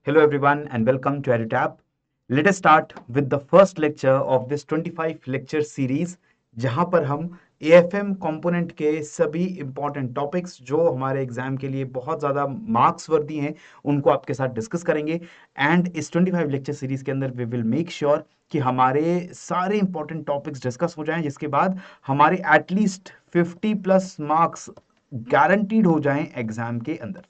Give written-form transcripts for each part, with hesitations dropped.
Hello everyone and welcome to EduTap. Let us start with the first lecture of this 25 lecture series जहां पर हम AFM component के सभी important topics जो हमारे एग्जाम के लिए बहुत ज़्यादा मार्क्स वर्दी हैं उनको आपके साथ डिस्कस करेंगे। एंड इस 25 लेक्चर सीरीज के अंदर वी विल मेक श्योर कि हमारे सारे इंपॉर्टेंट टॉपिक्स डिस्कस हो जाएं, जिसके बाद हमारे एटलीस्ट 50+ मार्क्स गारंटीड हो जाएं एग्जाम के अंदर,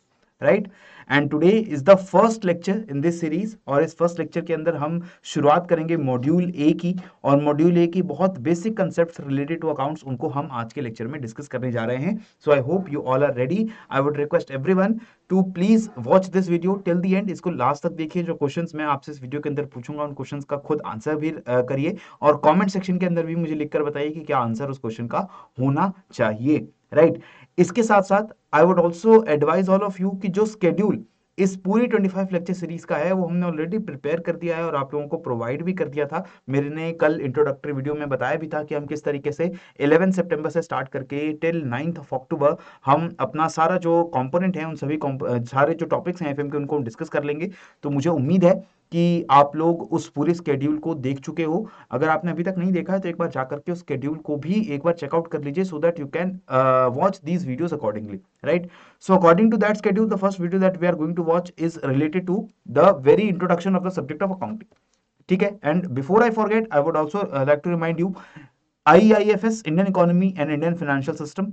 right. And today is the first lecture in this series और इस फर्स्ट लेक्चर के अंदर हम शुरुआत करेंगे मॉड्यूल ए की। और मॉड्यूल ए की बहुत basic concepts related to accounts उनको हम आज के लेक्चर में डिस्कस करने जा रहे हैं। So I hope you all are ready. I would request everyone to please watch this video till the end. इसको लास्ट तक देखिए। जो क्वेश्चंस मैं आपसे इस वीडियो के अंदर पूछूंगा उन क्वेश्चंस का खुद आंसर भी करिए और कमेंट सेक्शन के अंदर भी मुझे लिखकर बताइए कि क्या आंसर उस क्वेश्चन का होना चाहिए, राइट। इसके साथ साथ I would also advise all of you कि जो स्केड्यूल इस पूरी 25 लेक्चर सीरीज का है वो हमने ऑलरेडी प्रिपेयर कर दिया है और आप लोगों को प्रोवाइड भी कर दिया था। मेरे ने कल इंट्रोडक्टरी वीडियो में बताया भी था कि हम किस तरीके से 11 सितंबर से स्टार्ट करके टिल 9 अक्टूबर हम अपना सारा जो कंपोनेंट है उन सभी सारे जो टॉपिक्स हैं एफएम के उनको डिस्कस कर लेंगे। तो मुझे उम्मीद है कि आप लोग उस पूरे स्केड्यूल को देख चुके हो। अगर आपने अभी तक नहीं देखा है तो एक बार जाकर के उस स्केड्यूल को भी एक बार चेकआउट कर लीजिए so that you can watch these videos accordingly, right. So according to that schedule, the first video that we are going to watch is related to the very introduction of the subject of accounting. ठीक है। And before I forget, I would also like to remind you, IIFS, Indian Economy and Indian Financial System,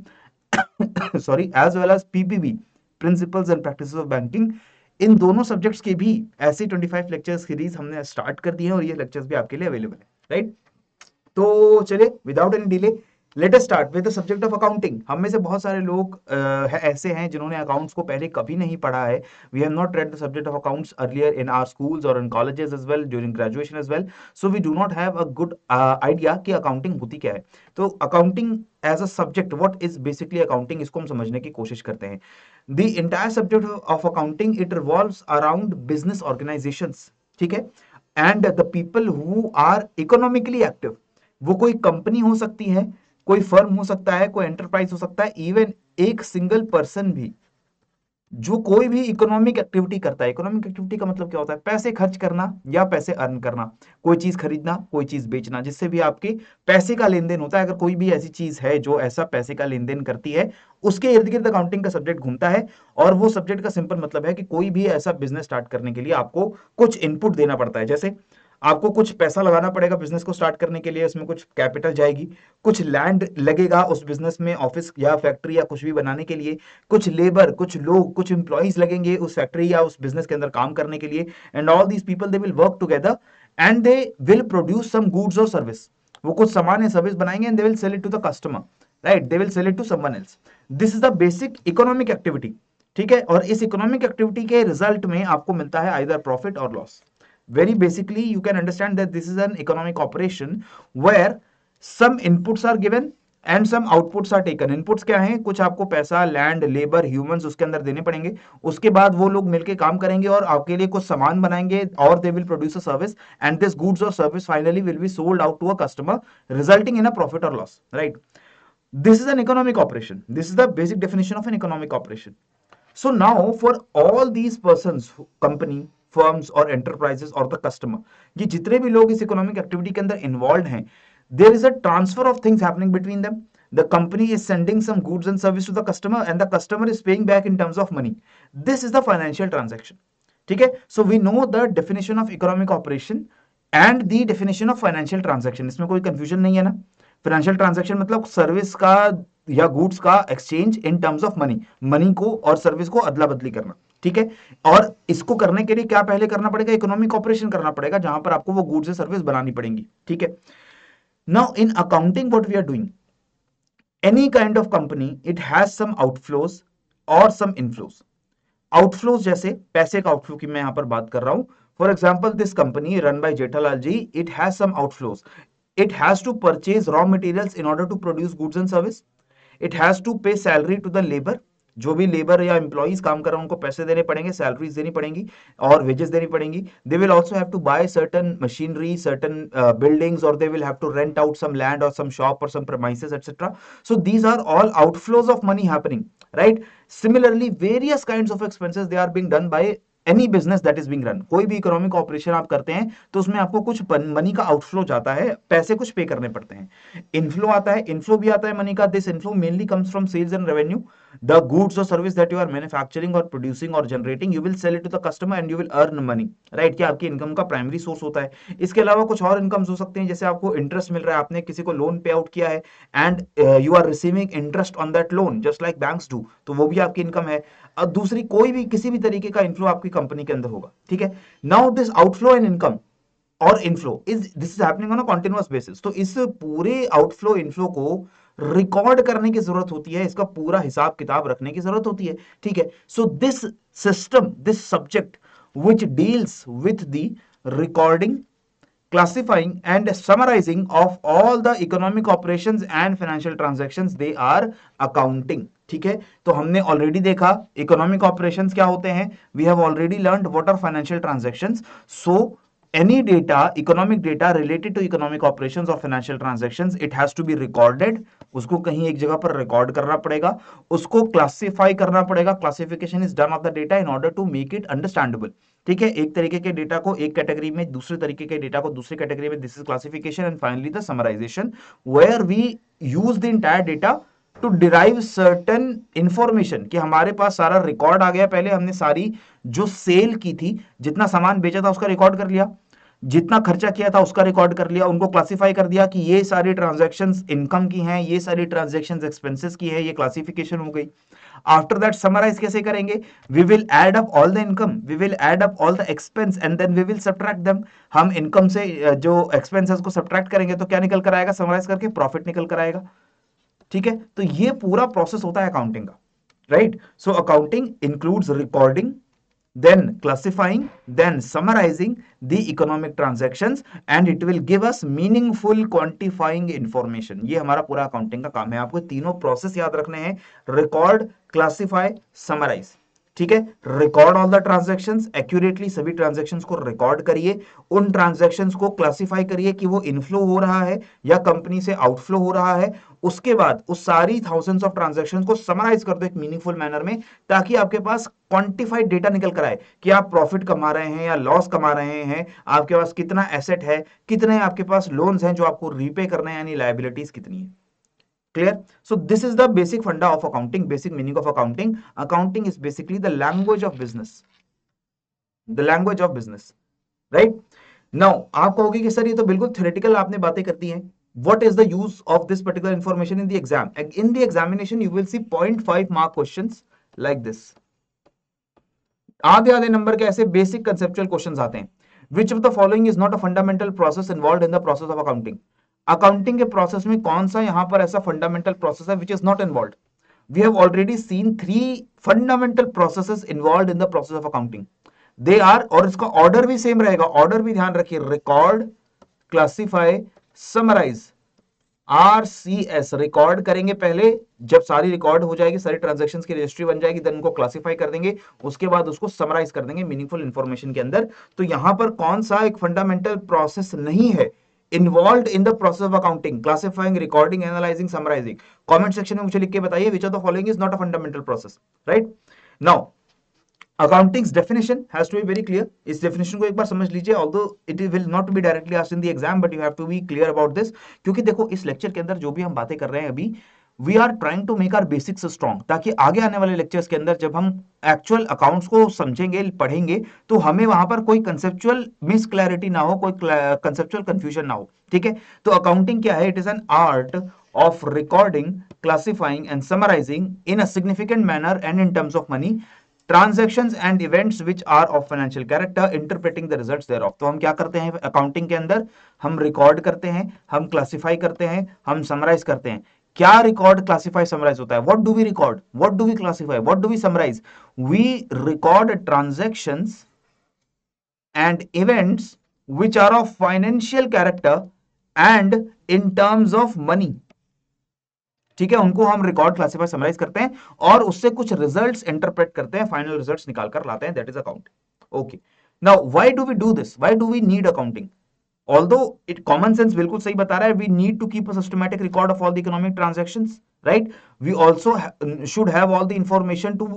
sorry, as well as PPB, Principles and Practices of Banking, इन दोनों subjects के भी ऐसे 25 lecture series हमने start कर दिए हैं और ये लेक्चर्स भी आपके लिए अवेलेबल है, राइट। तो चलिए without any delay let us start with the subject of accounting. हम में से बहुत सारे लोग ऐसे हैं जिन्होंने अकाउंट्स को पहले कभी नहीं पढ़ा है। We have not read the subject of accounts earlier in our schools और in colleges as well during graduation as well. So we do not have a good idea कि अकाउंटिंग होती क्या है। तो accounting as a subject what is basically accounting, इसको हम समझने की कोशिश करते हैं। The entire subject of accounting it revolves around business organisations, ठीक है, and the people who are economically active. वो कोई कंपनी हो सकती है, कोई फर्म हो सकता है, कोई एंटरप्राइज हो सकता है, इवन एक सिंगल पर्सन भी जो कोई भी इकोनॉमिक एक्टिविटी करता है। इकोनॉमिक एक्टिविटी का मतलब क्या होता है? पैसे खर्च करना या पैसे अर्न करना, कोई चीज खरीदना, कोई चीज बेचना, जिससे भी आपके पैसे का लेन देन होता है। अगर कोई भी ऐसी चीज है जो ऐसा पैसे का लेन देन करती है, उसके इर्द गिर्द अकाउंटिंग का सब्जेक्ट घूमता है। और वो सब्जेक्ट का सिंपल मतलब है कि कोई भी ऐसा बिजनेस स्टार्ट करने के लिए आपको कुछ इनपुट देना पड़ता है। जैसे आपको कुछ पैसा लगाना पड़ेगा बिजनेस को स्टार्ट करने के लिए, उसमें कुछ कैपिटल जाएगी, कुछ लैंड लगेगा उस बिजनेस में ऑफिस या फैक्ट्री या कुछ भी बनाने के लिए, कुछ लेबर, कुछ लोग, कुछ इंप्लॉइज लगेंगे उस फैक्ट्री या उस बिजनेस के अंदर काम करने के लिए। And all these people they will work together and they will produce some goods और सर्विस। वो कुछ सामान या सर्विस बनाएंगे and they will sell it to the customer, right, they will sell it to someone else. This is the basic economic activity, ठीक है। और इस इकोनॉमिक एक्टिविटी के रिजल्ट में आपको मिलता है आइदर प्रॉफिट और loss. Very basically you can understand that this is an economic operation where some inputs are given and some outputs are taken. Inputs क्या हैं? कुछ आपको पैसा, लैंड, लेबर, ह्यूमंस उसके अंदर देने पड़ेंगे। उसके बाद वो लोग मिलके काम करेंगे और आपके लिए कुछ सामान बनाएंगे और they will produce a service and this goods or service finally will be sold out to a customer resulting in a profit or loss, right? This is an economic operation. This is the basic definition of an economic operation. So now for all these persons, company, firms और enterprises और the customer, ये जितने भी लोग इस economic activity के अंदर involve हैं, there is a transfer of things happening between them. The company is sending some goods and service to the customer and the customer is paying back in terms of money. This is the financial transaction. ठीक है। So we know the definition of economic operation and the definition of financial transaction. इसमें कोई confusion नहीं है ना। Financial transaction मतलब service का या गुड्स का exchange in terms of money, money को और सर्विस को अदला बदली करना, ठीक है। और इसको करने के लिए क्या पहले करना पड़ेगा? इकोनॉमिक ऑपरेशन करना पड़ेगा, जहां पर आपको वो गुड्स या सर्विस बनानी पड़ेंगी, ठीक है। Now in accounting what we are doing, any kind of company it has some outflows और सम इनफ्लोज। आउटफ्लोज जैसे पैसे का आउटफ्लो की मैं यहां पर बात कर रहा हूं। For example this company run by Jethalal ji, it has some outflows. It has to purchase raw materials in order to produce goods and service. It has to pay salary to the labor. जो भी labour या employees काम कर रहे हैं उनको पैसे देने पड़ेंगे, सैलरीज देनी पड़ेंगी और वेजेस देनी पड़ेंगी। They will also have to buy certain machinery, certain buildings, और they will have to rent out some land और सम शॉप और some premises etc. So these are all outflows of money happening, right? Similarly, various kinds of expenses they are being done by any business that is being run, कोई भी economic operation आप करते हैं तो उसमें आपको कुछ मनी का आउटफ्लो जाता है, पैसे कुछ पे करने पड़ते हैं। इनफ्लो आता है, इनफ्लो भी आता है मनी का। This inflow mainly comes from sales and revenue, the goods और service that you are manufacturing और प्रोड्यूसिंग और generating, you will sell it to the customer and you will earn money, right, कि आपकी income का primary source होता है। इसके अलावा कुछ और इनकम्स हो सकते हैं, जैसे आपको इंटरेस्ट मिल रहा है, आपने किसी को लोन पे आउट किया है and you are receiving interest on that loan just like banks do, तो वो भी आपकी इनकम है। दूसरी कोई भी किसी भी तरीके का इनफ्लो आपकी कंपनी के अंदर होगा, ठीक है। Now this outflow and income और inflow is this is happening on a continuous basis, तो इस पूरे आउटफ्लो इनफ्लो को रिकॉर्ड करने की जरूरत होती है, इसका पूरा हिसाब किताब रखने की जरूरत होती है, ठीक है। So this system, this subject which deals with the recording, classifying and summarizing of all the economic operations and financial transactions, they are accounting, ठीक है। तो हमने ऑलरेडी देखा इकोनॉमिक ऑपरेशंस क्या होते हैं, we have already learned what are financial transactions. So any data, economic data related to economic operations or financial transactions, it has to be recorded, उसको कहीं एक जगह पर रिकॉर्ड करना पड़ेगा, उसको क्लासिफाई करना पड़ेगा, classification is done of the data in order to make it understandable, ठीक है। एक तरीके के डेटा को एक कैटेगरी में, दूसरे तरीके के डेटा को दूसरी कैटेगरी में, this is classification and finally the summarization where we use the entire data to derive certain information, कि हमारे पास सारा रिकॉर्ड आ गया, पहले हमने सारी जो सेल की थी, जितना सामान बेचा था उसका रिकॉर्ड कर लिया, जितना खर्चा किया था उसका रिकॉर्ड कर लिया, उनको क्लासिफाई कर दिया कि ये सारी ट्रांजैक्शंस इनकम की हैं, ये सारी ट्रांजैक्शंस एक्सपेंसेस की है, ये क्लासिफिकेशन हो गई। आफ्टर दैट समराइज कैसे करेंगे, we will add up all the income, we will add up all the expense and then we will subtract them. हम इनकम से जो एक्सपेंसेस को सब्ट्रैक्ट करेंगे तो क्या निकल कर आएगा, समराइज करके प्रॉफिट निकल कर आएगा, ठीक है। तो ये पूरा प्रोसेस होता है अकाउंटिंग का, right. So accounting includes recording, then classifying, then summarizing the economic transactions and it will give us meaningful quantifying information। ये हमारा पूरा अकाउंटिंग का काम है। आपको तीनों प्रोसेस याद रखने हैं, रिकॉर्ड, क्लासिफाई, समराइज, ठीक है। Record all the transactions, accurately सभी ट्रांजैक्शंस को रिकॉर्ड करिए, उन ट्रांजैक्शंस को क्लासिफाई करिए कि वो इनफ्लो हो रहा है या कंपनी से आउटफ्लो हो रहा है। उसके बाद उस सारी थाउजेंड्स ऑफ ट्रांजैक्शंस को समराइज कर दो एक मीनिंगफुल मैनर में, ताकि आपके पास क्वांटिफाइड डेटा निकल कर आए कि आप प्रॉफिट कमा रहे हैं या लॉस कमा रहे हैं, आपके पास कितना एसेट है, कितने आपके पास लोन्स हैं जो आपको रीपे करने हैं, यानी लायबिलिटीज कितनी है। Clear? So this is the basic funda of accounting, basic meaning of accounting. Accounting is basically the language of business, the language of business, right? Now आप कहोगे कि सर ये तो बिल्कुल theoretical आपने बातें कर दी हैं. What is the use of this particular information in the exam? In the examination you will see 0.5 mark questions like this. आधे आधे नंबर के ऐसे बेसिक कंसेप्चुअल क्वेश्चंस आते हैं. Which of the following is not a fundamental process involved in the process of accounting? Accounting के process में कौन सा यहां पर ऐसा फंडामेंटल प्रोसेस है which is not involve? We have already seen 3 fundamental processes involve in the process of accounting. They are, और इसका ऑर्डर भी सेम रहेगा, ऑर्डर भी ध्यान रखिए, record, classify, summarize, RCS। Record करेंगे पहले, जब सारी रिकॉर्ड हो जाएगी, सारी ट्रांजैक्शंस की रजिस्ट्री बन जाएगी, देन उनको क्लासिफाई कर देंगे, उसके बाद उसको समराइज कर देंगे मीनिंगफुल इंफॉर्मेशन के अंदर। तो यहां पर कौन सा एक फंडामेंटल प्रोसेस नहीं है involved in the process of accounting, classifying, recording, analyzing, summarizing? comment section में मुझे लिख के बताइए which of the following is not a fundamental process, right? now accounting's definition has to be very clear. इस definition को एक बार समझ लीजिए, although it will not be directly asked in the exam, but you have to be clear about this, क्योंकि देखो इस lecture के अंदर जो भी हम बातें कर रहे हैं अभी, we are trying to make our basics strong, ताकि आगे आने वाले लेक्चर्स के अंदर जब हम एक्चुअल अकाउंट्स को समझेंगे, पढ़ेंगे, तो हमें वहां पर कोई कंसेप्चुअल मिस क्लैरिटी ना हो, कोई कंसेप्चुअल कंफ्यूजन ना हो, ठीक है। तो अकाउंटिंग क्या है? It is an art of recording, classifying and summarizing in a significant manner and in terms of money transactions and events which are of financial character, interpreting the results thereof. तो हम क्या करते हैं accounting के अंदर? हम record करते हैं, हम क्लासिफाई करते हैं, हम समराइज करते हैं। क्या रिकॉर्ड, क्लासिफाई, समराइज होता है? What do we record, what do we classify, what do we summarize? We record transactions and events which are of financial character and in terms of money, ठीक है। उनको हम record, classify, summarise करते हैं और उससे कुछ रिजल्ट्स इंटरप्रेट करते हैं, फाइनल रिजल्ट्स निकाल कर लाते हैं, that is accounting. Okay, now why do we do this, why do we need accounting? although it common sense बिल्कुल सही बता रहा है, we need to keep a systematic record of all the economic transactions, right? We also should have all the information to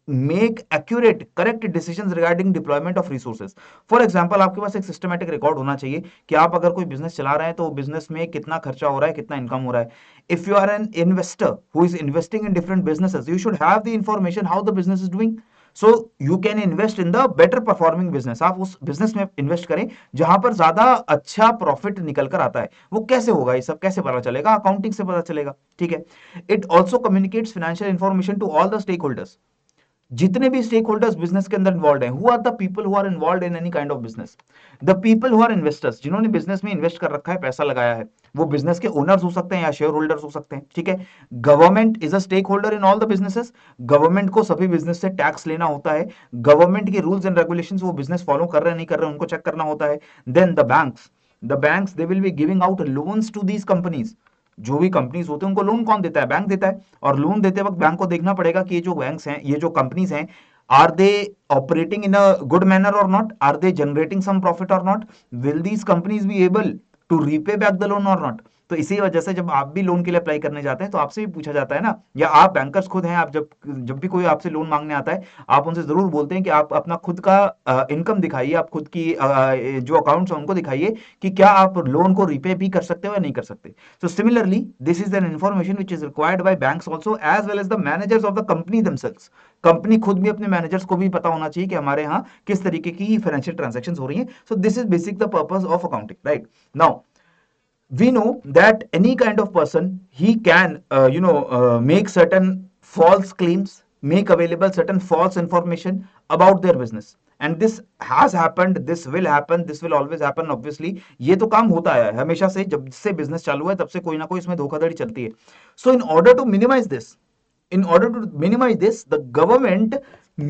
make accurate correct decisions regarding deployment of resources. For example, आपके पास एक systematic record होना चाहिए कि आप अगर कोई business चला रहे हैं तो बिजनेस में कितना खर्चा हो रहा है, कितना इनकम हो रहा है। If you are an investor who is investing in different businesses, you should have the information how the business is doing, so you can invest in the better performing business. आप उस business में invest करें जहां पर ज्यादा अच्छा profit निकल कर आता है। वो कैसे होगा, ये सब कैसे पता चलेगा? अकाउंटिंग से पता चलेगा, ठीक है। It also communicates financial information to all the stakeholders. जितने भी स्टेक होल्डर्स बिजनेस के अंदर इन्वॉल्व हैं, who are the people who are involve in any kind of business, the people who are investors, जिन्होंने business में invest कर रखा है, पैसा लगाया है, वो बिजनेस के ओनर्स हो सकते हैं या शेयर होल्डर्स हो सकते हैं, ठीक है। Government is a stakeholder in all the businesses. Government को सभी बिजनेस से टैक्स लेना होता है। गवर्नमेंट के रूल्स एंड रेगुलेशंस वो बिजनेस फॉलो कर रहे हैं नहीं कर रहे हैं, उनको चेक करना होता है। Then the banks they will be giving out loans to these companies. जो भी कंपनीज होते हैं उनको लोन कौन देता है? बैंक देता है। और लोन देते वक्त बैंक को देखना पड़ेगा कि ये जो बैंक्स हैं, ये जो कंपनीज हैं, are they operating in a good manner और not, are they generating some profit और not, will these companies be able to repay back the loan और नॉट। तो इसी वजह से जब आप भी लोन के लिए अप्लाई करने जाते हैं तो आपसे भी पूछा जाता है ना, या आप बैंकर्स खुद हैं, आप जब जब भी कोई आपसे लोन मांगने आता है, आप उनसे जरूर बोलते हैं कि आप अपना खुद का इनकम दिखाइए, आप खुद की जो अकाउंट्स हैं उनको दिखाइए कि क्या आप लोन को रिपे भी कर सकते हो या नहीं कर सकते। So similarly, this is an information which is required by banks also, as well as the managers of the company themselves. Company खुद भी अपने मैनेजर्स को भी पता होना चाहिए कि हमारे यहाँ किस तरीके की फाइनेंशियल ट्रांजैक्शंस हो रही हैं। सो this is basic the purpose of accounting, right. Now we know that any kind of person, he can make certain false claims, make available certain false information about their business, and this has happened, this will happen, this will always happen obviously। ये तो काम होता है हमेशा से, जब से business चालू है तब से कोई ना कोई इसमें धोखाधड़ी चलती है। सो in order to minimize this, the government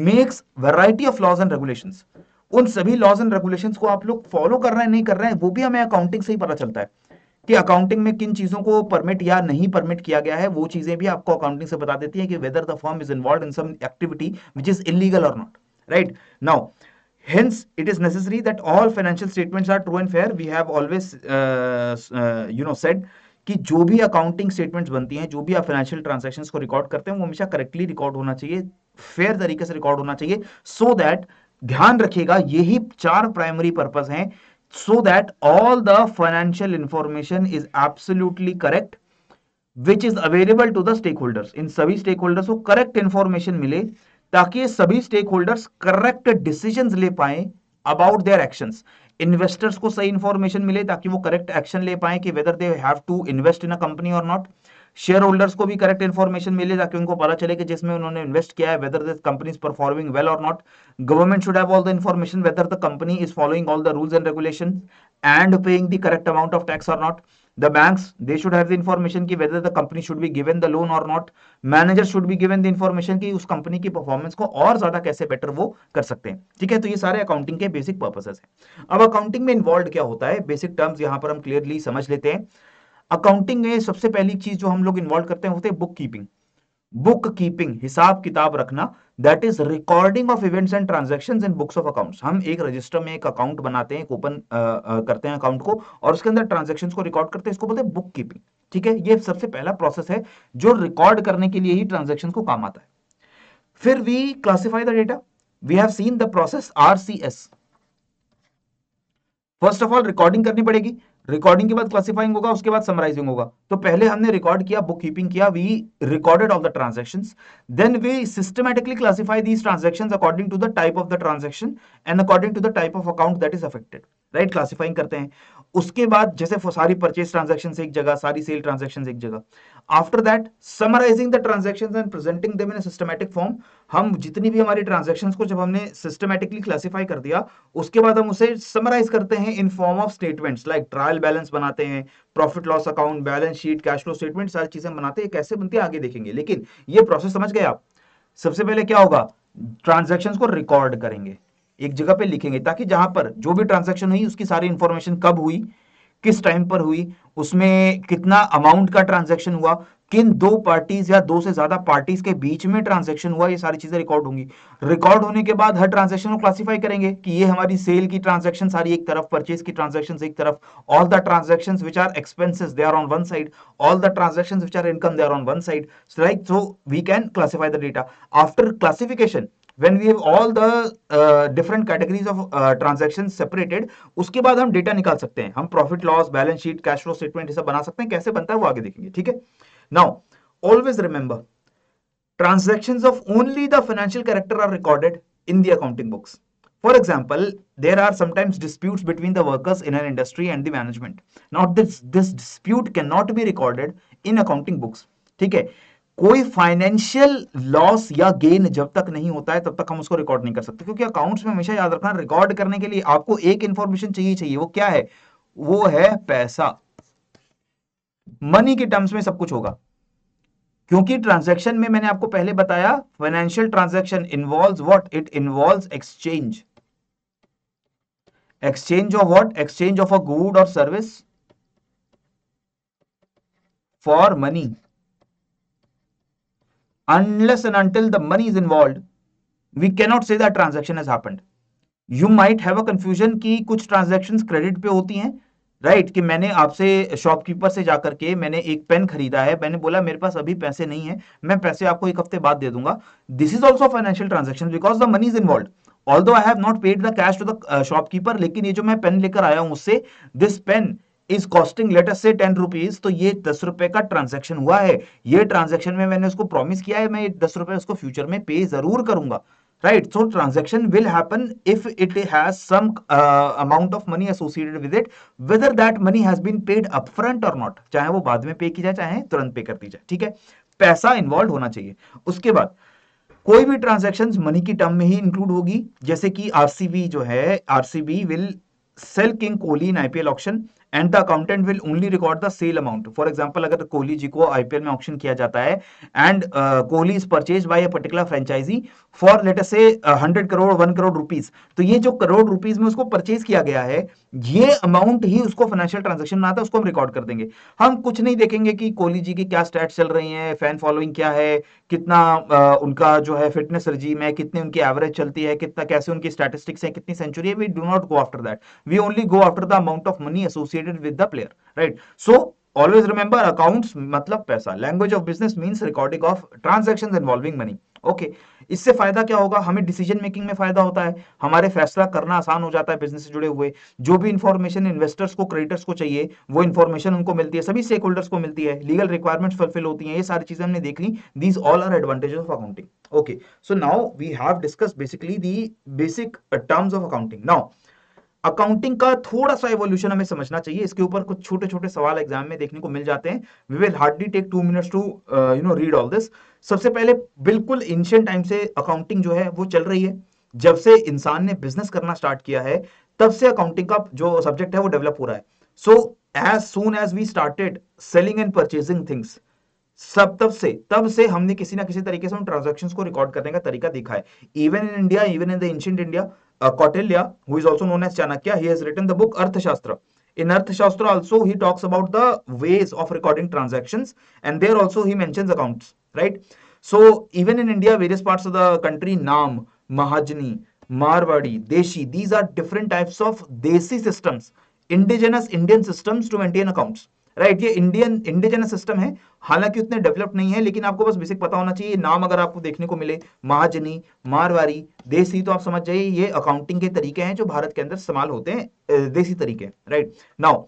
makes variety of laws and regulations। उन सभी लॉज एंड रेगुलेशंस को आप लोग फॉलो कर रहे हैं नहीं कर रहे हैं, वो भी हमें अकाउंटिंग से ही पता चलता है कि अकाउंटिंग में किन चीजों को परमिट या नहीं परमिट किया गया है। वो चीजें भी आपको अकाउंटिंग से बता देती है कि whether the firm is involve in some activity which is illegal और not, right. Now hence it is necessary that all financial statements are true and fair। we have always said कि जो भी accounting statements बनती हैं, जो भी आप financial transactions को रिकॉर्ड करते हैं, वो हमेशा करेक्टली रिकॉर्ड होना चाहिए, फेयर तरीके से रिकॉर्ड होना चाहिए, सो दैट, ध्यान रखिएगा, यही 4 प्राइमरी पर्पस हैं, so that all the financial information is absolutely correct which is available to the stakeholders। इन सभी stakeholders को correct information मिले ताकि ये सभी stakeholders correct decisions ले पाए about their actions। इन्वेस्टर्स को सही इंफॉर्मेशन मिले ताकि वो करेक्ट एक्शन ले पाए कि whether they have to invest in a company और नॉट। शेयर होल्डर्स को भी करेक्ट इन्फॉर्मेशन मिले ताकि उनको पता चले कि जिसमें उन्होंने इन्वेस्ट किया है whether this company is performing well और not. Government should have all the information whether the company is following all the rules and regulation and paying the correct amount of tax और not. The banks, they should have the information कि whether the company should be given the loan or not। Managers should be given the information कि उस company की performance को और ज्यादा कैसे better वो कर सकते हैं, ठीक है। तो ये सारे अकाउंटिंग के बेसिक पर्पसेस हैं। अब अकाउंटिंग में इन्वॉल्व क्या होता है, बेसिक टर्म्स यहां पर हम क्लियरली समझ लेते हैं। अकाउंटिंग में सबसे पहली चीज जो हम लोग इन्वॉल्व करते हैं होते हैं बुक कीपिंग। बुक कीपिंग, हिसाब किताब रखना, that is recording of events and transactions in books of accounts. हम एक रजिस्टर में एक अकाउंट बनाते हैं, ओपन करते हैं अकाउंट को, और उसके अंदर ट्रांजैक्शंस को रिकॉर्ड करते हैं, इसको बोलते हैं बुक कीपिंग, ठीक है। ये सबसे पहला प्रोसेस है जो रिकॉर्ड करने के लिए ही ट्रांजैक्शन को काम आता है। फिर we classify the data, we have seen the process RCS। First of all recording करनी पड़ेगी, रिकॉर्डिंग के बाद क्लासिफाइंग होगा, उसके बाद समराइजिंग होगा। तो पहले हमने रिकॉर्ड किया, बुक कीपिंग किया, we recorded all the transactions, then we systematically classify these transactions according to the type of the transaction and according to the type of account that is affected, right. Classifying करते हैं। उसके बाद जैसे सारी purchase transactions एक जगह, सारी cell transactions एक जगह। After that summarizing the transactions and presenting them in a systematic form. हम जितनी भी हमारी ट्रांजैक्शंस को जब हमने सिस्टमैटिकली क्लासिफाई कर दिया, उसके बाद हम उसे समराइज करते हैं in form of statements, like trial balance बनाते हैं, profit loss account, balance sheet, cash flow statement, सारी चीजें बनाते हैं। कैसे बनती है आगे देखेंगे, लेकिन ये प्रोसेस समझ गए आप। सबसे पहले क्या होगा, ट्रांजैक्शंस को रिकॉर्ड करेंगे, एक जगह पे लिखेंगे, ताकि जहां पर जो भी ट्रांजैक्शन हुई उसकी सारी इंफॉर्मेशन, कब हुई, किस टाइम पर हुई, उसमें कितना अमाउंट का ट्रांजैक्शन हुआ, किन दो पार्टीज या दो से ज्यादा पार्टीज के बीच में ट्रांजैक्शन हुआ, ये सारी चीजें रिकॉर्ड होंगी। रिकॉर्ड होने के बाद हर ट्रांजैक्शन को क्लासिफाई करेंगे कि ये हमारी सेल की ट्रांजैक्शन सारी एक तरफ, परचेज की ट्रांजैक्शन एक तरफ, all the transaction which are expenses they are on one side, all the transaction which are income they are on one side, so we can classify the data. After classification, when we have all the different categories of transactions separated, उसके बाद हम data निकाल सकते हैं, हम profit loss, balance sheet, cash flow statement ये सब बना सकते हैं। कैसे बनता है वो आगे देखेंगे, ठीक है। Now always remember, transactions of only the financial character are recorded in the accounting books. For example, there are sometimes disputes between the workers in an industry and the management. Now this dispute cannot be recorded in accounting books, ठीक है। कोई financial loss या gain जब तक नहीं होता है तब तक हम उसको रिकॉर्ड नहीं कर सकते, क्योंकि अकाउंट्स में हमेशा याद रखना, रिकॉर्ड करने के लिए आपको एक इंफॉर्मेशन चाहिए, वो क्या है, वो है पैसा। मनी के टर्म्स में सब कुछ होगा, क्योंकि ट्रांजैक्शन में मैंने आपको पहले बताया, financial transaction involves what, it involves exchange, exchange of what, exchange of a good और service for money. Unless and until the money is involved, we cannot say that transaction has happened. You might have a confusion कि कुछ transactions credit पे होती हैं, right, कि मैंने आपसे shopkeeper से जाकर के मैंने एक पेन खरीदा है, मैंने बोला मेरे पास अभी पैसे नहीं है, मैं पैसे आपको एक हफ्ते बाद दे दूंगा। This is also financial transaction because the money is involve, although I have not paid the cash to the shopkeeper, लेकिन ये जो मैं पेन लेकर आया हूं उससे, this pen is costing let us say 10 rupees, तो ये 10 रुपए का ट्रांजेक्शन हुआ है। ये ट्रांजेक्शन में मैंने उसको प्रॉमिस किया है मैं 10 रुपए उसको फ्यूचर में पे जरूर करूंगा, right? So transaction will happen if it has some amount of money associated with it, whether that money has been paid upfront or not, चाहे वो बाद में पे की जाए चाहे तुरंत पे कर दी जाए, ठीक है। पैसा इन्वॉल्व होना चाहिए। उसके बाद कोई भी ट्रांजैक्शंस मनी की टर्म में ही इंक्लूड होगी, जैसे कि आरसीबी जो है, RCB will sell king Kohli in IPL auction and the accountant will only record the sale amount. For example, अगर कोहली जी को आईपीएल में ऑक्शन किया जाता है and Kohli is purchase by a particular franchise for let us say 100 crore 1 crore rupees, तो ये जो crore rupees में उसको परचेज किया गया है, ये अमाउंट ही उसको फाइनेंशियल ट्रांजैक्शन में आता है, उसको हम रिकॉर्ड कर देंगे। हम कुछ नहीं देखेंगे कि कोहली जी की क्या स्टैट्स चल रही हैं, फैन फॉलोइंग क्या है, कितना उनका जो है फिटनेस रजीम है, कितनी उनकी एवरेज चलती है, कितना कैसे उनकी स्टैटिस्टिक्स है, कितनी सेंचुरी है, we do not go after that, we only go after the amount of money associated with the player, right. So always remember, accounts मतलब पैसा, language of business means recording of transactions involving money, okay. इससे फायदा क्या होगा, हमें decision making में फायदा होता है, हमारे फैसला करना आसान हो जाता है बिजनेस से जुड़े हुए, जो भी इंफॉर्मेशन इन्वेस्टर्स को, क्रेडिटर्स को चाहिए, वो इंफॉर्मेशन उनको मिलती है, सभी स्टेक होल्डर्स को मिलती है, लीगल रिक्वायरमेंट्स फुलफिल होती हैं, ये सारी चीजें हमने देख ली। These all are advantages of accounting, okay. So now we have discussed basically the basic terms of accounting. Now accounting का थोड़ा सा एवोल्यूशन हमें समझना चाहिए, इसके ऊपर कुछ छोटे छोटे सवाल एग्जाम में देखने को मिल जाते हैं। We will hardly take 2 minutes to read all this. सबसे पहले, बिल्कुल एंशिएंट टाइम से अकाउंटिंग जो है वो चल रही है, जब से इंसान ने बिजनेस करना स्टार्ट किया है तब से अकाउंटिंग का जो सब्जेक्ट है वो डेवलप हो रहा है। So as soon as we started selling and purchasing things, सब तब से हमने किसी ना किसी तरीके से उन ट्रांजैक्शंस को रिकॉर्ड करने का तरीका देखा है। Even in India, even in the ancient India, Kautilya, who is also known as Chanakya, he has written the book Arthashastra. In Arthashastra also he talks about the ways of recording transactions, and there also he mentions accounts, right? So even in India, various parts of the country, Naam, Mahajani, Marwadi, Deshi, these are different types of Desi systems, indigenous Indian systems to maintain accounts, right. ये Indian indigenous system है, हालांकि उतने develop नहीं है, लेकिन आपको बस basic पता होना चाहिए। नाम अगर आपको देखने को मिले, महाजनी, मारवाड़ी, देसी, तो आप समझ जाइए ये अकाउंटिंग के तरीके हैं जो भारत के अंदर इस्तेमाल होते हैं, देसी तरीके, right. Now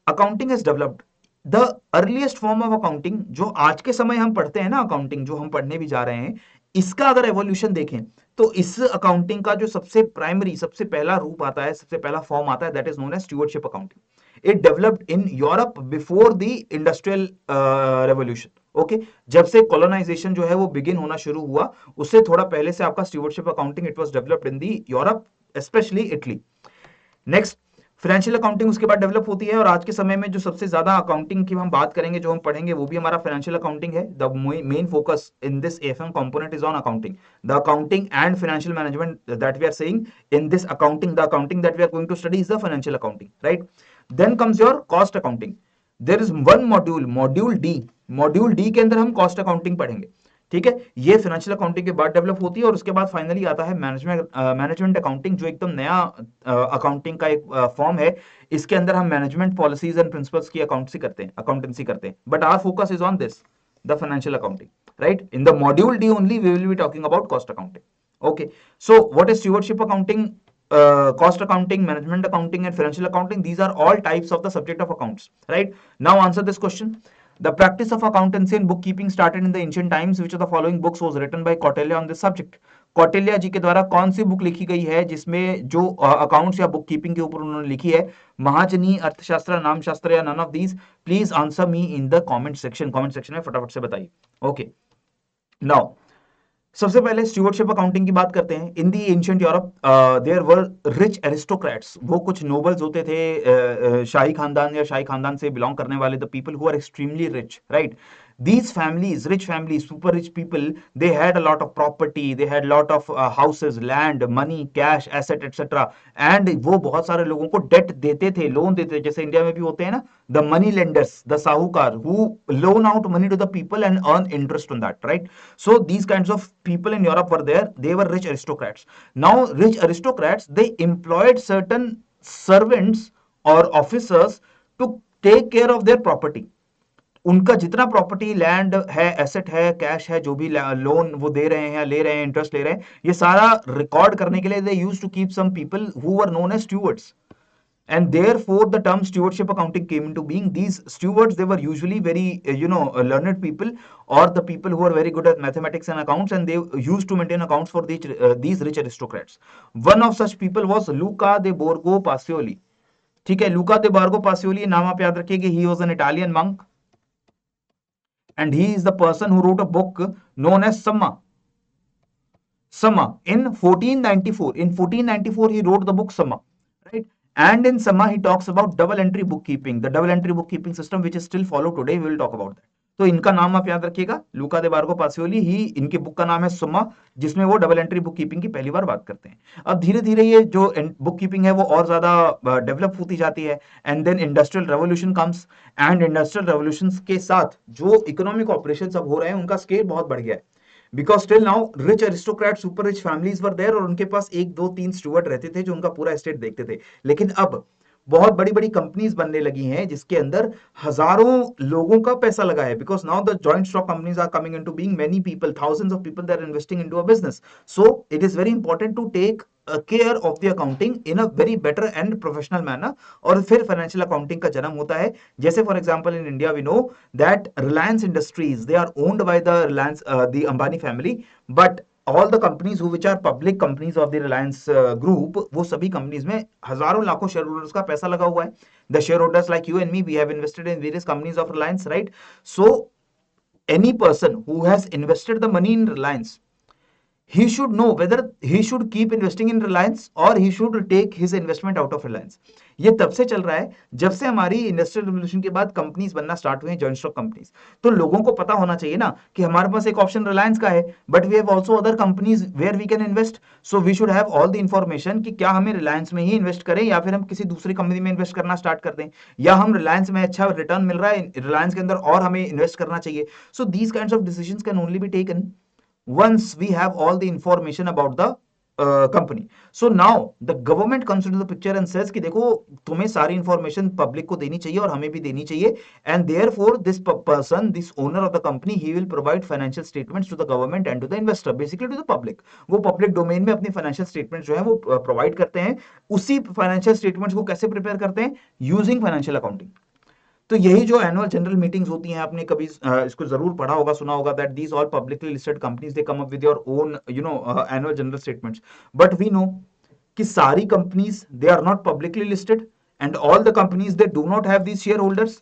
accounting is developed, the earliest form of accounting जो आज के समय हम पढ़ते हैं ना, अकाउंटिंग जो हम पढ़ने भी जा रहे हैं, इसका अगर एवोल्यूशन देखें तो इस अकाउंटिंग का जो सबसे प्राइमरी, सबसे पहला रूप आता है, सबसे पहला फॉर्म आता है, that is known as stewardship accounting. It developed in Europe before the industrial revolution. Okay, जब से कॉलोनाइजेशन जो है वो बिगिन होना शुरू हुआ, उससे थोड़ा पहले से आपका stewardship accounting it was developed in the Europe, specially Italy. Next, financial accounting उसके बाद डेवलप होती है, और आज के समय में जो सबसे ज्यादा अकाउंटिंग की हम बात करेंगे, जो हम पढ़ेंगे, वो भी हमारा फाइनेंशियल अकाउंटिंग है। The main focus in this AFM component is on accounting, the accounting and financial management that we are saying in this accounting, the accounting that we are going to study is the financial accounting, right. Then comes your cost accounting. There is one module, module D, module D के अंदर हम cost accounting पढ़ेंगे, ठीक है। ये financial accounting के बाद develop होती है और उसके बाद फाइनली आता है मैनेजमेंट अकाउंटिंग, जो एकदम नया अकाउंटिंग का एक फॉर्म है। इसके अंदर हम मैनेजमेंट पॉलिसीज एंड प्रिंसिपल्स की अकाउंटेंसी करते हैं, but our focus is on this, the financial accounting, right. In the module D only we will be talking about cost accounting. Okay, so what is stewardship accounting, cost accounting, management accounting, and financial accounting? These are all types of the subject of accounts, right? Now answer this question. The practice of accountancy and bookkeeping started in the ancient times. Which of the following books was written by Kautilya on this subject? Kautilya ji के द्वारा कौन सी book लिखी गई है जिसमें जो accounts या book keeping के ऊपर उन्होंने लिखी है? महाजनी, अर्थशास्त्र, नामशास्त्र, या none of these? Please answer me in the comment section में फटाफट से बताइए। ओके, नाउ सबसे पहले स्टूवर्डशिप अकाउंटिंग की बात करते हैं। In the ancient Europe there were rich aristocrats, वो कुछ नोबल्स होते थे, शाही खानदान या शाही खानदान से बिलोंग करने वाले, the people who are extremely rich, right. These families, rich families, super rich people, they had a lot of property, they had lot of houses, land, money, cash, asset, etc. And वो बहुत सारे लोगों को date देते थे, loan देते थे, जैसे इंडिया में भी होते हैं ना, the money lenders, the साहूकार, who loan out money to the people and earn interest on that, right? So these kinds of people in Europe were there. They were rich aristocrats. Now rich aristocrats, they employed certain servants or officers to take care of their property. उनका जितना property, land है, asset है, cash है, जो भी loan वो दे रहे हैं, ले रहे हैं, इंटरेस्ट ले रहे हैं, ये सारा रिकॉर्ड करने के लिए they used to keep some people who were known as stewards, and therefore the term stewardship accounting came into being. These stewards, they were usually very learned people, or the people who were very good at mathematics and accounts, and they used to maintain accounts for these rich aristocrats. One of such people was Luca de Borgo Pacioli, ठीक है। लूका दे बार्गो पासियोली, नाम आप याद रखिए कि he was an Italian monk and he is the person who wrote a book known as Summa in 1494. In 1494 he wrote the book Summa, right? And in Summa he talks about double entry bookkeeping, the double entry bookkeeping system which is still followed today. We will talk about that. तो इनका नाम आप याद रखिएगा, लूका दे बार्गो पासियोली ही, इनके book का नाम है सुम्मा, जिसमें वो डबल एंट्री बुक कीपिंग की पहली बार बात करते हैं। अब धीरे धीरे ये जो बुक कीपिंग है वो और ज्यादा डेवलप होती जाती है, and then industrial revolution comes, and industrial revolution के साथ जो इकोनॉमिक ऑपरेशन अब हो रहे हैं उनका स्केल बहुत बढ़ गया है, because till now rich aristocrat, super rich families were there, और उनके पास 1 2 3 स्टूवर्ड रहते थे जो उनका पूरा एस्टेट देखते थे। लेकिन अब बहुत बड़ी बड़ी कंपनीज बनने लगी हैं जिसके अंदर हजारों लोगों का पैसा लगा है, because now the joint stock companies are coming into being, many people, thousands of people, they are investing into a business. So it is very important to take care of the accounting in a very better and professional manner, और फिर financial accounting का जन्म होता है। जैसे for example in India we know that Reliance industries, they are owned by the Reliance, the Ambani family, but all the companies who which are public companies of the Reliance group, वो सभी companies में हजारों लाखों shareholders का पैसा लगा हुआ है। The shareholders like you and me, we have invested in various companies of Reliance, right? So any person who has invested the money in Reliance, he should know whether he should keep investing in Reliance or he should take his investment out of Reliance. ये तब से चल रहा है जब से हमारी industrial revolution के बाद कंपनीज बनना स्टार्ट हुए हैं, जॉइंट स्टॉक कंपनीज। तो लोगों को पता होना चाहिए ना कि हमारे पास एक ऑप्शन रिलायंस का है, but we have also other companies where we can invest. So we should have all the information कि क्या हमें रिलायंस में ही इन्वेस्ट करें या फिर हम किसी दूसरी कंपनी में इन्वेस्ट करना स्टार्ट कर दें, या हम रिलायंस में अच्छा रिटर्न मिल रहा है रिलायंस के अंदर और हमें इन्वेस्ट करना चाहिए। So these kinds of decisions can only be taken once we have all the information about the company. So now the government comes into the picture and says कि देखो तुम्हें सारी information public को देनी चाहिए और हमें भी देनी चाहिए, and therefore this person, this owner of the company, he will provide financial statements to the government and to the investor, basically to the public. वो public domain में अपनी financial statements जो है वो provide करते हैं। उसी financial statements को कैसे prepare करते हैं? Using financial accounting. तो यही जो एनुअल जनरल मीटिंग्स होती हैं, आपने कभी इसको जरूर पढ़ा होगा, सुना होगा, that these all publicly listed companies they come up with your own annual general statements. But we know कि सारी companies they are not publicly listed and all the companies they do not have these shareholders,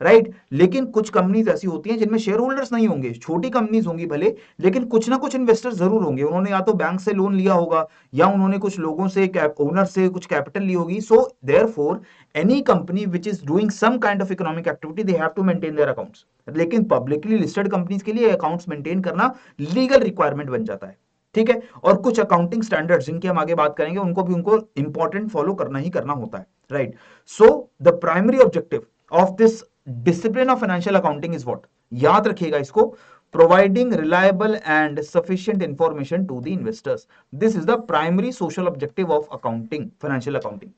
right. लेकिन कुछ companies ऐसी होती हैं जिनमें share holders नहीं होंगे, छोटी कंपनीज होंगी भले, लेकिन कुछ ना कुछ इन्वेस्टर्स जरूर होंगे। उन्होंने या तो बैंक से लोन लिया होगा या उन्होंने कुछ लोगों से, ओनर से कुछ कैपिटल ली होगी। So therefore any company which is doing some kind of economic activity, they have to maintain their accounts. लेकिन पब्लिकली लिस्टेड कंपनीज के लिए अकाउंट्स मेंटेन करना लीगल रिक्वायरमेंट बन जाता है, ठीक है। और कुछ अकाउंटिंग स्टैंडर्ड्स जिनकी हम आगे बात करेंगे उनको भी उनको इंपॉर्टेंट फॉलो करना ही करना होता है, right. So the primary objective of this discipline of financial accounting is what? याद रखिएगा इसको, providing reliable and sufficient information to the investors, this is the primary social objective of accounting, financial accounting,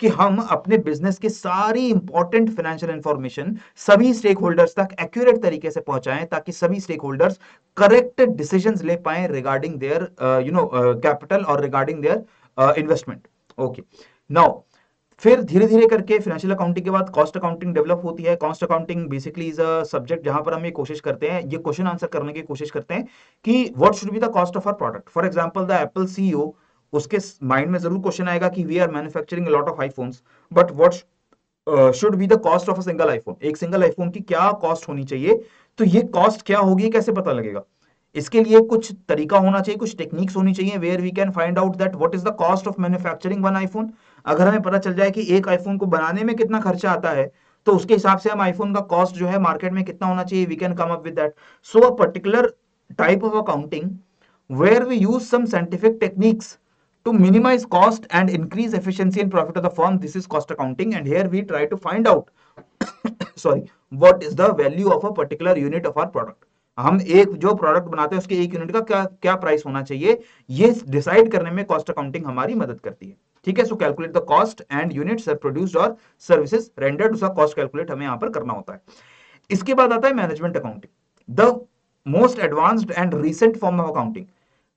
कि हम अपने business की सारी important financial information सभी stakeholders तक एक्यूरेट तरीके से पहुंचाएं, ताकि सभी स्टेक होल्डर्स करेक्ट डिसीजंस ले पाए रिगार्डिंग देयर कैपिटल और regarding their investment. Okay, now फिर धीरे धीरे करके फाइनेंशियल अकाउंटिंग के बाद कॉस्ट अकाउंटिंग डेवलप होती है। Cost accounting basically is a subject जहां पर हम ये कोशिश करते हैं, ये क्वेश्चन आंसर करने की कोशिश करते हैं कि what should be the cost of our product. For example the Apple CEO, उसके माइंड में जरूर क्वेश्चन आएगा कि we are manufacturing a lot of iPhones, but what should be the cost of a single iPhone, एक single iPhone की क्या cost होनी चाहिए, तो ये कॉस्ट क्या होगी कैसे पता लगेगा। इसके लिए कुछ तरीका होना चाहिए, कुछ टेक्निक्स होनी चाहिए where we can find out that what is the cost of manufacturing one iPhone. अगर हमें पता चल जाए कि एक आईफोन को बनाने में कितना खर्चा आता है, तो उसके हिसाब से हम आईफोन का कॉस्ट जो है मार्केट में कितना होना चाहिए, we can come up with that. So a particular type of accounting where we use some scientific techniques to minimize cost and increase efficiency and profit of the firm, this is cost accounting, and here we try to find out sorry, what is the value of a particular unit of our product। हम एक जो product बनाते हैं उसके एक unit का क्या क्या प्राइस होना चाहिए, ये डिसाइड करने में कॉस्ट अकाउंटिंग हमारी मदद करती है। ठीक है, सो calculate the cost and units produced और सर्विसेज रेंडर्ड, उसका कॉस्ट कैलकुलेट हमें यहां पर करना होता है। इसके बाद आता है management accounting, the most advanced and recent form of accounting.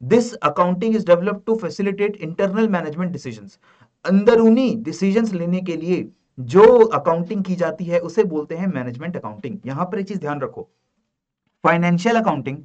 This accounting is developed to facilitate internal management decisions. अंदरूनी डिसीजंस लेने के लिए जो अकाउंटिंग की जाती है उसे बोलते हैं मैनेजमेंट अकाउंटिंग। यहां पर एक चीज ध्यान रखो, financial accounting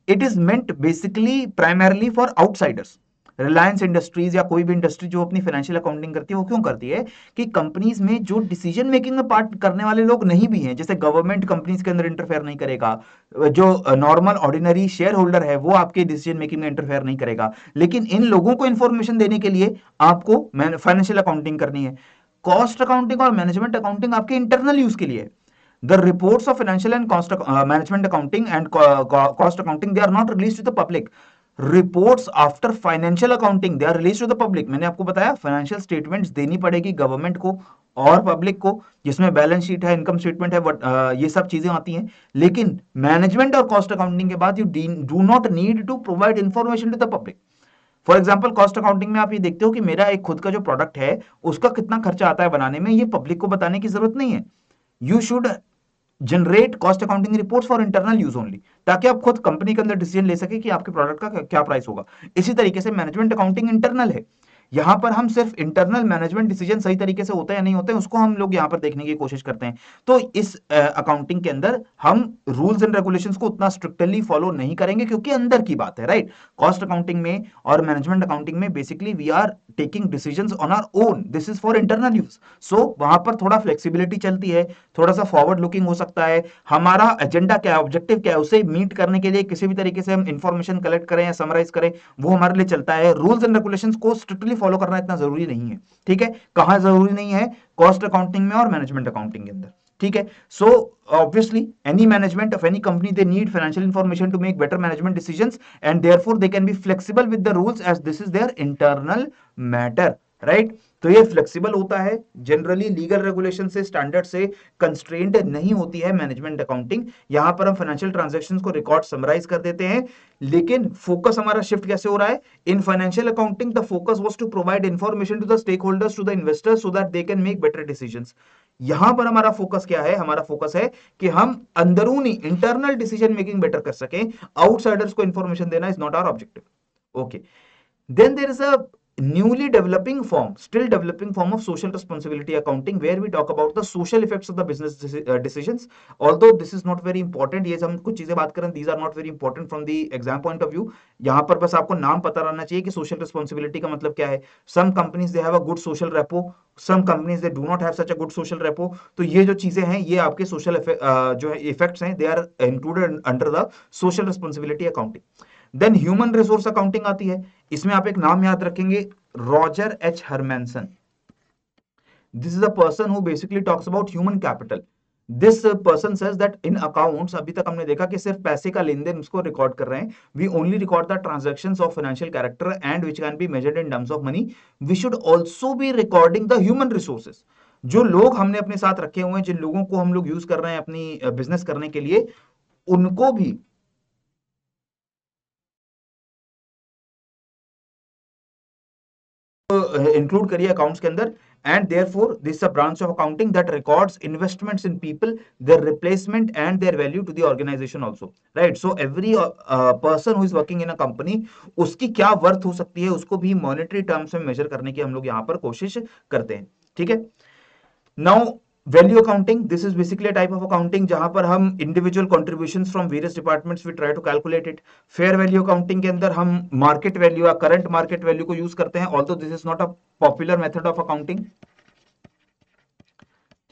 it is meant basically primarily for outsiders. Reliance industries या कोई भी इंडस्ट्री जो अपनी फाइनेंशियल अकाउंटिंग करती है, वो क्यों करती है कि कंपनीज में जो डिसीजन मेकिंग में पार्ट करने वाले लोग नहीं भी हैं, जैसे गवर्नमेंट कंपनीज के अंदर इंटरफेयर नहीं करेगा, जो नॉर्मल ऑर्डिनरी शेयर होल्डर है वो आपके डिसीजन मेकिंग में इंटरफेयर नहीं करेगा, लेकिन इन लोगों को इंफॉर्मेशन देने के लिए आपको फाइनेंशियल अकाउंटिंग करनी है। कॉस्ट अकाउंटिंग और मैनेजमेंट अकाउंटिंग आपके इंटरनल यूज के लिए है। The reports of financial and cost management accounting and cost accounting, they are not released to the public. Reports after financial accounting they are released to the public। मैंने आपको बताया financial statements देनी पड़ेगी government को और public को, जिसमें balance sheet है, इनकम स्टेटमेंट है, ये सब चीजें आती हैं। लेकिन मैनेजमेंट और कॉस्ट अकाउंटिंग के बाद you do not need to provide information to the public. For example cost accounting में आप ये देखते हो कि मेरा एक खुद का जो प्रोडक्ट है उसका कितना खर्चा आता है बनाने में, ये पब्लिक को बताने की जरूरत नहीं है। You should generate cost accounting reports for internal use only, ताकि आप खुद कंपनी के अंदर डिसीजन ले सके कि आपके प्रोडक्ट का क्या प्राइस होगा। इसी तरीके से मैनेजमेंट अकाउंटिंग इंटरनल है, यहां पर हम सिर्फ इंटरनल मैनेजमेंट डिसीजन सही तरीके से होते हैं या नहीं होते उसको हम लोग यहां पर देखने की कोशिश करते हैं। तो इस अकाउंटिंग के अंदर हम रूल्स एंड रेगुलेशंस को उतना स्ट्रिक्टली फॉलो नहीं करेंगे, क्योंकि अंदर की बात है, राइट। कॉस्ट अकाउंटिंग में और मैनेजमेंट अकाउंटिंग में basically we are taking decisions on our own, this is for internal use. So वहां पर थोड़ा फ्लेक्सिबिलिटी चलती है, थोड़ा सा फॉरवर्ड लुकिंग हो सकता है। हमारा एजेंडा क्या है, ऑब्जेक्टिव क्या है, उसे मीट करने के लिए किसी भी तरीके से हम इंफॉर्मेशन कलेक्ट करें या समराइज करें, वो हमारे लिए चलता है। रूल्स एंड रेगुलेशंस को स्ट्रिक्टली फॉलो करना इतना जरूरी नहीं है। ठीक है, कहां जरूरी नहीं है, कॉस्ट अकाउंटिंग में और मैनेजमेंट अकाउंटिंग के अंदर। ठीक है, सो obviously any management of any company they need financial information to make better management decisions, and therefore they can be flexible with the rules as this is their internal matter, right। तो ये flexible होता है, generally legal regulation से, standard से constraint नहीं होती है management accounting. यहां पर हम फाइनेंशियल ट्रांजैक्शंस को रिकॉर्ड समराइज कर देते हैं, लेकिन फोकस हमारा शिफ्ट कैसे हो रहा है, in financial accounting the focus was to provide information to the stakeholders, to the investors, so that they can make better decisions. यहां पर हमारा फोकस क्या है, हमारा फोकस है कि हम अंदरूनी इंटरनल डिसीजन मेकिंग बेटर कर सकें, आउटसाइडर्स को इंफॉर्मेशन देना is not our objective. Okay, then there is a newly developing form, still developing form of social responsibility accounting, where we talk about the social effects of the business decisions, although this is not very important। ये हम कुछ चीजें बात करें, these are not very important from the exam point of view। यहाँ पर बस आपको नाम पता रहना चाहिए कि social responsibility का मतलब क्या है। some companies they have a good social repo, some companies they do not have such a good social repo। तो ये जो चीजें हैं ये आपके social जो है इफेक्ट्स हैं, they are included under the social responsibility accounting। Then human resource accounting आती है, इसमें आप एक नाम याद रखेंगे, Roger H Hermanson. This is a person who basically talks about human capital. This person says that in accounts, अभी तक हमने देखा कि सिर्फ पैसे का लेन देन उसको रिकॉर्ड कर रहे हैं, we only record the transactions of financial character and which can be measured in terms of money. We should also be recording the human resources, जो लोग हमने अपने साथ रखे हुए हैं, जिन लोगों को हम लोग यूज कर रहे हैं अपनी बिजनेस करने के लिए, उनको भी इंक्लूड करिए अकाउंट्स के अंदर. And therefore this is a branch of accounting that records investments in people, their replacement and their value to the organisation also, right. So every person who is working in a company, उसकी क्या worth हो सकती है उसको भी monetary terms में major करने की हम लोग यहां पर कोशिश करते हैं. ठीक है. Now value accounting, this is basically a type of accounting जहां पर हम individual contributions from various departments we try to calculate it. Fair value accounting के अंदर हम मार्केट वैल्यू या करंट मार्केट वैल्यू को यूज करते हैं, although this is not a popular method of accounting.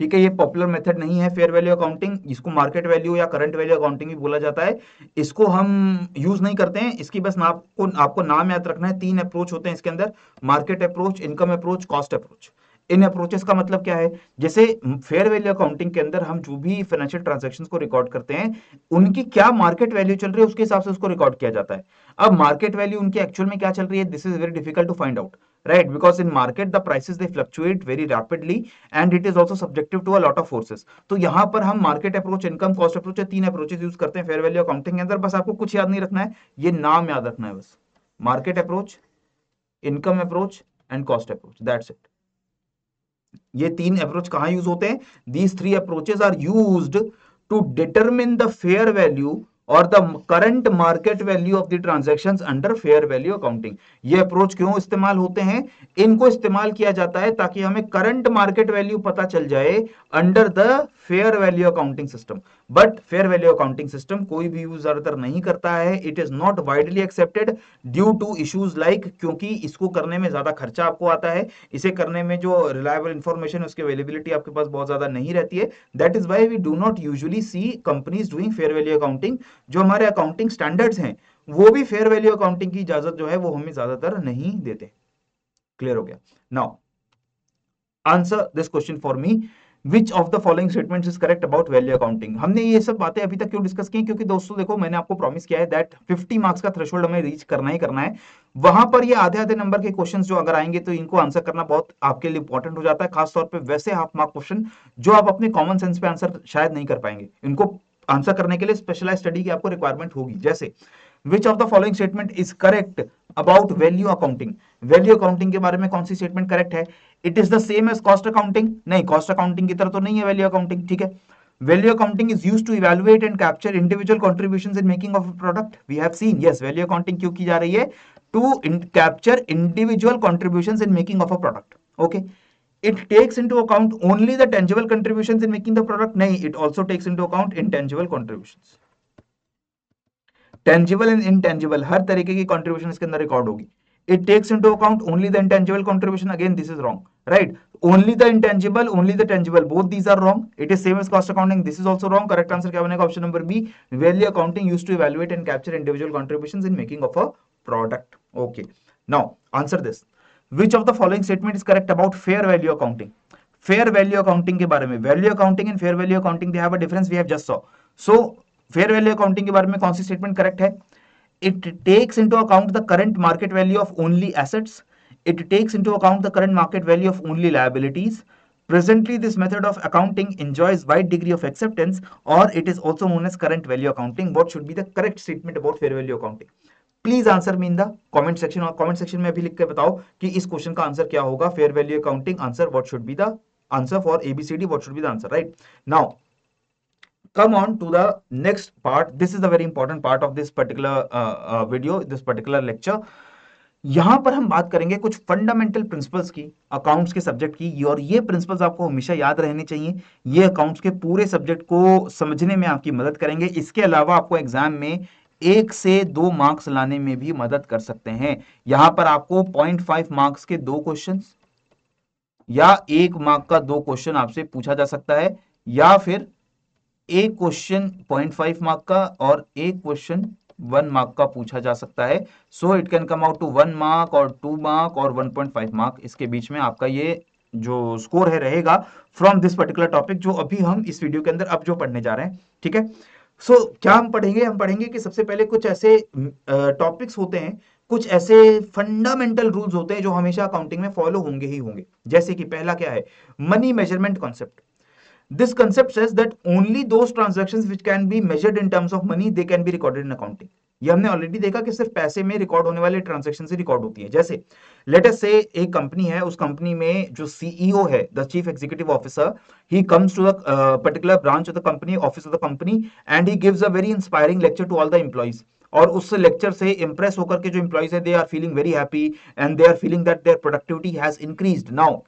ठीक है, ये पॉपुलर मेथड नहीं है फेयर वैल्यू अकाउंटिंग, इसको मार्केट वैल्यू या करंट वैल्यू अकाउंटिंग भी बोला जाता है. इसको हम यूज नहीं करते हैं, इसकी बस आपको नाम याद रखना है. 3 अप्रोच होते हैं इसके अंदर: market approach, income approach, cost approach. इन अप्रोचेस का मतलब क्या है? जैसे फेयर वैल्यू अकाउंटिंग के अंदर हम जो भी फाइनेंशियल ट्रांजैक्शंस को रिकॉर्ड करते हैं, उनकी क्या मार्केट वैल्यू चल रही है उसके हिसाब से उसको रिकॉर्ड किया जाता है. अब मार्केट वैल्यू उनकी एक्चुअल में क्या चल रही है, this is very difficult to find out, right? Because in market the prices they fluctuate very rapidly and it is also subjective to a lot of forces. तो यहां पर हम market approach, income, cost approach, 3 approaches use करते हैं fair value accounting के अंदर. बस आपको कुछ याद नहीं रखना है, ये नाम याद रखना है बस: market approach, income approach and cost approach, that's it. ये 3 अप्रोच कहां यूज होते हैं? These 3 approaches are used to determine the fair value और the current market value of the transactions under fair value accounting. ये approach क्यों इस्तेमाल होते हैं? इनको इस्तेमाल किया जाता है ताकि हमें करंट मार्केट वैल्यू पता चल जाए under the fair value accounting system. But fair value accounting system कोई भी यूज ज्यादातर नहीं करता है. It is not widely accepted due to issues like, क्योंकि इसको करने में ज्यादा खर्चा आपको आता है, इसे करने में जो रिलायबल इंफॉर्मेशन उसकी अवेलेबिलिटी आपके पास बहुत ज्यादा नहीं रहती है. That is why we do not usually see companies doing fair value accounting. जो हमारे अकाउंटिंग स्टैंडर्ड्स हैं वो भी फेयर वैल्यू अकाउंटिंग की इजाजत जो है वो हमें ज्यादातर नहीं देते. क्लियर हो गया? Now answer this question for me: which of the following statements is correct about value accounting. हमने ये सब बातें अभी तक क्यों डिस्कस की? क्योंकि दोस्तों देखो, मैंने आपको प्रॉमिस किया है दैट 50 मार्क्स का थ्रेशोल्ड हमें रीच करना ही करना है. वहां पर ये आधे आधे नंबर के क्वेश्चंस जो अगर आएंगे तो इनको आंसर करना बहुत आपके लिए इंपॉर्टेंट हो जाता है, खासतौर पे वैसे हाफ मार्क क्वेश्चन जो आप अपने कॉमन सेंस पे आंसर शायद नहीं कर पाएंगे. इनको आंसर करने के लिए स्पेशलाइज स्टडी की आपको रिक्वायरमेंट होगी. जैसे which of the following statement is correct about value accounting. Value accounting के बारे में कौन सी स्टेटमेंट करेक्ट है? It is the same as cost accounting. नहीं, कॉस्ट अकाउंटिंग की तरह तो नहीं है वैल्यू अकाउंटिंग. ठीक है. Value accounting is used to evaluate and capture individual contributions in making of a product. We have seen, yes, value accounting क्यों की जा रही है? To capture individual contributions in making of a product. Okay. It takes into account only the tangible contributions in making the product. नहीं, it also takes into account intangible contributions. Tangible and intangible हर तरीके की contribution इसके अंदर record होगी. It takes into account only the intangible contribution. Again this is wrong, right? Only the intangible, only the tangible, both these are wrong. It is same as cost accounting. This is also wrong. Correct answer क्या बनेगा? Option number B, value accounting used to evaluate and capture individual contributions in making of a product. Okay, now answer this: which of the following statement is correct about fair value accounting. Fair value accounting के बारे में, value accounting and fair value accounting they have a difference, we have just saw. So fair value accounting के बारे में कौन सी statement correct है? It takes into account the current market value of only assets. It takes into account the current market value of only liabilities. Presently, this method of accounting enjoys wide degree of acceptance, or it is also known as current value accounting. What should be the correct statement about fair value accounting? Please answer me in the comment section, और comment section में भी लिख के बताओ कि इस question का answer क्या होगा. Fair value accounting answer, what should be the answer for A B C D, what should be the answer, right? Now come on to the next part. This is a very important part of this particular video, this particular lecture. यहां पर हम बात करेंगे कुछ fundamental principles की, accounts के subject की, और ये प्रिंसिपल्स आपको हमेशा याद रहने चाहिए. ये अकाउंट्स के पूरे सब्जेक्ट को समझने में आपकी मदद करेंगे. इसके अलावा आपको एग्जाम में 1 से 2 मार्क्स लाने में भी मदद कर सकते हैं. यहां पर आपको 0.5 मार्क्स के 2 क्वेश्चंस या 1 मार्क का 2 क्वेश्चन आपसे पूछा जा सकता है, या फिर एक क्वेश्चन 0.5 मार्क का और एक क्वेश्चन 1 मार्क का पूछा जा सकता है. So it can come out to 1 mark और 2 मार्क और 1.5 मार्क. इसके बीच में आपका ये जो स्कोर है रहेगा फ्रॉम दिस पर्टिकुलर टॉपिक, जो अभी हम इस वीडियो के अंदर अब जो पढ़ने जा रहे हैं. ठीक है. सो क्या हम पढ़ेंगे? हम पढ़ेंगे कि सबसे पहले कुछ ऐसे टॉपिक्स होते हैं, कुछ ऐसे फंडामेंटल रूल्स होते हैं जो हमेशा अकाउंटिंग में फॉलो होंगे ही होंगे. जैसे कि पहला क्या है? Money measurement concept. This concept says that only those transactions which can be measured in terms of money, they can be recorded in accounting. ये हमने ऑलरेडी देखा कि सिर्फ पैसे में रिकॉर्ड होने वाले ट्रांजेक्शन से रिकॉर्ड होती है। जैसे लेट अस से एक कंपनी है, उस कंपनी में जो सीईओ है, the chief executive officer, he comes to the particular branch of the company, office of the company, and he gives a very inspiring lecture to all the employees. और उस lecture से Impress होकर के जो employees है, they are feeling very happy and they are feeling that their productivity has increased. Now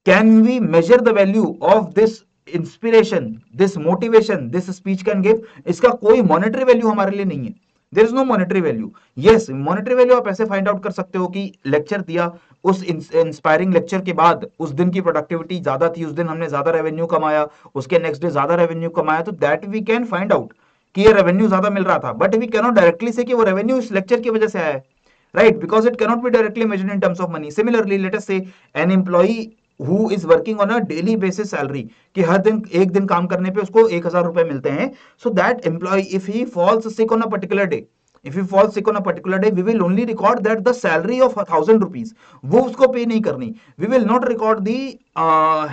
can we measure the value of this inspiration, this motivation this speech can give? इसका कोई monetary value हमारे लिए नहीं है। There is no monetary value. Yes, monetary value आप ऐसे find out कर सकते हो कि लेक्चर दिया, उस इंस्पायरिंग लेक्चर के बाद उस दिन की प्रोडक्टिविटी ज्यादा थी, उस दिन हमने ज्यादा रेवेन्यू कमाया, उसके नेक्स्ट डे ज्यादा रेवेन्यू कमाया, तो that we can find out कि ये रेवेन्यू ज्यादा मिल रहा था। बट वी कैनॉट डायरेक्टली से कि वो रेवेन्यू इस लेक्चर की वजह से आया है, right? Because it cannot be directly measured in terms of money. Similarly, let us say an employee who is working on a daily basis salary, कि हर दिन एक दिन काम करने पे उसको 1000 रुपए मिलते हैं। So that employee, if he falls sick on a particular day, if he falls sick on a particular day, we will only record that the salary of 1000 rupees, वो उसको पे नहीं करनी। We will not record the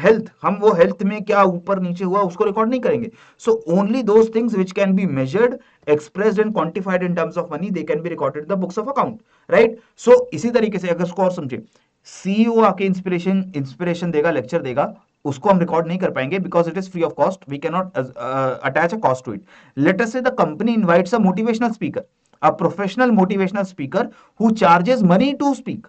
health, हम वो health में क्या ऊपर नीचे हुआ उसको रिकॉर्ड नहीं करेंगे। So only those things which can be measured, expressed and quantified in terms of money, they can be recorded in the books of account, right? So इसी तरीके से अगर इसको और समझे, सीईओ आके इंस्पिरेशन देगा, लेक्चर देगा, उसको हम रिकॉर्ड नहीं कर पाएंगे because it is free of cost, we can not attach a cost to it. Let us say the company invites a motivational speaker, a professional motivational speaker who charges money to speak.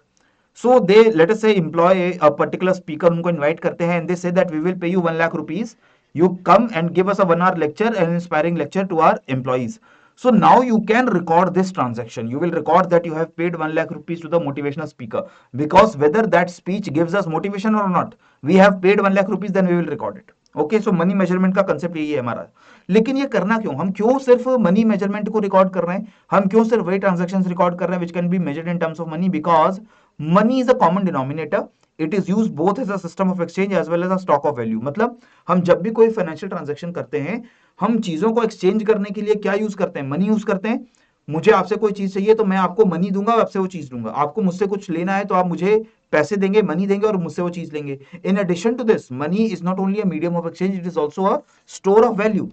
So they, let us say, employ a particular speaker, उनको invite करते हैं, and they say that we will pay you 1 lakh rupees, you come and give us a 1 hour lecture, an inspiring lecture to our employees. So now you can record this transaction, you will record that you have paid 1 lakh rupees to the motivational speaker, because whether that speech gives us motivation or not, we have paid 1 lakh rupees, then we will record it. Okay, so money measurement का concept यही है हमारा। लेकिन ये करना क्यों, हम क्यों सिर्फ मनी मेजरमेंट को रिकॉर्ड कर रहे हैं, हम क्यों सिर्फ वही ट्रांजैक्शंस रिकॉर्ड कर रहे हैं which can be measured in terms of money? Because money is a common denominator, it is used both as a system of exchange as well as a stock of value. मतलब हम जब भी कोई financial transaction करते हैं, हम चीजों को एक्सचेंज करने के लिए क्या यूज करते हैं? मनी यूज करते हैं। मुझे आपसे कोई चीज चाहिए तो मैं आपको मनी दूंगा, आपसे वो चीज दूंगा। आपको मुझसे कुछ लेना है तो आप मुझे पैसे देंगे, मनी देंगे और मुझसे वो चीज लेंगे। In addition to this, money is not only a medium of exchange, it is also a store of value.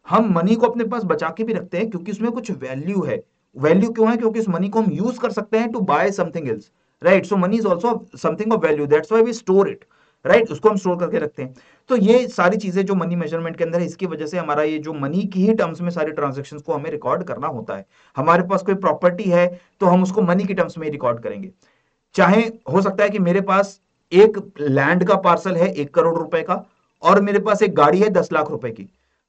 हम मनी को अपने पास बचा के भी रखते हैं क्योंकि उसमें कुछ वैल्यू है। वैल्यू क्यों है? क्योंकि उस मनी को हम यूज कर सकते हैं to buy something else, right? So money is also something of value, that's why we store it, right? उसको हम स्टोर करके रखते हैं। तो ये सारी चीजें जो मनी मेजरमेंट के अंदर है, इसकी वजह से हमारा ये जो मनी की ही टर्म्स में सारे ट्रांजेक्शन्स को हमें रिकॉर्ड करना होता है। हमारे पास कोई प्रॉपर्टी है तो हम उसको मनी की टर्म्स में ही रिकॉर्ड करेंगे। चाहे हो सकता है कि मेरे पास एक लैंड का पार्सल है 1 करोड़ रुपए का, और मेरे पास एक गाड़ी है 10 लाख रुपए की,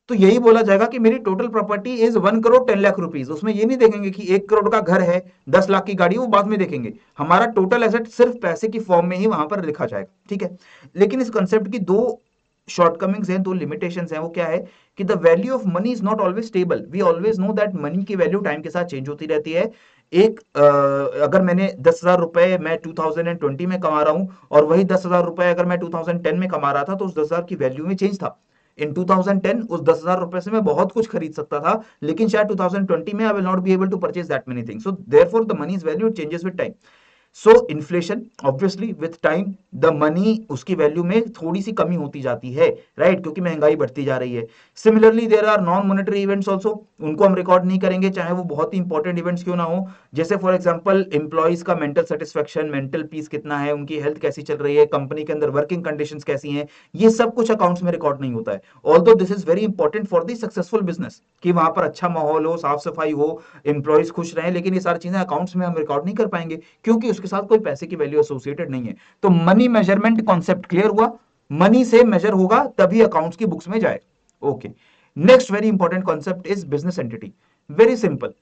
तो यही बोला जाएगा कि मेरी total property is 1 crore 10 lakh rupees. उसमें ये नहीं देखेंगे कि 1 करोड़ का घर है, 10 लाख की गाड़ी, वो बाद में देखेंगे। हमारा टोटल एसेट सिर्फ पैसे की फॉर्म में ही वहां पर लिखा जाएगा, ठीक है? लेकिन इस कंसेप्ट की दो शॉर्टकमिंग्स हैं, दो लिमिटेशंस हैं। वो क्या है कि the value of money is not always stable. We always know that money की वैल्यू टाइम के साथ चेंज होती रहती है। एक अगर मैंने 10,000 रुपए मैं 2020 में कमा रहा हूं और वही 10,000 रुपए अगर मैं 2010 में कमा रहा था, तो उस 10,000 की वैल्यू में चेंज था। इन 2010 उस 10,000 रुपए से मैं बहुत कुछ खरीद सकता था, लेकिन शायद 2020 में I will not be able to purchase that many things. So therefore the money's value changes with time. So inflation, obviously with time the money, उसकी वैल्यू में थोड़ी सी कमी होती जाती है, राइट? क्योंकि महंगाई बढ़ती जा रही है। Similarly there are non monetary events also, उनको हम रिकॉर्ड नहीं करेंगे चाहे वो बहुत ही इंपॉर्टेंट इवेंट्स क्यों ना हो। जैसे फॉर एग्जांपल एम्प्लॉइज का मेंटल सेटिस्फेक्शन, मेंटल पीस कितना है, उनकी हेल्थ कैसी चल रही है, कंपनी के अंदर वर्किंग कंडीशंस कैसी हैं, ये सब कुछ अकाउंट्स में रिकॉर्ड नहीं होता है। Although this is very important for the successful business, कि वहां पर अच्छा माहौल हो, साफ सफाई हो, एम्प्लॉइज खुश रहें, लेकिन ये सारी चीजें अकाउंट्स में हम रिकॉर्ड नहीं कर पाएंगे क्योंकि उसके साथ कोई पैसे की वैल्यू एसोसिएटेड नहीं है। तो मनी मेजरमेंट कॉन्सेप्ट क्लियर हुआ, मनी से मेजर होगा तभी अकाउंट्स की बुक्स में जाएगा। Okay, next very important concept is business entity. Very simple,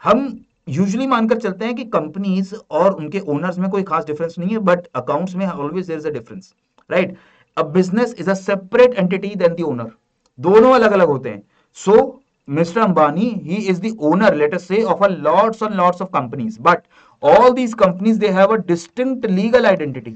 हम यूजुअली मानकर चलते हैं कि कंपनीज और उनके ओनर्स में कोई खास डिफरेंस नहीं है, बट अकाउंट्स में always there is a difference, right? A business is a separate entity than the owner, दोनों अलग अलग होते हैं। सो Mr. Ambani, he is the owner, let us say, of a lots and lots of companies, but all these companies they have a distinct legal identity.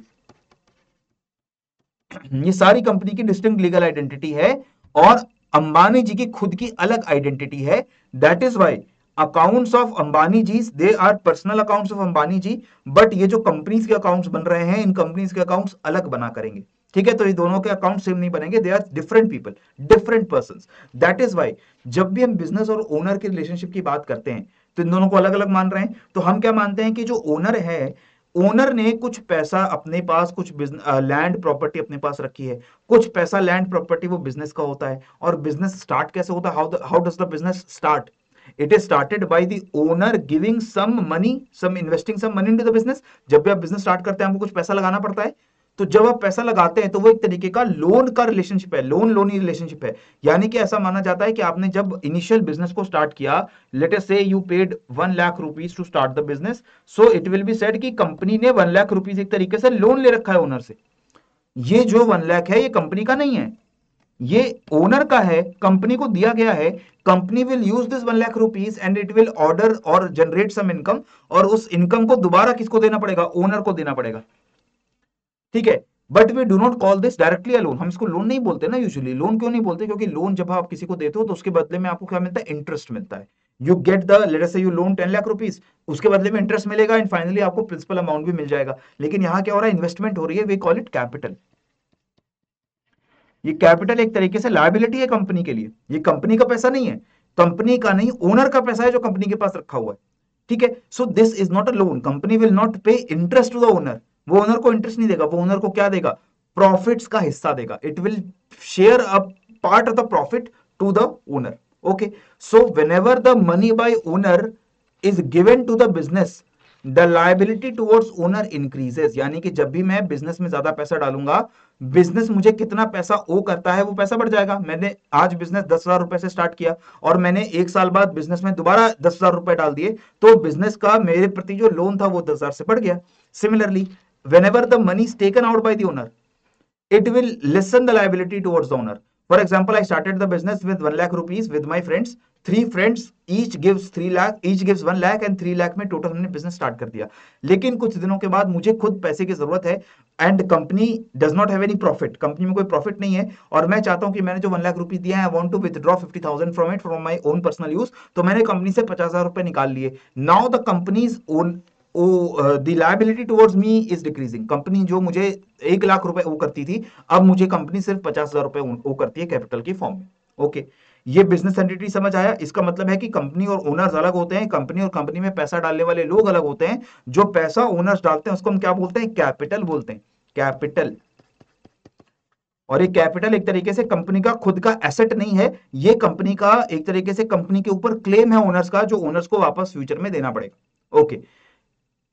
ये सारी company की distinct legal identity है और अंबानी जी की खुद की अलग आइडेंटिटी है। That is why accounts of Ambani ji, they are personal accounts of Ambani ji, but ये जो कंपनीज के अकाउंट्स बन रहे हैं, इन कंपनीज के अकाउंट्स अलग बना करेंगे। ठीक है, तो ये दोनों के अकाउंट सेम नहीं बनेंगे, they are different people, different person. That is why जब भी हम बिजनेस और ओनर के रिलेशनशिप की बात करते हैं तो इन दोनों को अलग अलग मान रहे हैं, तो हम क्या मानते हैं कि जो ओनर है, ओनर ने कुछ पैसा अपने पास, कुछ लैंड प्रॉपर्टी अपने पास रखी है, कुछ पैसा लैंड प्रॉपर्टी वो बिजनेस का होता है। और बिजनेस स्टार्ट कैसे होता है, how does the business start? It is started by the owner giving some money, some investing some money into the business. जब भी आप बिजनेस स्टार्ट करते हैं आपको कुछ पैसा लगाना पड़ता है, तो जब आप पैसा लगाते हैं तो वो एक तरीके का लोन का रिलेशनशिप है, लोन लोनी रिलेशनशिप है। यानी कि ऐसा माना जाता है कि आपने जब इनिशियल बिजनेस को स्टार्ट किया, let us say you paid 1 lakh rupees to start the business, so it will be said कि कंपनी ने 1 लाख रुपीज एक तरीके से लोन ले रखा है ओनर से। ये जो 1 लाख है ये कंपनी का नहीं है, ये ओनर का है, कंपनी को दिया गया है। Company will use this 1 lakh rupees and it will order और जनरेट सम इनकम, और उस इनकम को दोबारा किसको देना पड़ेगा? ओनर को देना पड़ेगा। ठीक है, but we do not call this directly a loan. हम इसको लोन नहीं बोलते ना यूजुअली। लोन क्यों नहीं बोलते? क्योंकि लोन जब आप किसी को देते हो तो उसके बदले में आपको क्या मिलता है? इंटरेस्ट मिलता है। You get the, let us say you loan 10 lakh rupees, उसके बदले में इंटरेस्ट मिलेगा एंड फाइनली आपको प्रिंसिपल अमाउंट भी मिल जाएगा। लेकिन यहां क्या हो रहा है? इन्वेस्टमेंट हो रही है, वी कॉल इट कैपिटल। ये कैपिटल एक तरीके से लायबिलिटी है कंपनी के लिए, ये कंपनी का पैसा नहीं है, कंपनी का नहीं, ओनर का पैसा है जो कंपनी के पास रखा हुआ है। ठीक है, सो this is not a loan. Company will not पे इंटरेस्ट टू द ओनर, वो ओनर को इंटरेस्ट नहीं देगा, वो ओनर को क्या देगा? प्रॉफिट्स का हिस्सा देगा। It will share a part of the profit to the owner. Okay, so whenever the money by owner is given to the business, the liability towards owner increases. यानी कि जब भी मैं बिजनेस में ज्यादा पैसा डालूंगा, बिजनेस मुझे कितना पैसा ओ करता है वो पैसा बढ़ जाएगा। मैंने आज बिजनेस 10,000 रुपए से स्टार्ट किया और मैंने 1 साल बाद बिजनेस में दोबारा 10,000 रुपए डाल दिए, तो बिजनेस का मेरे प्रति जो लोन था वो 10,000 से बढ़ गया। Similarly whenever the money is taken out by the owner, it will lessen the liability towards the owner. For example, I started the business with 1 lakh rupees with my friends. 3 friends each gives 3 lakh, each gives 1 lakh and 3 lakh में total हमने business start कर दिया। लेकिन कुछ दिनों के बाद मुझे खुद पैसे की जरूरत है and company does not have any profit, company में कोई प्रॉफिट नहीं है, और मैं चाहता हूं कि मैंने जो 1 लाख रुपीज दिया है, I want to withdraw 50,000 from it from my own personal use. तो मैंने कंपनी से 50,000 रुपए निकाल लिए। Now the companies own the liability towards me is decreasing. Company जो मुझे 1 लाख रुपए वो करती थी, अब मुझे कंपनी सिर्फ 50,000 रुपए वो करती है कैपिटल की फॉर्म में। ओके, ये बिजनेस एंटिटी समझ आया? इसका मतलब है कि कंपनी और ओनर्स अलग होते हैं, कंपनी और कंपनी में पैसा डालने वाले लोग अलग होते हैं। जो पैसा ओनर्स डालते हैं उसको हम क्या बोलते हैं? कैपिटल बोलते हैं, कैपिटल। और ये कैपिटल एक तरीके से कंपनी का खुद का एसेट नहीं है, ये कंपनी का एक तरीके से कंपनी के ऊपर क्लेम है ओनर्स का, जो ओनर्स को वापस फ्यूचर में देना पड़ेगा। Okay,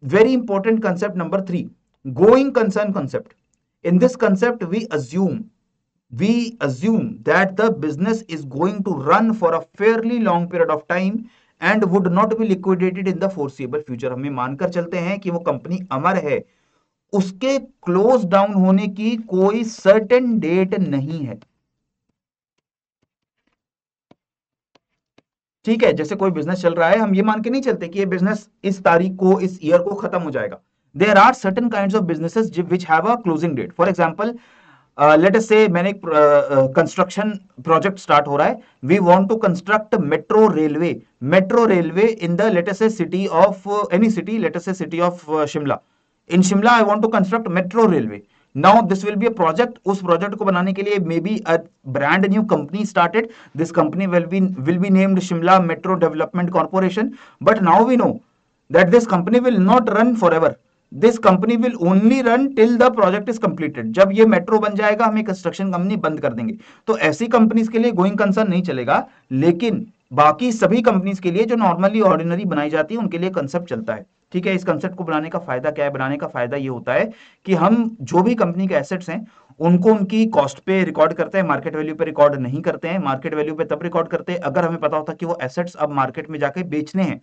very important concept number 3, going concern concept. In this concept we assume that the business is going to run for a fairly long period of time and would not be liquidated in the foreseeable future. हमें मानकर चलते हैं कि वो company अमर है, उसके close down होने की कोई सर्टेन डेट नहीं है। ठीक है, जैसे कोई बिजनेस चल रहा है, हम ये मान के नहीं चलते कि ये बिजनेस इस तारीख को, इस ईयर को खत्म हो जाएगा। There are certain kinds of businesses which have a closing date. For example, let us say मैंने एक कंस्ट्रक्शन प्रोजेक्ट स्टार्ट हो रहा है, we want to construct metro railway, metro railway in the let us say city of any city, let us say city of Shimla. In Shimla I want to construct metro railway. Now this will be a project, उस project को बनाने के लिए may be a brand new company started, this company will be named Shimla Metro Development Corporation. But now we know that this company will not run forever, this company will only run till the project is completed। जब ये metro बन जाएगा हम ये construction company बंद कर देंगे। तो ऐसी कंपनीज के लिए गोइंग कंसर्न नहीं चलेगा, लेकिन बाकी सभी कंपनीज के लिए जो नॉर्मली ऑर्डिनरी बनाई जाती है उनके लिए कंसेप्ट चलता है। ठीक है, इस कंसेप्ट को बनाने का फायदा क्या है? बनाने का फायदा ये होता है कि हम जो भी कंपनी के एसेट्स हैं उनको उनकी कॉस्ट पे रिकॉर्ड करते हैं, मार्केट वैल्यू पे रिकॉर्ड नहीं करते हैं। मार्केट वैल्यू पे तब रिकॉर्ड करते हैं अगर हमें पता होता कि वो एसेट्स अब मार्केट में जाके बेचने हैं।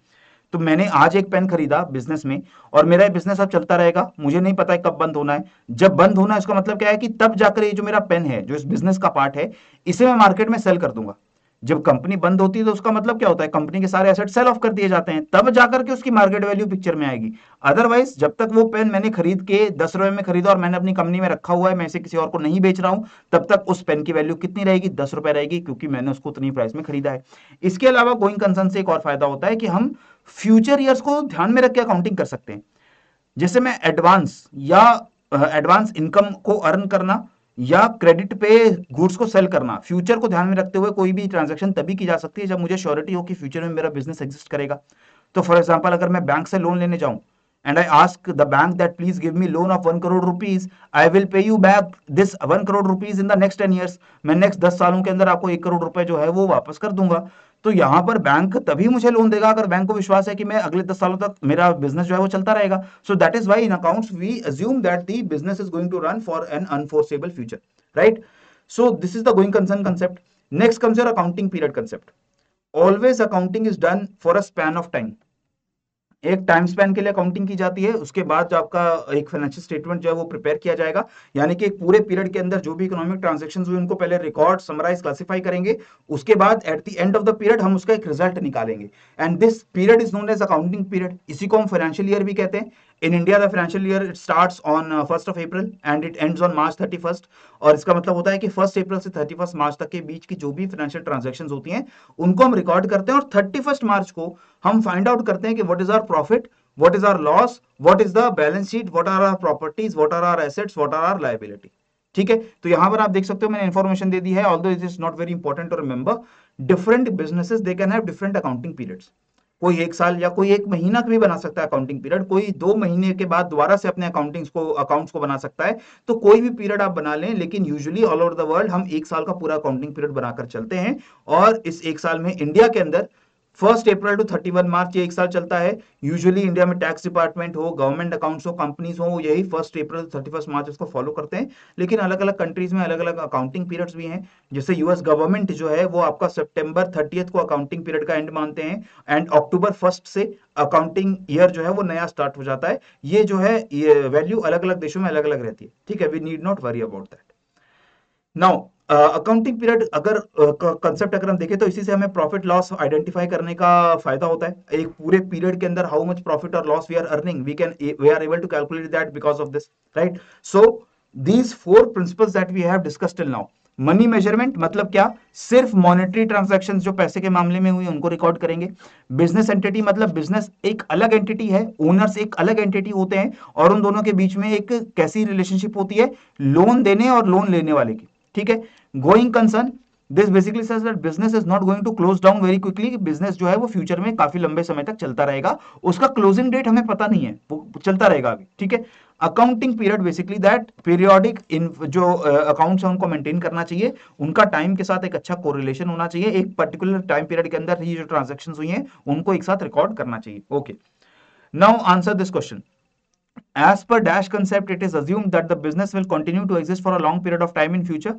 तो मैंने आज एक पेन खरीदा बिजनेस में और मेरा ये बिजनेस अब चलता रहेगा, मुझे नहीं पता है कब बंद होना है। जब बंद होना है इसका मतलब क्या है कि तब जाकर ये जो मेरा पेन है, जो इस बिजनेस का पार्ट है, इसे मैं मार्केट में सेल कर दूंगा। जब कंपनी बंद होती है तो उसका मतलब क्या होता है? कंपनी के सारे एसेट सेल ऑफ कर दिए जाते हैं, तब जाकर के उसकी मार्केट वैल्यू पिक्चर में आएगी। अदरवाइज जब तक वो पेन मैंने खरीद के 10 रुपए में खरीदा और मैंने अपनी कंपनी में रखा हुआ है, मैं इसे किसी और को नहीं बेच रहा हूं, तब तक उस पेन की वैल्यू कितनी रहेगी? 10 रुपए रहेगी, क्योंकि मैंने उसको उतनी प्राइस में खरीदा है। इसके अलावा गोइंग कंसर्न से एक और फायदा होता है कि हम फ्यूचर ईयर्स को ध्यान में रख के अकाउंटिंग कर सकते हैं। जैसे मैं एडवांस या एडवांस इनकम को अर्न करना या क्रेडिट पे गुड्स को सेल करना। फ्यूचर को ध्यान में रखते हुए कोई भी ट्रांजैक्शन तभी की जा सकती है जब मुझे श्योरिटी हो कि फ्यूचर में मेरा बिजनेस एग्जिस्ट करेगा। तो फॉर एग्जांपल अगर मैं बैंक से लोन लेने जाऊं and I ask the bank that please give me loan of 1 crore rupees, I will pay you back this 1 crore rupees in the next 10 years। मैं नेक्स्ट 10 सालों के अंदर आपको 1 करोड़ रुपए जो है वो वापस कर दूंगा। तो यहां पर बैंक तभी मुझे लोन देगा अगर बैंक को विश्वास है कि मैं अगले 10 सालों तक मेरा बिजनेस जो है वो चलता रहेगा। So that is why in accounts we assume that the business is going to run for an unforeseeable future, right? So this is the going concern concept. Next comes your accounting period concept. Always accounting is done for a span of time. एक time span के लिए accounting की जाती है, उसके बाद जो आपका एक फाइनेंशियल स्टेटमेंट जो है वो प्रिपेयर किया जाएगा। यानी कि एक पूरे पीरियड के अंदर जो भी इकोनॉमिक ट्रांजैक्शंस हुए उनको पहले रिकॉर्ड, समराइज, क्लासिफाई करेंगे। उसके बाद at the end of the period हम उसका एक रिजल्ट निकालेंगे and this period is known as accounting period. इसी को हम फाइनेंशियल ईयर भी कहते हैं। In India the financial year it starts on 1 April and it ends on March 31। और इसका मतलब होता है कि 1 April से 31 मार्च तक के बीच की जो भी फाइनेंशियल ट्रांजैक्शंस होती हैं उनको हम रिकॉर्ड करते हैं और 31 मार्च को हम फाइंड आउट करते हैं कि what is our profit, what is our loss, what is the balance sheet, what are our properties, what are our assets, what are our liability। ठीक है, तो यहां पर आप देख सकते हो मैंने इंफॉर्मेशन दे दी है। Although it is not very important to remember, different businesses they can have different accounting periods. कोई 1 साल या कोई 1 महीना भी बना सकता है अकाउंटिंग पीरियड, कोई 2 महीने के बाद दोबारा से अपने अकाउंट्स को बना सकता है। तो कोई भी पीरियड आप बना लें, लेकिन usually all over the world हम 1 साल का पूरा अकाउंटिंग पीरियड बनाकर चलते हैं। और इस 1 साल में इंडिया के अंदर 1 April to 31 मार्च ये 1 साल चलता है। यूजुअली इंडिया में टैक्स डिपार्टमेंट हो, गवर्नमेंट अकाउंट्स हो, कंपनीज हो, यही 1 April to 31 मार्च इसको फॉलो करते हैं। लेकिन अलग अलग कंट्रीज में अलग अलग अकाउंटिंग पीरियड्स भी हैं। जैसे यूएस गवर्नमेंट जो है वो आपका September 30 को अकाउंटिंग पीरियड का एंड मानते हैं एंड October 1 से अकाउंटिंग ईयर जो है वो नया स्टार्ट हो जाता है। ये जो है ये वैल्यू अलग अलग देशों में अलग अलग रहती है। ठीक है, we need not worry about that. Now accounting period अगर कंसेप्ट अगर हम देखें तो इसी से हमें प्रॉफिट लॉस आइडेंटिफाई करने का फायदा होता है। एक पूरे पीरियड के अंदर हाउ मच प्रॉफिट और loss we are earning, we are able to calculate that because of this, right? So these 4 principles that we have discussed till now. Money measurement मतलब क्या? सिर्फ मॉनेटरी ट्रांजैक्शंस जो पैसे के मामले में हुई उनको रिकॉर्ड करेंगे। बिजनेस एंटिटी मतलब बिजनेस एक अलग एंटिटी है, ओनर्स एक अलग एंटिटी होते हैं और उन दोनों के बीच में एक कैसी रिलेशनशिप होती है? लोन देने और लोन लेने वाले की। ठीक है, going concern, this basically says that business is not going to close down very quickly. Business जो है वो फ्यूचर में काफी लंबे समय तक चलता रहेगा, उसका क्लोजिंग डेट हमें पता नहीं है, वो चलता रहेगा अभी। ठीक है, accounting period basically that periodic इन जो अकाउंट्स है उनको मेंटेन करना चाहिए, उनका टाइम के साथ एक अच्छा कोरिलेशन होना चाहिए। एक पर्टिकुलर टाइम पीरियड के अंदर ही जो ट्रांजेक्शन हुई हैं उनको एक साथ रिकॉर्ड करना चाहिए। Okay, now answer this question. As per dash concept, it is assumed that the business will continue to exist for a long period of time in future.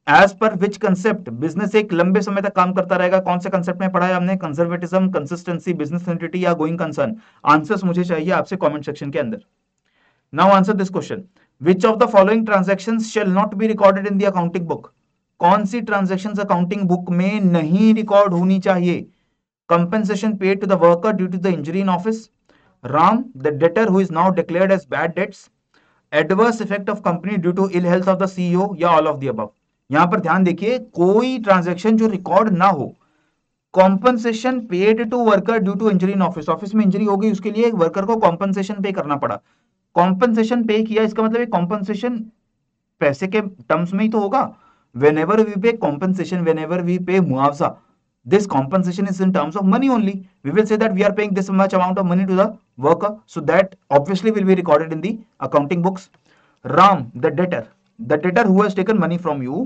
As per which concept, business एक लंबे समय तक काम करता रहेगा? कौन से concept में पढ़ा है हमने? कंजर्वेटिज्म, कंसिस्टेंसी, बिजनेस एंटिटी या गोइंग कंसर्न? आंसर्स मुझे चाहिए आपसे कमेंट सेक्शन के अंदर। Now answer this question. Which of the following transactions shall not be recorded in the accounting book? कौन सी ट्रांजैक्शंस अकाउंटिंग बुक में नहीं रिकॉर्ड होनी चाहिए? Compensation paid to the worker due to the injury in office, Ram, the debtor who is now declared as bad debts, adverse effect of company due to ill health of the CEO, या all of the above? यहां पर ध्यान देखिए, कोई transaction जो record ना हो। Compensation paid to worker due to injury in office, office में इंजरी हो गई उसके लिए वर्कर को कॉम्पनसेशन पे करना पड़ा। कॉम्पनसेशन पे किया इसका मतलब एक कॉम्पनसेशन पैसे के टर्म्स में ही तो होगा। whenever we pay compensation, whenever we pay मुआवजा, this compensation is in terms of money only. We will say that we are paying this much amount of money to the worker, so that obviously will be recorded in the accounting books. Ram, the debtor who has taken money from you,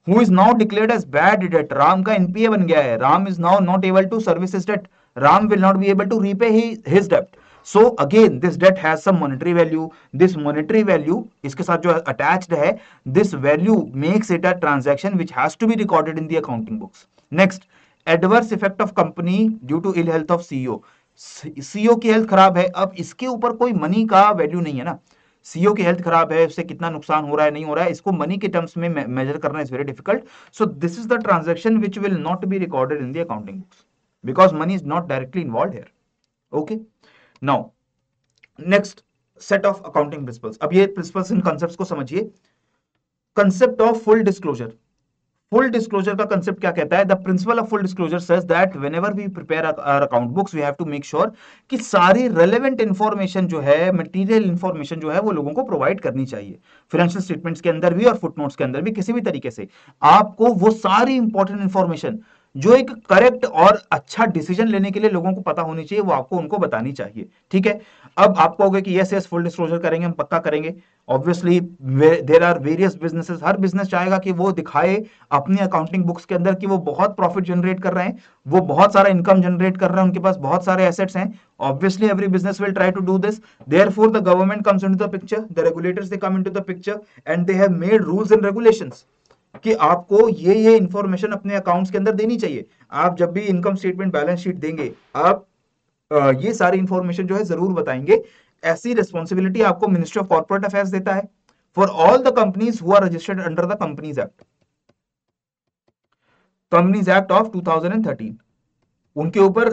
who is now declared as bad debt, Ram का NPA बन गया है, Ram is now not able to service his debt, Ram will not be able to repay his debt. So again this debt has some monetary value. This monetary value इसके साथ जो attached है, this value makes it a transaction which has to be recorded in the accounting books. Next, adverse effect of company due to ill health of CEO. CEO की health खराब है, अब इसके ऊपर कोई मनी का वैल्यू नहीं है ना। सीईओ की हेल्थ खराब है, उससे कितना नुकसान हो रहा है नहीं हो रहा है, इसको मनी के टर्म्स में मेजर करना is very difficult. So this is the transaction which will not be recorded in the accounting books because money is not directly involve here. Okay, now next set of accounting principles. अब ये principles इन concepts को समझिए। Concept of full disclosure. Full disclosure का concept क्या कहता है? The principle of full disclosure says that whenever we prepare our account books we have to make sure कि सारी रेलेवेंट इंफॉर्मेशन जो है, मटेरियल इंफॉर्मेशन जो है, वो लोगों को प्रोवाइड करनी चाहिए। फाइनेंशियल स्टेटमेंट्स के अंदर भी और फुटनोट्स के अंदर भी किसी भी तरीके से आपको वो सारी इंपॉर्टेंट इंफॉर्मेशन जो एक करेक्ट और अच्छा डिसीजन लेने के लिए लोगों को पता होनी चाहिए, वो आपको उनको बतानी चाहिए। ठीक है, अब आप कहोगे कि यस यस फुल डिस्क्लोजर करेंगे, हम पक्का करेंगे। Obviously there are various businesses, हर बिजनेस चाहेगा कि वो दिखाए अपनी अकाउंटिंग बुक्स के अंदर कि वो बहुत प्रॉफिट जनरेट कर रहे हैं, वो बहुत सारा इनकम जनरेट कर रहे हैं, उनके पास बहुत सारे एसेट्स हैं। Obviously every business will try to do this, therefore the government comes into the picture, the regulators they come into the picture and they have made rules and regulations कि आपको ये इंफॉर्मेशन अपने accounts के अंदर देनी चाहिए। आप जब भी इनकम स्टेटमेंट, बैलेंस शीट देंगे, आप ये सारी इंफॉर्मेशन जो है जरूर बताएंगे। ऐसी रिस्पॉन्सिबिलिटी आपको मिनिस्ट्री ऑफ कॉर्पोरेट अफेयर्स देता है for all the companies who are registered under the Companies Act, Companies Act of 2013। उनके ऊपर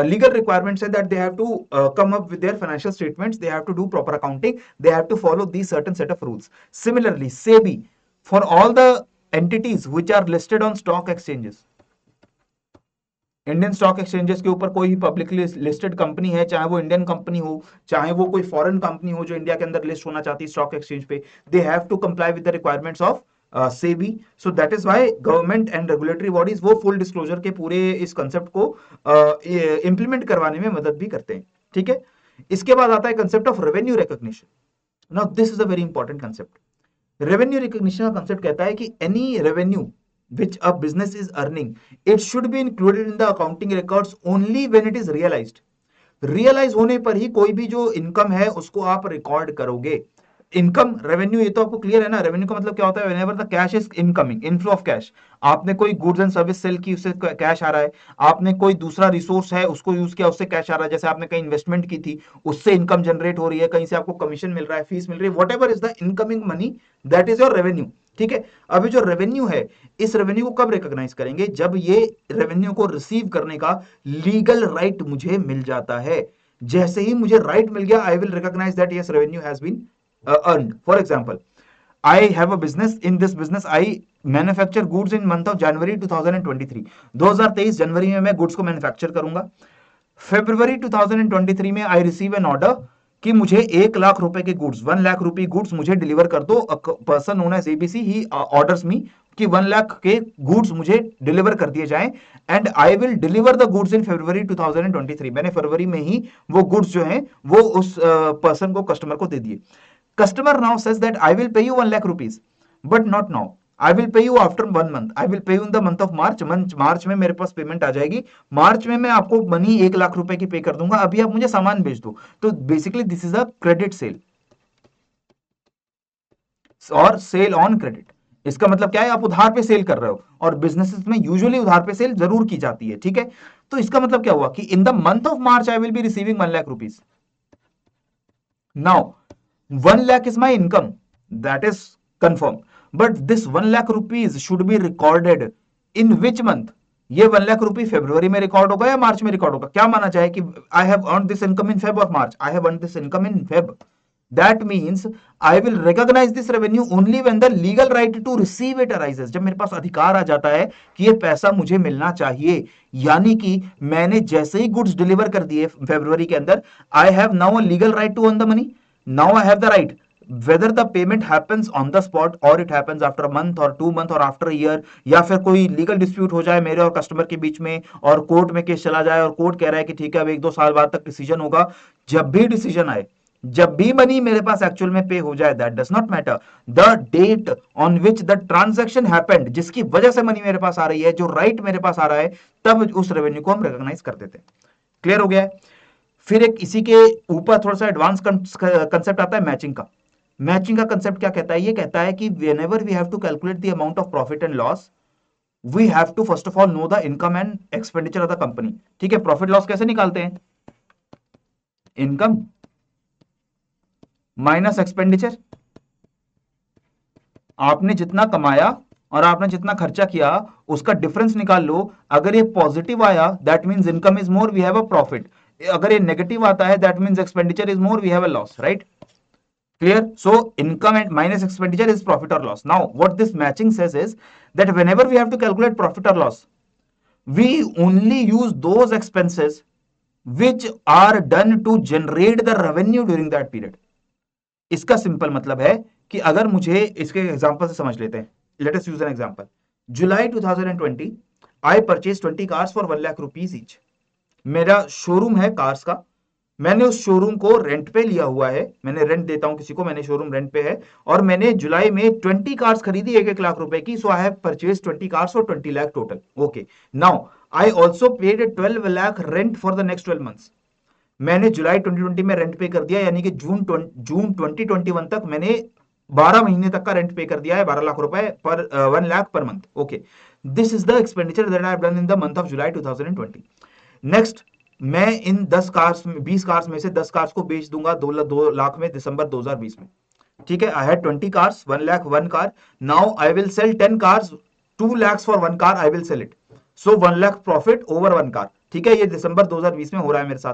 लीगल रिक्वायरमेंट्स है that they have to come up with their financial statements, they have to do proper accounting, they have to follow these certain set of rules. Similarly SEBI for all the entities which are listed on stock exchanges, Indian stock exchanges के ऊपर कोई भी publicly listed company है, चाहे वो Indian company हो, चाहे वो कोई फॉरेन कंपनी हो जो इंडिया के अंदर लिस्ट होना चाहती है स्टॉक एक्सचेंज पे, they have to comply with the requirements of SEBI. So that is why government and regulatory bodies वो फुल डिस्क्लोजर के पूरे इस कंसेप्ट को इंप्लीमेंट करवाने में मदद भी करते हैं। ठीक है, इसके बाद आता है concept of revenue recognition. Now this is a very important concept. Revenue recognition का कंसेप्ट कहता है कि any revenue which a business is earning, it should be included in the accounting records only when it is realized। Realise होने पर ही कोई भी जो income है उसको आप रिकॉर्ड करोगे। इनकम, रेवेन्यू, ये तो आपको क्लियर है ना। रेवेन्यू का मतलब क्या होता है? Whenever the cash is incoming, inflow of cash. आपने कोई गुड्स एंड सर्विस सेल की, उससे कैश आ रहा है। आपने कोई दूसरा रिसोर्स है उसको यूज किया, उससे कैश आ रहा है। जैसे आपने कहीं इन्वेस्टमेंट की थी, उससे इनकम जनरेट हो रही है, कहीं से आपको कमीशन मिल रहा है, फीस मिल रही है, what ever is the incoming money, that is your revenue. ठीक है, अभी जो रेवेन्यू है, इस रेवेन्यू को कब रिकॉग्नाइज करेंगे? जब ये रेवेन्यू को रिसीव करने का लीगल राइट मुझे मिल जाता है। जैसे ही मुझे राइट मिल गया, I will recognise that yes revenue has been earned। For example, I have a business. In this business, I manufacture goods in month of January 2023। 2023 जनवरी में मैं गुड्स को मैन्युफैक्चर करूंगा। February 2023 में आई रिसीव एन ऑर्डर कि मुझे 1 लाख रुपए के goods, 1 lakh रुपी goods मुझे डिलीवर कर दो। पर्सन नोन एज एबीसी ही ऑर्डर्स मी कि 1 लाख के गुड्स मुझे डिलीवर कर दिए जाएं and I will deliver the goods in February 2023। मैंने फरवरी में ही वो गुड्स जो हैं वो उस पर्सन को, कस्टमर को दे दिए। Customer now says that I will pay you 1 lakh rupees, but not now. I will pay you after 1 month. I will pay you in the month of March। मार्च में मेरे पास payment आ जाएगी। मार्च में मैं आपको money 1 lakh रुपए की पे कर दूंगा, अभी आप मुझे सामान भेज दो। तो basically this is a credit sale और सेल ऑन क्रेडिट। इसका मतलब क्या है? आप उधार पे सेल कर रहे हो, और बिजनेसेस में यूजुअली उधार पे सेल जरूर की जाती है। ठीक है, तो इसका मतलब क्या हुआ कि इन the month of March I will be receiving 1 lakh rupees. Now 1 lakh is my income, that is confirmed, but this 1 lakh rupees should be recorded in which month? ये 1 लाख रुपए फरवरी में रिकॉर्ड होगा या मार्च में रिकॉर्ड होगा? क्या माना जाए कि I have earn this income in Feb और March, I have earn this income in Feb. That means I will recognise this revenue only when the legal right to receive it arises. जब मेरे पास अधिकार आ जाता है कि ये पैसा मुझे मिलना चाहिए, यानी कि मैंने जैसे ही गुड्स डिलीवर कर दिए फरवरी के अंदर, I have now a legal right to earn the money. Now I have the right, whether the payment happens on the spot or it happens after a month or 2 month or after a year, या फिर कोई legal dispute हो जाए मेरे और customer के बीच में और कोर्ट में केस चला जाए और कोर्ट कह रहा है कि ठीक है अब 1-2 साल बाद तक डिसीजन होगा। जब भी डिसीजन आए, जब भी मनी मेरे पास एक्चुअल में पे हो जाए, that does not matter. The date on which the transaction happened, जिसकी वजह से मनी मेरे पास आ रही है, जो राइट मेरे पास आ रहा है, तब उस रेवेन्यू को हम रिकॉग्नाइज कर देते हैं। क्लियर हो गया है? फिर एक इसी के ऊपर थोड़ा सा एडवांस कंसेप्ट आता है मैचिंग का। मैचिंग का कंसेप्ट क्या कहता है? ये कहता है कि whenever we have to calculate the amount of profit and loss, we have to first of all know the income and expenditure of the company. ठीक है, प्रॉफिट लॉस कैसे निकालते हैं? Income minus expenditure. आपने जितना कमाया और आपने जितना खर्चा किया उसका डिफरेंस निकाल लो। अगर ये पॉजिटिव आया that means income is more, we have a profit. अगर ये नेगेटिव आता है that means expenditure is more, we have a loss, right? Clear? So income and minus expenditure is profit or loss. Now what this matching says is that whenever we have to calculate profit or loss, we only use those expenses which are done to generate the revenue during that period. इसका simple मतलब है कि अगर मुझे इसके example से समझ लेते हैं, let us use an example. July 2020 I purchase 20 cars for 1 lakh rupees each. मेरा शोरूम है कार्स का, मैंने उस शोरूम को रेंट पे लिया हुआ है, मैंने रेंट देता हूं किसी को, मैंने शोरूम रेंट पे है, और मैंने जुलाई में 20 कार्स खरीदी 1-1 लाख रुपए की. So I have purchase 20 cars for 20 lakh total. Okay, now I also paid 12 lakh rent for the next 12 months. मैंने जुलाई 2020 में रेंट पे कर दिया, यानी कि जून 2021 तक मैंने 12 महीने तक का रेंट पे कर दिया है, 12 लाख रुपए पर 1 lakh per month. Okay, this is the expenditure that I have done in the month of July 2020. Next, मैं इन 10 कार्स में 20 कार्स में से 10 कार्स को बेच दूंगा 2 लाख में दिसंबर 2020 में. ठीक है, I had 20 cars, 1 lakh 1 car. Now I will sell 10 cars, 2 lakhs for 1 car, I will sell it. So 1 lakh profit over 1 car. ठीक है, ये दिसंबर 2020 में हो रहा है मेरे साथ.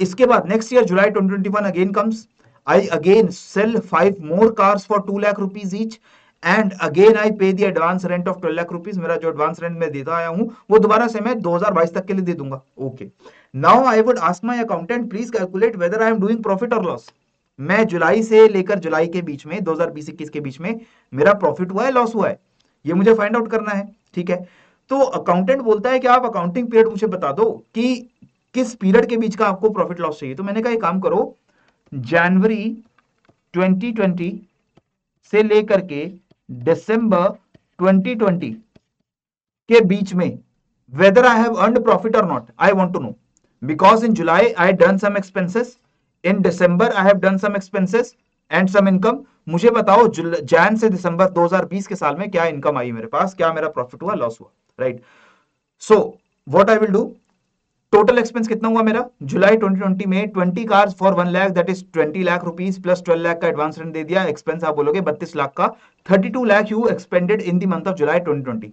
इसके बाद next year July 2021 again comes, I again sell 5 more cars for 2 lakh rupees each, and again I pay the advance rent of 12 lakh rupees. मेरा जो एडवांस रेंट मैं देता आया हूं वो दोबारा से मैं 2022 तक के लिए दे दूंगा. Okay, now I would ask my accountant please calculate whether I am doing profit और लॉस. मैं जुलाई से लेकर जुलाई के बीच में 2020-21 के बीच में मेरा प्रॉफिट हुआ है, लॉस हुआ है, ये मुझे फाइंड आउट करना है. ठीक है, तो अकाउंटेंट बोलता है कि आप अकाउंटिंग पीरियड मुझे बता दो कि किस पीरियड के बीच का आपको प्रॉफिट लॉस चाहिए. तो मैंने कहा एक काम करो, जनवरी 2020 से लेकर के दिसंबर 2020 के बीच में whether I have earned profit or not, I want to know, because in July I done some expenses, in December I have done some expenses and some income. मुझे बताओ जैन से दिसंबर 2020 के साल में क्या इनकम आई मेरे पास, क्या मेरा प्रॉफिट हुआ, लॉस हुआ, right. So what I will do, total expense कितना हुआ मेरा जुलाई 2020 में, 20 cars for 1 lakh, that is 20 lakh rupees plus 12 lakh का एडवांस रेंट दे दिया. एक्सपेंस आप बोलोगे 32 लाख का, 32 lakh you expanded in the month of July 2020.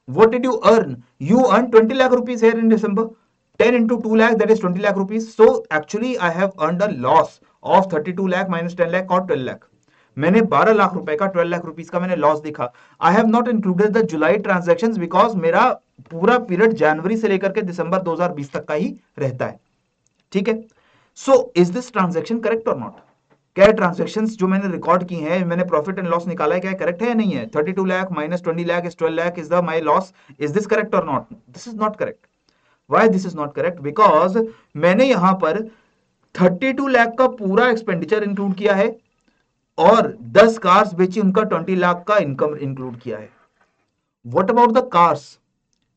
What did you earn? You earned 20 lakh rupees here in December. 10 into 2 lakh, that is 20 lakh rupees. So actually I have earned a loss of 32 lakh minus 10 lakh or 12 lakh. मैंने 12 लाख रुपए का 12 lakh rupees का मैंने loss दिखा. आई have not included the July transactions because मेरा पूरा period जनवरी से लेकर के दिसंबर 2020 तक का ही रहता है. ठीक है, so is this transaction correct और नॉट? क्या ट्रांजैक्शंस जो मैंने रिकॉर्ड की हैं, मैंने प्रॉफिट एंड लॉस निकाला है, क्या करेक्ट है या नहीं है? 32 lakh minus 20 lakh is 12 lakh is the my loss. Is this correct और not? This is not correct. Why this is not correct? Because मैंने यहां पर 32 लाख का पूरा एक्सपेंडिचर इंक्लूड किया है और 10 कार्स बेची, उनका 20 लाख का इनकम इंक्लूड किया है. What about the cars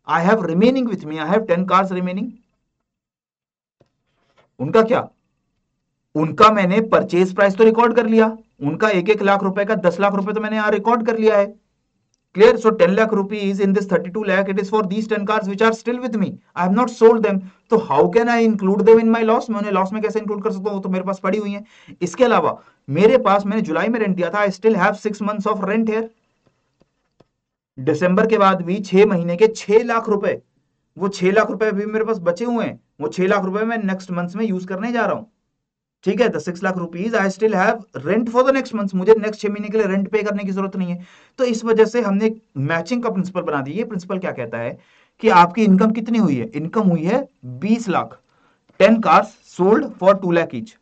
I have remaining with me? I have 10 cars remaining. उनका क्या? उनका मैंने परचेज प्राइस तो रिकॉर्ड कर लिया, उनका 1-1 लाख रुपए का 10 लाख रुपए तो मैंने यहां रिकॉर्ड कर लिया है. Clear? So 10 lakh rupees in this 32 lakh, it is for these 10 cars which are still with me. I have not sold them. तो how can I include them in my loss? मैं उन्हें loss में कैसे include कर सकता हूं? तो मेरे पास पड़ी हुई है. इसके अलावा मेरे पास, मैंने जुलाई में रेंट दिया था, I still have 6 months of rent here. दिसंबर के बाद भी 6 महीने के 6 लाख रुपए, वो 6 लाख रुपए भी मेरे पास बचे हुए हैं. वो 6 लाख रुपए मैं नेक्स्ट मंथ में यूज करने जा रहा हूं. ठीक है, the 6 lakh rupees I still have rent for the next month. मुझे नेक्स्ट 6 महीने के लिए रेंट पे करने की जरूरत नहीं है. तो इस वजह से हमने एक मैचिंग का प्रिंसिपल बना दिया. ये प्रिंसिपल क्या कहता है कि आपकी इनकम कितनी हुई है? इनकम हुई है 20 lakh. 10 cars sold for 2 lakh each.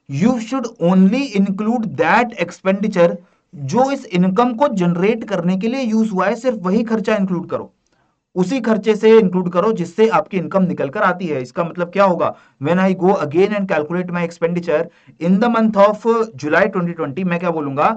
You should only include that expenditure जो इस इनकम को जनरेट करने के लिए यूज हुआ है. सिर्फ वही खर्चा इंक्लूड करो, उसी खर्चे से इंक्लूड करो जिससे आपकी इनकम निकल कर आती है. इसका मतलब क्या होगा? When I go again and calculate my expenditure in the month of July 2020, मैं क्या बोलूंगा?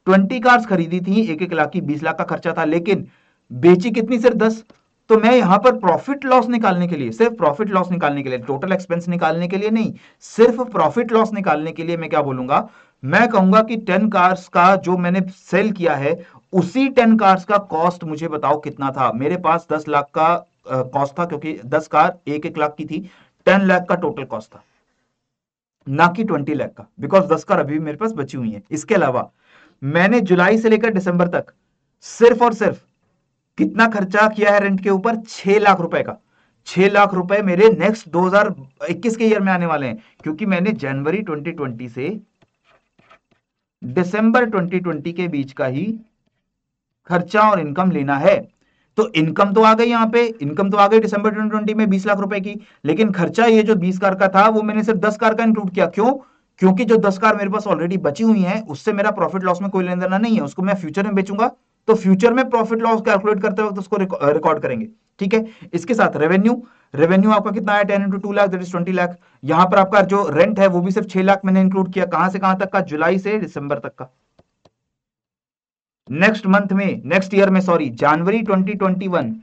20 कार्स खरीदी थी, 1-1 लाख की, 20 लाख का खर्चा था, लेकिन बेची कितनी? सिर्फ 10. तो मैं यहां पर प्रॉफिट लॉस निकालने के लिए, सिर्फ प्रॉफिट लॉस निकालने के लिए, टोटल एक्सपेंस निकालने के लिए नहीं, सिर्फ प्रॉफिट लॉस निकालने के लिए मैं क्या बोलूंगा? मैं कहूंगा कि 10 कार्स का जो मैंने सेल किया है, उसी 10 कार्स का कॉस्ट मुझे बताओ कितना था. मेरे पास 10 लाख का कॉस्ट था, क्योंकि 10 कार 1-1 लाख की थी. 10 लाख का टोटल कॉस्ट था, ना कि 20 लाख का, बिकॉज 10 कार अभी भी मेरे पास बची हुई है. इसके अलावा मैंने जुलाई से लेकर दिसंबर तक सिर्फ और सिर्फ कितना खर्चा किया है रेंट के ऊपर? 6 लाख रुपए का. 6 लाख रुपए मेरे नेक्स्ट 2021 के ईयर में आने वाले हैं, क्योंकि मैंने जनवरी 2020 से दिसंबर 2020 के बीच का ही खर्चा और इनकम लेना है। तो इनकम तो आ गई, यहां पे इनकम तो आ गई दिसंबर 2020 में 20 लाख रुपए की, लेकिन खर्चा ये जो 20 कार का था वो मैंने सिर्फ 10 कार का इंक्लूड किया। क्यों? क्योंकि जो 10 कार मेरे पास ऑलरेडी बची हुई है उससे मेरा प्रॉफिट लॉस में कोई लेना देना नहीं है, उसको मैं फ्यूचर में बेचूंगा, तो फ्यूचर में प्रॉफिट लॉस कैलकुलेट करते वक्त उसको रिकॉर्ड करेंगे। ठीक है, इसके साथ रेवेन्यू, रेवेन्यू आपका कितना है 10 × 2 लाख दैट इज 20 लाख। यहां पर आपका जो रेंट है वो भी सिर्फ 6 लाख मैंने इंक्लूड किया। कहां से कहां तक का? जुलाई से दिसंबर तक का। नेक्स्ट मंथ में, नेक्स्ट ईयर में, सॉरी, जनवरी 2021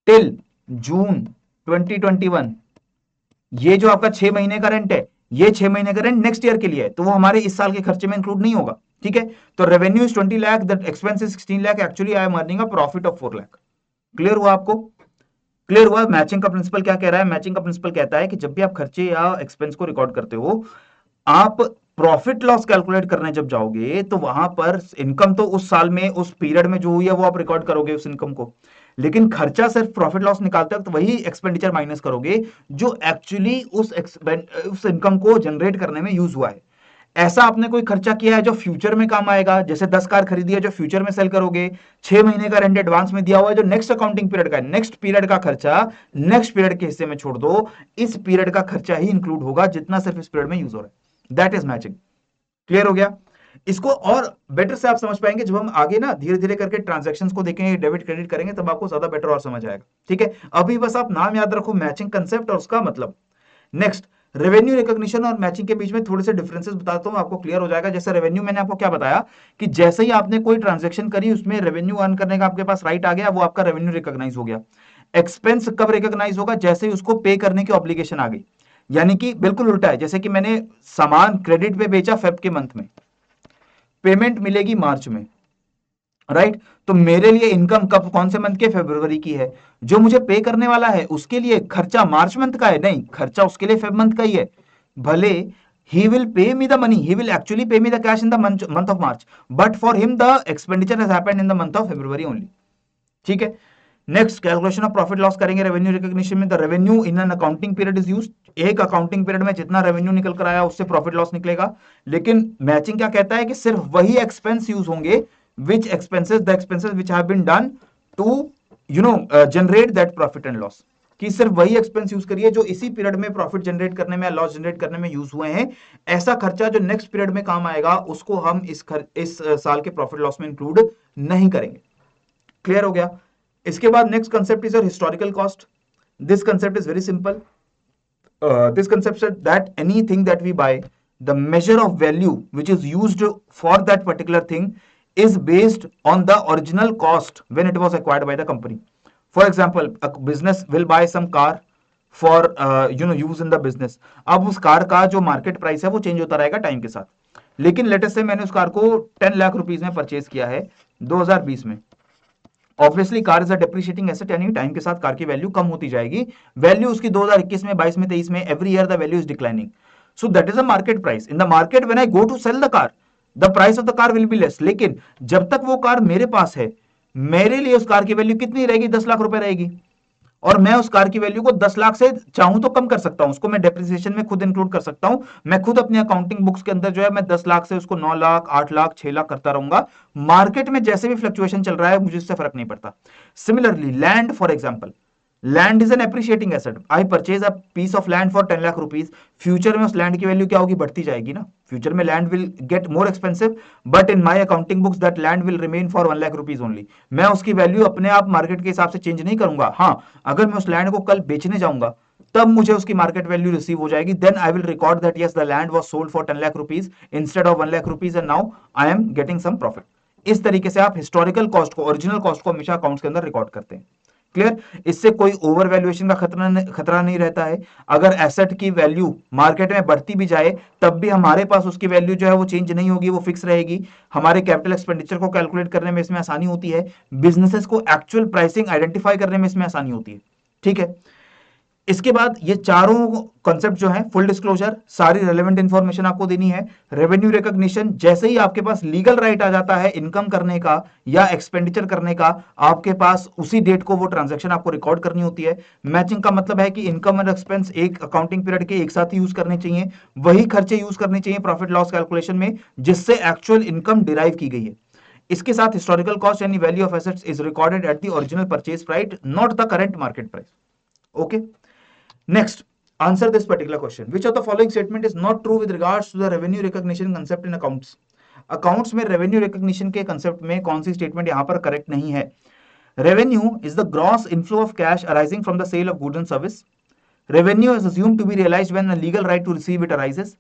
टिल जून 2021, ये जो आपका 6 महीने का रेंट है, ये 6 महीने का रेंट नेक्स्ट ईयर के लिए है, तो वो हमारे इस साल के खर्चे में इंक्लूड नहीं होगा। ठीक है, तो revenue is 20 lakh, that expense is 16 lakh, actually I am earning a profit of 4 lakh. Clear हुआ आपको? क्लियर हुआ? मैचिंग का प्रिंसिपल क्या कह रहा है? मैचिंग का प्रिंसिपल कहता है कि जब भी आप खर्चे या एक्सपेंस को रिकॉर्ड करते हो, आप प्रॉफिट लॉस कैलकुलेट करने जब जाओगे तो वहां पर इनकम तो उस साल में उस पीरियड में जो हुई है वो आप रिकॉर्ड करोगे उस इनकम को, लेकिन खर्चा सिर्फ प्रॉफिट लॉस निकालते वक्त वही एक्सपेंडिचर माइनस करोगे जो एक्चुअली उस इनकम को जनरेट करने में यूज हुआ है। ऐसा आपने कोई खर्चा किया है जो फ्यूचर में काम आएगा? जैसे 10 कार खरीदी है जो फ्यूचर में सेल करोगे, 6 महीने का रेंट एडवांस में दिया हुआ है जो नेक्स्ट अकाउंटिंग पीरियड का है, नेक्स्ट पीरियड का खर्चा नेक्स्ट पीरियड के हिस्से में छोड़ दो, इस पीरियड का खर्चा ही इंक्लूड होगा जितना सिर्फ इस पीरियड में यूज हो रहा है। That is matching. क्लियर हो गया? इसको और बेटर से आप समझ पाएंगे जब हम आगे ना धीरे धीरे करके ट्रांजैक्शंस को देखेंगे, डेबिट क्रेडिट करेंगे, तब आपको ज्यादा बेटर और समझ आएगा। ठीक है, अभी बस आप नाम याद रखो, मैचिंग कंसेप्ट और उसका मतलब। नेक्स्ट, रेवेन्यू रिकॉग्निशन और मैचिंग के बीच में थोड़े से डिफरेंसेस बताता हूं, आपको क्लियर हो जाएगा। जैसे रेवेन्यू मैंने आपको क्या बताया कि जैसे ही आपने कोई ट्रांजैक्शन करी उसमें रेवेन्यू अर्न करने का आपके पास राइट आ गया, वो आपका रेवेन्यू रिकॉग्नाइज हो गया। एक्सपेंस कब रिकॉग्नाइज होगा? जैसे ही उसको पे करने की ऑब्लिगेशन आ गई। यानी कि बिल्कुल उल्टा है, जैसे कि मैंने सामान क्रेडिट पे बेचा फेब के मंथ में, पेमेंट मिलेगी मार्च में, राइट? तो मेरे लिए इनकम कब, कौन से मंथ के? फरवरी की है। जो मुझे पे करने वाला है उसके लिए खर्चा मार्च मंथ का है? नहीं, खर्चा उसके लिए फेब मंथ का ही है। भले ही will pay me the money, he will actually pay me the cash in the month of March, but for him the expenditure has happened in the month of February only. ठीक है, next, calculation of profit loss करेंगे revenue recognition में। The revenue in an accounting period is used. एक accounting period में जितना revenue निकल कर आया उससे प्रॉफिट लॉस निकलेगा। लेकिन मैचिंग क्या कहता है कि सिर्फ वही एक्सपेंस यूज होंगे which expenses, the expenses which have been done to generate that profit and loss, कि सिर्फ वही एक्सपेंस यूज करिए जो इसी पीरियड में प्रॉफिट जनरेट करने में, लॉस जनरेट करने में यूज हुए हैं। ऐसा खर्चा जो नेक्स्ट पीरियड में काम आएगा उसको हम इस साल के प्रॉफिट लॉस में इंक्लूड नहीं करेंगे। क्लियर हो गया? इसके बाद next concept is your historical cost. This concept is very simple. This concept said that anything that we buy, the measure of value which is used for that particular thing is based on the original cost when it was acquired by the company. For example, a business will buy some car for use in the business. अब उस car का जो market price है वो change होता रहेगा time के साथ, लेकिन लेटेस्ट से मैंने उस कार को 10 लाख रुपीज में परचेज किया है 2020 में। Obviously car is a depreciating asset, यानी टाइम के साथ कार की वैल्यू कम होती जाएगी। वैल्यू उसकी 2021 में, 22 में, 23 में, every year the value is declining. So that is a market price. In the market when I go to sell the car, the price of the car will be less. लेकिन जब तक वो car मेरे पास है, मेरे लिए उस car की वैल्यू कितनी रहेगी? 10 लाख रुपए रहेगी। और मैं उस कार की वैल्यू को 10 लाख से चाहूं तो कम कर सकता हूं, उसको मैं डेप्रिसिएशन में खुद इंक्लूड कर सकता हूं। मैं खुद अपनी अकाउंटिंग बुक्स के अंदर जो है मैं 10 लाख से उसको 9 लाख, 8 लाख, 6 लाख करता रहूंगा। मार्केट में जैसे भी फ्लक्चुएशन चल रहा है मुझे इससे फर्क नहीं पड़ता। Similarly land, for example, land is an appreciating asset. I purchase a piece of land for 10 lakh rupees. Future में उस लैंड की वैल्यू क्या होगी? बढ़ती जाएगी ना। फ्यूचर में land will get more expensive, but in my accounting books that land will remain for 1 lakh rupees only. मैं उसकी वैल्यू अपने आप मार्केट के हिसाब से चेंज नहीं करूंगा। हाँ, अगर मैं उस लैंड को कल बेचने जाऊंगा तब मुझे उसकी मार्केट वैल्यू रिसीव हो जाएगी। Then I will record that yes the land was sold for 10 lakh rupees instead of 1 lakh rupees and now I am getting some profit. इस तरीके से आप हिस्टोरिकल कॉस्ट को, ओरिजिनल कॉस्ट को हमेशा अकाउंट्स के अंदर रिकॉर्ड करते हैं। क्लियर? इससे कोई ओवर वैल्यूएशन का खतरा नहीं रहता है। अगर एसेट की वैल्यू मार्केट में बढ़ती भी जाए तब भी हमारे पास उसकी वैल्यू जो है वो चेंज नहीं होगी, वो फिक्स रहेगी। हमारे कैपिटल एक्सपेंडिचर को कैलकुलेट करने में इसमें आसानी होती है। बिजनेसेस को एक्चुअल प्राइसिंग आइडेंटिफाई करने में इसमें आसानी होती है। ठीक है, इसके बाद ये चारों कॉन्सेप्ट जो है, फुल डिस्क्लोजर, सारी रेलेवेंट इंफॉर्मेशन आपको देनी है, रेवेन्यू रिकॉग्निशन, जैसे ही आपके पास लीगल राइट आ जाता है इनकम करने का या एक्सपेंडिचर करने का, आपके पास उसी डेट को वो ट्रांजैक्शन आपको रिकॉर्ड करनी होती है। मैचिंग का मतलब है कि इनकम और एक्सपेंस एक अकाउंटिंग पीरियड के एक साथ ही यूज करने चाहिए, वही खर्चे यूज करने चाहिए प्रॉफिट लॉस कैलकुलेशन में जिससे एक्चुअल इनकम डिराइव की गई है। इसके साथ हिस्टोरिकल कॉस्ट यानी value of assets is recorded at the original purchase price, not the current market price. Okay, next, answer this particular question. Which of the following statement is not true with regards to the revenue recognition concept in accounts? Accounts में revenue recognition के concept में कौन सी statement यहाँ पर correct नहीं है? Revenue is the gross inflow of cash arising from the sale of goods and service. Revenue is assumed to be realized when a legal right to receive it arises.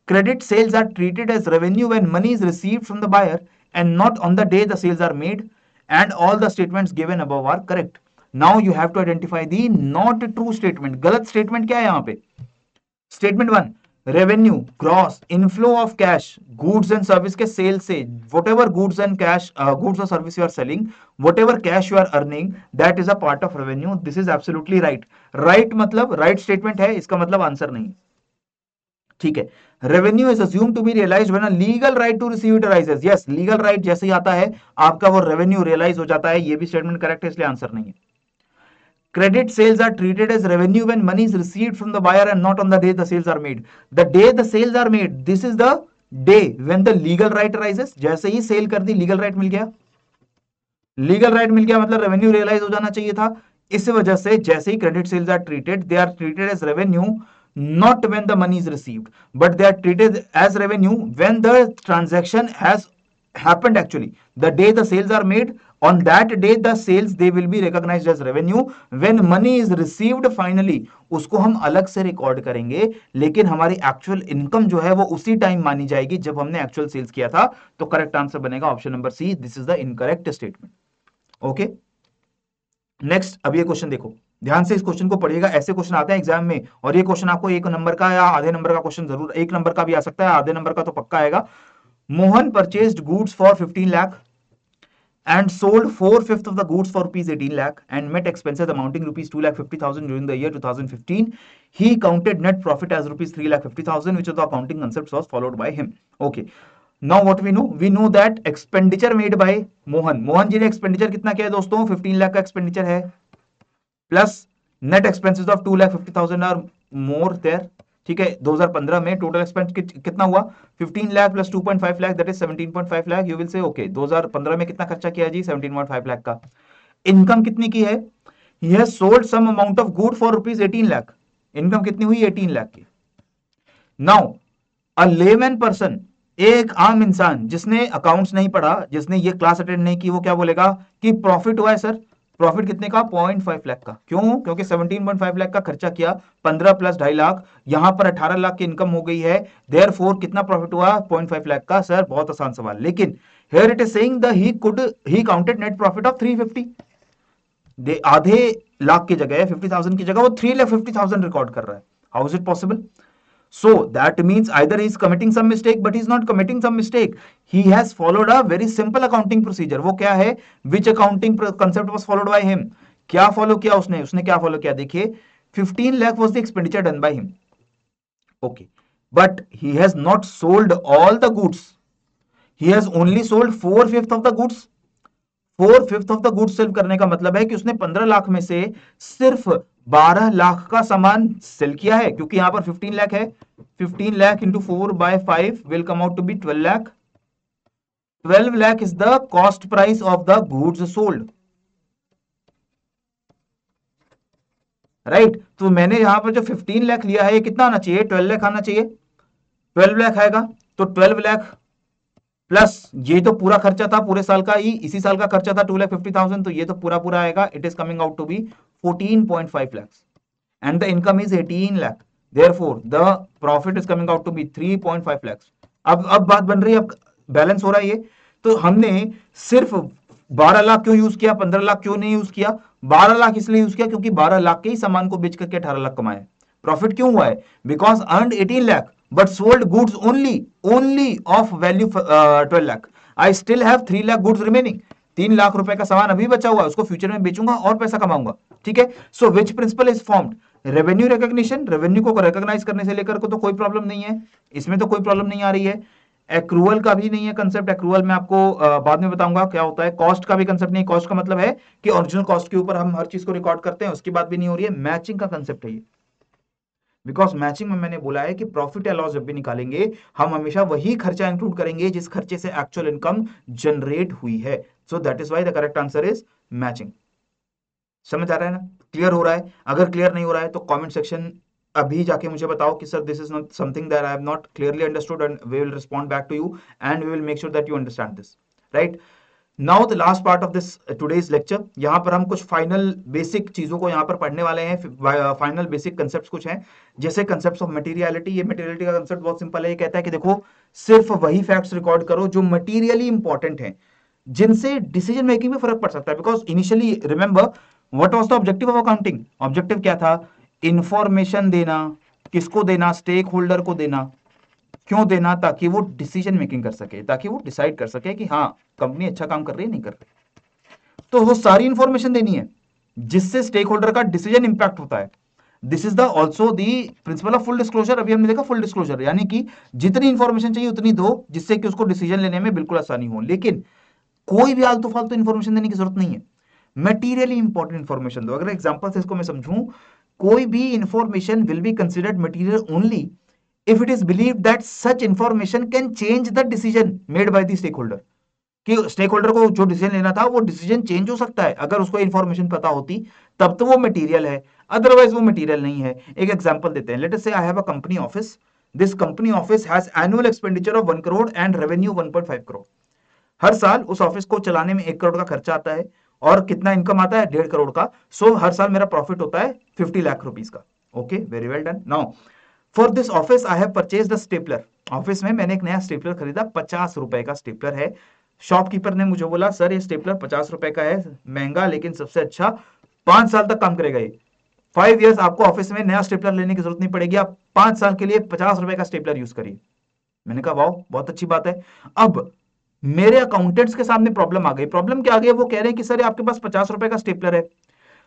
Credit sales are treated as revenue when money is received from the buyer and not on the day the sales are made. And all the statements given above are correct. Now you have to identify the not true statement. गलत statement क्या है यहां पे? Statement 1, revenue gross inflow of cash goods and service के sale से, whatever goods and cash, goods और service you are selling, whatever cash you are earning, that is a part of revenue. This is absolutely right. Right मतलब right statement है, इसका मतलब answer नहीं। ठीक है, revenue is assume to be realised when a legal right to receive it arises. Yes, legal right जैसे ही आता है आपका वो रेवेन्यू रियलाइज हो जाता है। ये भी स्टेटमेंट करेक्ट है, इसलिए आंसर नहीं है। Credit sales are treated as revenue when money is received from the buyer and not on the day the sales are made. The day the sales are made, this is the day when the legal right arises. जैसे ही cell कर दी, legal right मिल गया, legal right मिल गया मतलब revenue realise हो जाना चाहिए था। इस वजह से जैसे ही credit sales are treated, they are treated as revenue not when the money is received, but they are treated as revenue when the transaction has happened. Actually, the day the sales are made, on that day the sales they will be recognized as revenue. When money is received finally, उसको हम अलग से record करेंगे, लेकिन हमारी actual income जो है वो उसी टाइम मानी जाएगी जब हमने एक्चुअल सेल्स किया था। तो करेक्ट आंसर बनेगा option number C, this is the incorrect statement. Okay, next, अब ये क्वेश्चन देखो, ध्यान से इस क्वेश्चन को पढ़िएगा। ऐसे क्वेश्चन आते हैं एग्जाम में, और ये क्वेश्चन आपको 1 नंबर का या आधे नंबर का क्वेश्चन जरूर, 1 नंबर का भी आ सकता है, आधे नंबर का तो पक्का आएगा। Mohan purchased goods for 15 lakh and sold 4/5 of the goods for rupees 18 lakh and met expenses amounting rupees 2,50,000 during the year 2015. He counted net profit as rupees 3,50,000, which of the accounting concepts was followed by him. Okay, now what we know that expenditure made by Mohan ji ने expenditure कितना किया है दोस्तों? 15 लाख का expenditure है, plus net expenses of 2,50,000 are more there. ठीक है, 2015 में टोटल एक्सपेंस कितना हुआ? 15 lakh plus 2.5 lakh, that is 17.5 lakh. You will say okay, 2015 में कितना खर्चा किया जी? 17.5 लाख का। इनकम कितनी की है? He has sold some amount of good for rupees 18 lakh. Income कितनी हुई? 18 लाख की। नाउ अ लेमैन पर्सन, एक आम इंसान जिसने अकाउंट्स नहीं पढ़ा, जिसने ये क्लास अटेंड नहीं की, वो क्या बोलेगा कि प्रॉफिट हुआ है सर। प्रॉफिट कितने का? 0.5 लाख का। क्यों? क्योंकि 17.5 लाख का खर्चा किया, 15 प्लस 2.5 लाख, यहां पर 18 लाख की इनकम हो गई है, देयरफॉर कितना प्रॉफिट हुआ? 0.5 लाख का। सर बहुत आसान सवाल, लेकिन here it is saying the he counted net profit of 350। आधे लाख की जगह, 50,000 की जगह वो 3,50,000 रिकॉर्ड कर रहा है। How is it possible? So that means either he is committing some mistake, but he is not committing some mistake. He has followed a very simple accounting procedure. वो क्या है? Which accounting concept was followed by him? क्या follow किया उसने? उसने क्या follow किया? देखिए, 15 lakh was the expenditure done by him. Okay, but he has not sold all the goods. He has only sold 4/5 of the goods. 4/5 of the goods sell करने का मतलब है कि उसने 15 लाख में से सिर्फ 12 लाख का सामान सेल किया है, क्योंकि यहां पर 15 लाख है। 15 lakh into 4/5 will come out to be 12 lakh. 12 lakh is the cost price of the goods sold, right. तो मैंने यहां पर जो 15 लाख लिया है, ये कितना आना चाहिए? 12 लाख आना चाहिए। 12 लाख आएगा, तो 12 लाख प्लस ये तो पूरा खर्चा था पूरे साल का ही, इसी साल का खर्चा था 2,50,000, तो ये तो पूरा पूरा आएगा। It is coming out to be 14.5 lakhs and the income is 18 lakh, therefore the profit is coming out to be 3.5 lakhs। अब बात बन रही है, अब बैलेंस हो रहा है ये। तो हमने सिर्फ 12 लाख क्यों यूज किया, 15 लाख क्यों नहीं यूज किया? 12 लाख इसलिए यूज किया क्योंकि 12 लाख के ही सामान को बेच करके 18 लाख कमाए। प्रॉफिट क्यों हुआ है? Because earned 18 lakh but sold goods only of value 12 lakh. I still have 3 lakh goods remaining. 3 lakh रुपए का सामान अभी बचा हुआ है, उसको फ्यूचर में बेचूंगा और पैसा कमाऊंगा। ठीक है, so which principle is formed? Revenue recognition, revenue को रिकॉग्नाइज करने से लेकर को तो कोई प्रॉब्लम नहीं है, इसमें तो कोई प्रॉब्लम नहीं आ रही है। एक्रूअल का भी नहीं है कंसेप्ट, एक्रूअल मैं आपको बाद में बताऊंगा क्या होता है। कॉस्ट का भी कंसेप्ट नहीं, कॉस्ट का मतलब है कि ओरिजिनल कॉस्ट के ऊपर हम हर चीज को रिकॉर्ड करते हैं, उसकी बात भी नहीं हो रही है। मैचिंग का कंसेप्ट है ये, बिकॉज मैचिंग में मैंने बोला है कि प्रॉफिट या लॉस जब भी निकालेंगे हम हमेशा वही खर्चा इंक्लूड करेंगे जिस खर्चे से एक्चुअल इनकम जनरेट हुई है। सो that is why the correct answer is matching. समझ आ रहा है ना, क्लियर हो रहा है? अगर क्लियर नहीं हो रहा है तो कमेंट सेक्शन अभी जाके मुझे बताओ कि sir this is not something that I have not clearly understood, and we will respond back to you and we will make sure that you understand this, right? Now the last part of this today's lecture, यहां पर हम कुछ final basic चीजों को यहां पर पढ़ने वाले हैं। फाइनल बेसिक कंसेप्ट्स कुछ हैं, जैसे कंसेप्ट्स ऑफ मटेरियलिटी। ये मटेरियलिटी का कंसेप्ट बहुत सिंपल है, ये कहता है कि देखो सिर्फ वही फैक्ट्स रिकॉर्ड करो जो मटेरियली इंपॉर्टेंट हैं, जिनसे डिसीजन मेकिंग में फर्क पड़ सकता है। Because initially remember what was the objective of accounting? Objective क्या था? इंफॉर्मेशन देना। किसको देना? स्टेक होल्डर को देना। क्यों देना? ताकि वो डिसीजन मेकिंग कर सके, ताकि वो डिसाइड कर सके कि हाँ कंपनी अच्छा काम कर रही है नहीं कर रही। तो वो सारी इंफॉर्मेशन देनी है जिससे स्टेक होल्डर का डिसीजन इंपैक्ट होता है। This is the also the principal of full disclosure. अभी हमने देखा फुल डिस्क्लोजर, यानी कि जितनी इंफॉर्मेशन चाहिए उतनी दो जिससे कि उसको डिसीजन लेने में बिल्कुल आसानी हो, लेकिन कोई भी आलतू फालतू इंफॉर्मेशन देने की जरूरत नहीं है। मटीरियली इंपॉर्टेंट इंफॉर्मेशन दो। अगर एग्जांपल से इसको मैं समझूं, कोई भी information will be considered material only if it is believed that such information can change the decision made by the stakeholder, कि स्टेक होल्डर को जो डिसीजन लेना था वो डिसीजन चेंज हो सकता है। अगर उसको इंफॉर्मेशन पता होती तब तो वो मटेरियल है, अदरवाइज वो मटेरियल नहीं है। एक एग्जांपल देते हैं, let us say I have a company office, this company office has annual expenditure of 1 crore and revenue 1.5 crore. हर साल उस ऑफिस को चलाने में 1 करोड़ का खर्चा आता है और कितना इनकम आता है? 1.5 करोड़ का। सो हर साल मेरा प्रॉफिट होता है 50 लाख रुपीस का। Okay, very well done. Now for this office I have purchased a stapler. Office में मैंने एक नया स्टेपलर खरीदा, 50 रुपए का स्टेपलर है। शॉपकीपर ने मुझे बोला सर ये स्टेपलर 50 रुपए का है, महंगा लेकिन सबसे अच्छा, 5 साल तक काम करेगा ये। 5 इयर्स आपको ऑफिस में नया स्टेपलर लेने की जरूरत नहीं पड़ेगी, आप 5 साल के लिए 50 रुपए का स्टेपलर यूज करिए। मैंने कहा वाह बहुत अच्छी बात है। अब मेरे अकाउंटेंट्स के सामने प्रॉब्लम आ गई। प्रॉब्लम क्या आ गई? वो कह रहे हैं कि सर आपके पास 50 रुपए का स्टेपलर है,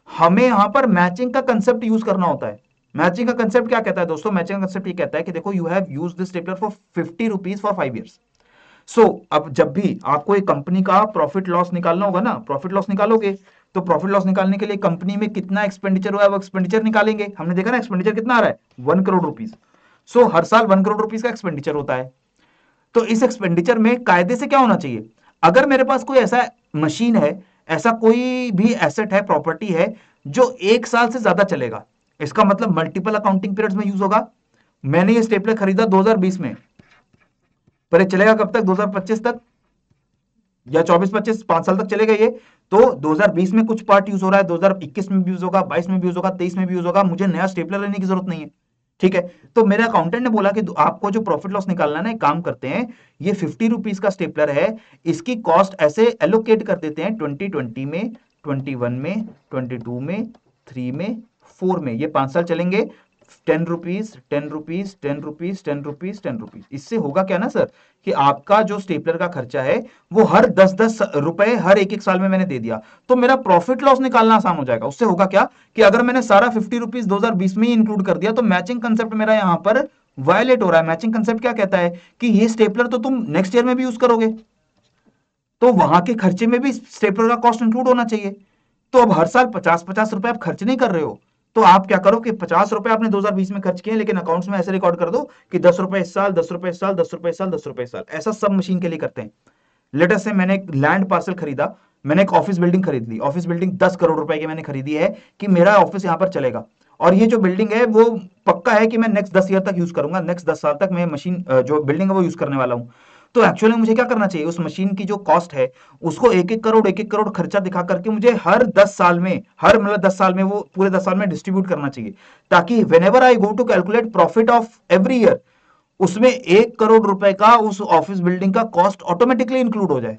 हमें यहां पर मैचिंग का कंसेप्ट यूज करना होता है। मैचिंग का कंसेप्ट क्या कहता है दोस्तों? मैचिंग का कंसेप्ट ये कहता है कि देखो you have used this stapler for 50 rupees for 5 years. So अब जब भी आपको एक कंपनी का प्रॉफिट लॉस निकालना होगा ना, प्रॉफिट लॉस निकालोगे तो प्रॉफिट लॉस निकालने के लिए कंपनी में कितना एक्सपेंडिचर हुआ है वो एक्सपेंडिचर निकालेंगे। हमने देखा ना एक्सपेंडिचर कितना आ रहा है? 1 करोड़ रुपीज। सो हर साल 1 करोड़ रुपीज का एक्सपेंडिचर होता है। तो इस एक्सपेंडिचर में कायदे से क्या होना चाहिए? अगर मेरे पास कोई ऐसा मशीन है, ऐसा कोई भी एसेट है, प्रॉपर्टी है जो 1 साल से ज्यादा चलेगा, इसका मतलब मल्टीपल अकाउंटिंग पीरियड्स में यूज होगा। मैंने ये स्टेपलर खरीदा 2020 में, पर ये चलेगा कब तक? 2025 तक या 24-25, 5 साल तक चलेगा ये। तो 2020 में कुछ पार्ट यूज हो रहा है, 2021 में भी यूज होगा, 22 में भी यूज होगा, 23 में भी यूज होगा, मुझे नया स्टेपलर लेने की जरूरत नहीं है। ठीक है, तो मेरे अकाउंटेंट ने बोला कि आपको जो प्रॉफिट लॉस निकालना है ना, एक काम करते हैं, ये 50 रुपीज का स्टेपलर है, इसकी कॉस्ट ऐसे एलोकेट कर देते हैं 2020 में, 21 में, 22 में, 3 में, 4 में। ये 5 साल चलेंगे। 10 rupees, 10 rupees, 10 rupees, 10 rupees, 10 rupees. इससे होगा क्या ना सर कि आपका जो स्टेपलर का खर्चा है वो हर 10-10 रुपए हर एक साल में मैंने दे दिया, तो मेरा प्रॉफिट लॉस निकालना आसान हो जाएगा। उससे होगा क्या कि अगर मैंने सारा 50 रुपीज 2020 में ही इंक्लूड कर दिया तो मैचिंग कंसेप्ट मेरा यहां पर वायलेट हो रहा है। मैचिंग कंसेप्ट क्या कहता है कि ये स्टेपलर तो तुम नेक्स्ट ईयर में भी यूज करोगे, तो वहां के खर्चे में भी स्टेपलर का कॉस्ट इंक्लूड होना चाहिए। तो अब हर साल 50-50 रुपए आप खर्च नहीं कर रहे हो, तो आप क्या करो कि 50 रुपए आपने 2020 में खर्च किए, लेकिन अकाउंट्स में ऐसे रिकॉर्ड कर दो कि 10 रुपए इस साल, 10 रुपए इस साल, 10 रुपए इस साल, 10 रुपए इस साल। ऐसा सब मशीन के लिए करते हैं। लेट अस से मैंने एक लैंड पार्सल खरीदा, मैंने एक ऑफिस बिल्डिंग खरीद ली। ऑफिस बिल्डिंग 10 करोड़ रुपए की मैंने खरीदी है कि मेरा ऑफिस यहां पर चलेगा, और ये जो बिल्डिंग है वो पक्का है कि मैं नेक्स्ट 10 ईयर तक यूज करूंगा, नेक्स्ट 10 साल तक मैं मशीन जो बिल्डिंग है वो यूज करने वाला हूं। तो एक्चुअली मुझे क्या करना चाहिए? उस मशीन की जो कॉस्ट है उसको 1-1 करोड़ खर्चा दिखा करके मुझे हर 10 साल में, हर मतलब 10 साल में, वो पूरे 10 साल में डिस्ट्रीब्यूट करना चाहिए, ताकि whenever I go to calculate profit of every year, उसमें 1 करोड़ रुपए का उस ऑफिस बिल्डिंग का कॉस्ट ऑटोमेटिकली इंक्लूड हो जाए।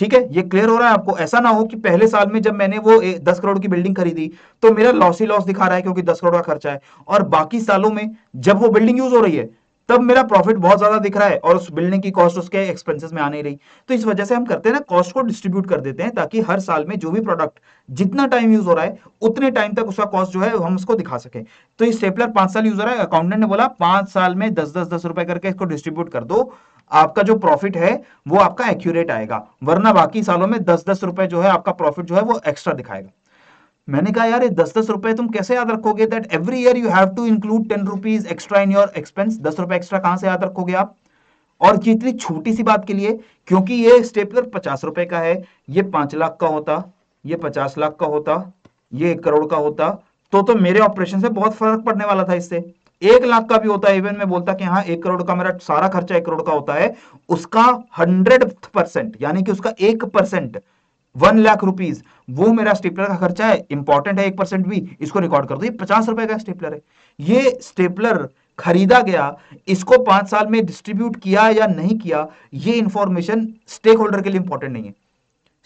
ठीक है, ये क्लियर हो रहा है आपको? ऐसा ना हो कि पहले साल में जब मैंने वो 10 करोड़ की बिल्डिंग खरीदी तो मेरा लॉस ही लॉस दिखा रहा है क्योंकि 10 करोड़ का खर्चा है, और बाकी सालों में जब वो बिल्डिंग यूज हो रही है तब मेरा प्रॉफिट बहुत ज्यादा दिख रहा है और उस बिल्डिंग की कॉस्ट उसके एक्सपेंसेस में आ नहीं रही। तो इस वजह से हम करते हैं ना, कॉस्ट को डिस्ट्रीब्यूट कर देते हैं ताकि हर साल में जो भी प्रोडक्ट जितना टाइम यूज हो रहा है उतने टाइम तक उसका कॉस्ट जो है हम उसको दिखा सके। तो ये स्टेपलर 5 साल यूज हो रहा है, अकाउंटेंट ने बोला 5 साल में 10-10-10 रुपए करके इसको डिस्ट्रीब्यूट कर दो, आपका जो प्रॉफिट है वो आपका एक्यूरेट आएगा, वरना बाकी सालों में 10-10 रुपए जो है आपका प्रॉफिट जो है वो एक्स्ट्रा दिखाएगा। मैंने कहा यार ये 10-10 रुपए तुम कैसे याद रखोगे, that every year you have to include 10 rupees extra in your expense. 10 रुपए एक्स्ट्रा कहां से याद रखोगे आप, और ये इतनी छोटी सी बात के लिए, क्योंकि ये स्टेपलर 50 रुपए का है, ये 5 लाख का होता, ये 50 लाख का होता, ये 1 करोड़ का होता, तो मेरे ऑपरेशन से बहुत फर्क पड़ने वाला था इससे। 1 लाख का भी होता है, इवन मैं बोलता कि हाँ 1 करोड़ का मेरा सारा खर्चा 1 करोड़ का होता है, उसका 100% यानी कि उसका 1%, 1 लाख रुपीज वो मेरा स्टेपलर का खर्चा है, इंपॉर्टेंट है 1% भी, इसको रिकॉर्ड कर दो। ये 50 रुपए का स्टेपलर है, ये स्टेपलर खरीदा गया, इसको 5 साल में डिस्ट्रीब्यूट किया या नहीं किया, ये इंफॉर्मेशन स्टेक होल्डर के लिए इंपॉर्टेंट नहीं है।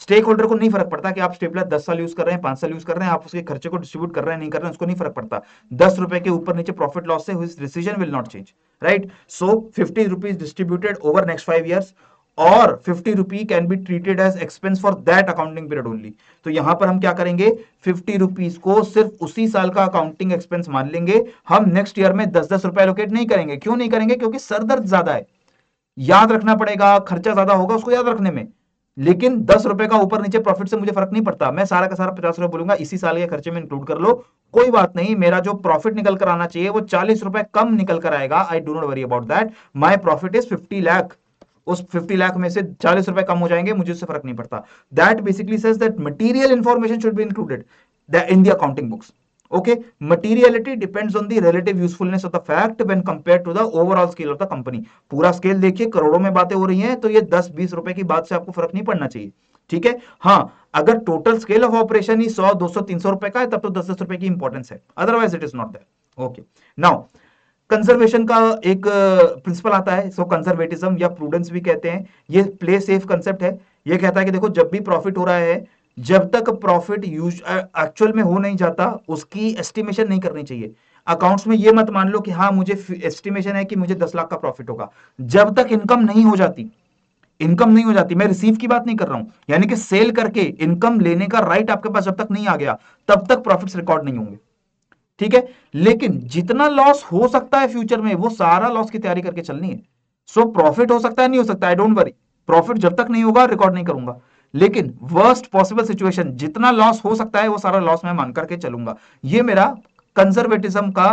स्टेक होल्डर को नहीं फर्क पड़ता कि आप स्टेपलर 10 साल यूज कर रहे हैं, 5 साल यूज कर रहे हैं, आप उसके खर्चे को डिस्ट्रीब्यूट कर रहे हैं नहीं कर रहे हैं, उसको नहीं फर्क पड़ता। 10 रुपए के ऊपर नीचे प्रॉफिट लॉस से his decision will not change, right. So 50 rupees distributed over next 5 years, और 50 rupee can be treated as expense for that accounting period only. तो यहां पर हम क्या करेंगे, 50 रुपीज को सिर्फ उसी साल का अकाउंटिंग एक्सपेंस मान लेंगे, हम नेक्स्ट ईयर में 10-10 रुपए एलोकेट नहीं करेंगे। क्यों नहीं करेंगे, क्योंकि सरदर्द ज्यादा है, याद रखना पड़ेगा, खर्चा ज्यादा होगा उसको याद रखने में। लेकिन 10 रुपए का ऊपर नीचे प्रॉफिट से मुझे फर्क नहीं पड़ता, मैं सारा का सारा 50 रुपए बोलूंगा इसी साल के खर्चे में इंक्लूड कर लो, कोई बात नहीं, मेरा जो प्रॉफिट निकल कर आना चाहिए वो 40 रुपए कम निकल कर आएगा, I do not worry about that, my profit is 50 lakh, उस 50 लाख में से 40 रुपए कम हो जाएंगे, मुझे उससे फर्क नहीं पड़ता। That basically says that material information should be included in the accounting books. Okay, materiality depends on the relative usefulness of the fact when compared to the overall scale of the company. पूरा scale देखिए, करोड़ों में बातें हो रही हैं, तो ये 10-20 रुपए की बात से आपको फर्क नहीं पड़ना चाहिए, ठीक है। हाँ, अगर टोटल स्केल ऑफ ऑपरेशन ही 100, 200, 300 रुपए का है, तब तो 10-10 रुपए की इंपॉर्टेंस है, otherwise it is not there. Okay, now conservation का एक प्रिंसिपल आता है, सो कंजर्वेटिज्म या प्रूडेंस भी कहते हैं, ये प्ले सेफ कंसेप्ट है। ये कहता है कि देखो जब भी प्रॉफिट हो रहा है, जब तक प्रॉफिट एक्चुअल में हो नहीं जाता उसकी एस्टिमेशन नहीं करनी चाहिए। अकाउंट्स में ये मत मान लो कि हाँ मुझे एस्टिमेशन है कि मुझे 10 लाख का प्रॉफिट होगा, जब तक इनकम नहीं हो जाती, इनकम नहीं हो जाती, मैं रिसीव की बात नहीं कर रहा हूं, यानी कि सेल करके इनकम लेने का राइट आपके पास जब तक नहीं आ गया, तब तक प्रॉफिट्स रिकॉर्ड नहीं होंगे, ठीक है। लेकिन जितना लॉस हो सकता है फ्यूचर में, वो सारा लॉस की तैयारी करके चलनी है। सो प्रॉफिट हो सकता है, नहीं हो सकता, आई डोंट वरी, प्रॉफिट जब तक नहीं होगा रिकॉर्ड नहीं करूंगा, लेकिन वर्स्ट पॉसिबल सिचुएशन जितना लॉस हो सकता है वो सारा लॉस मैं मान करके चलूंगा। ये मेरा कंजर्वेटिज्म का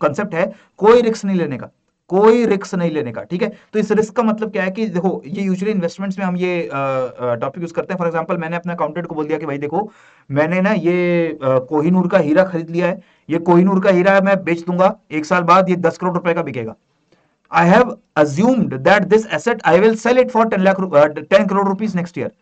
कंसेप्ट है, कोई रिस्क नहीं लेने का, कोई रिस्क नहीं लेने का, ठीक है। तो इस रिस्क का मतलब क्या है कि देखो ये यूजुअली इन्वेस्टमेंट्स में हम ये टॉपिक यूज करते हैं। फॉर एग्जांपल मैंने अपने अकाउंटेंट को बोल दिया कि भाई देखो मैंने ना ये कोहिनूर का हीरा खरीद लिया है, ये कोहिनूर का हीरा है, मैं बेच दूंगा, 1 साल बाद ये 10 करोड़ रुपए का बिकेगा। I have assumed that this asset I will sell it for 10 crore rupees next year.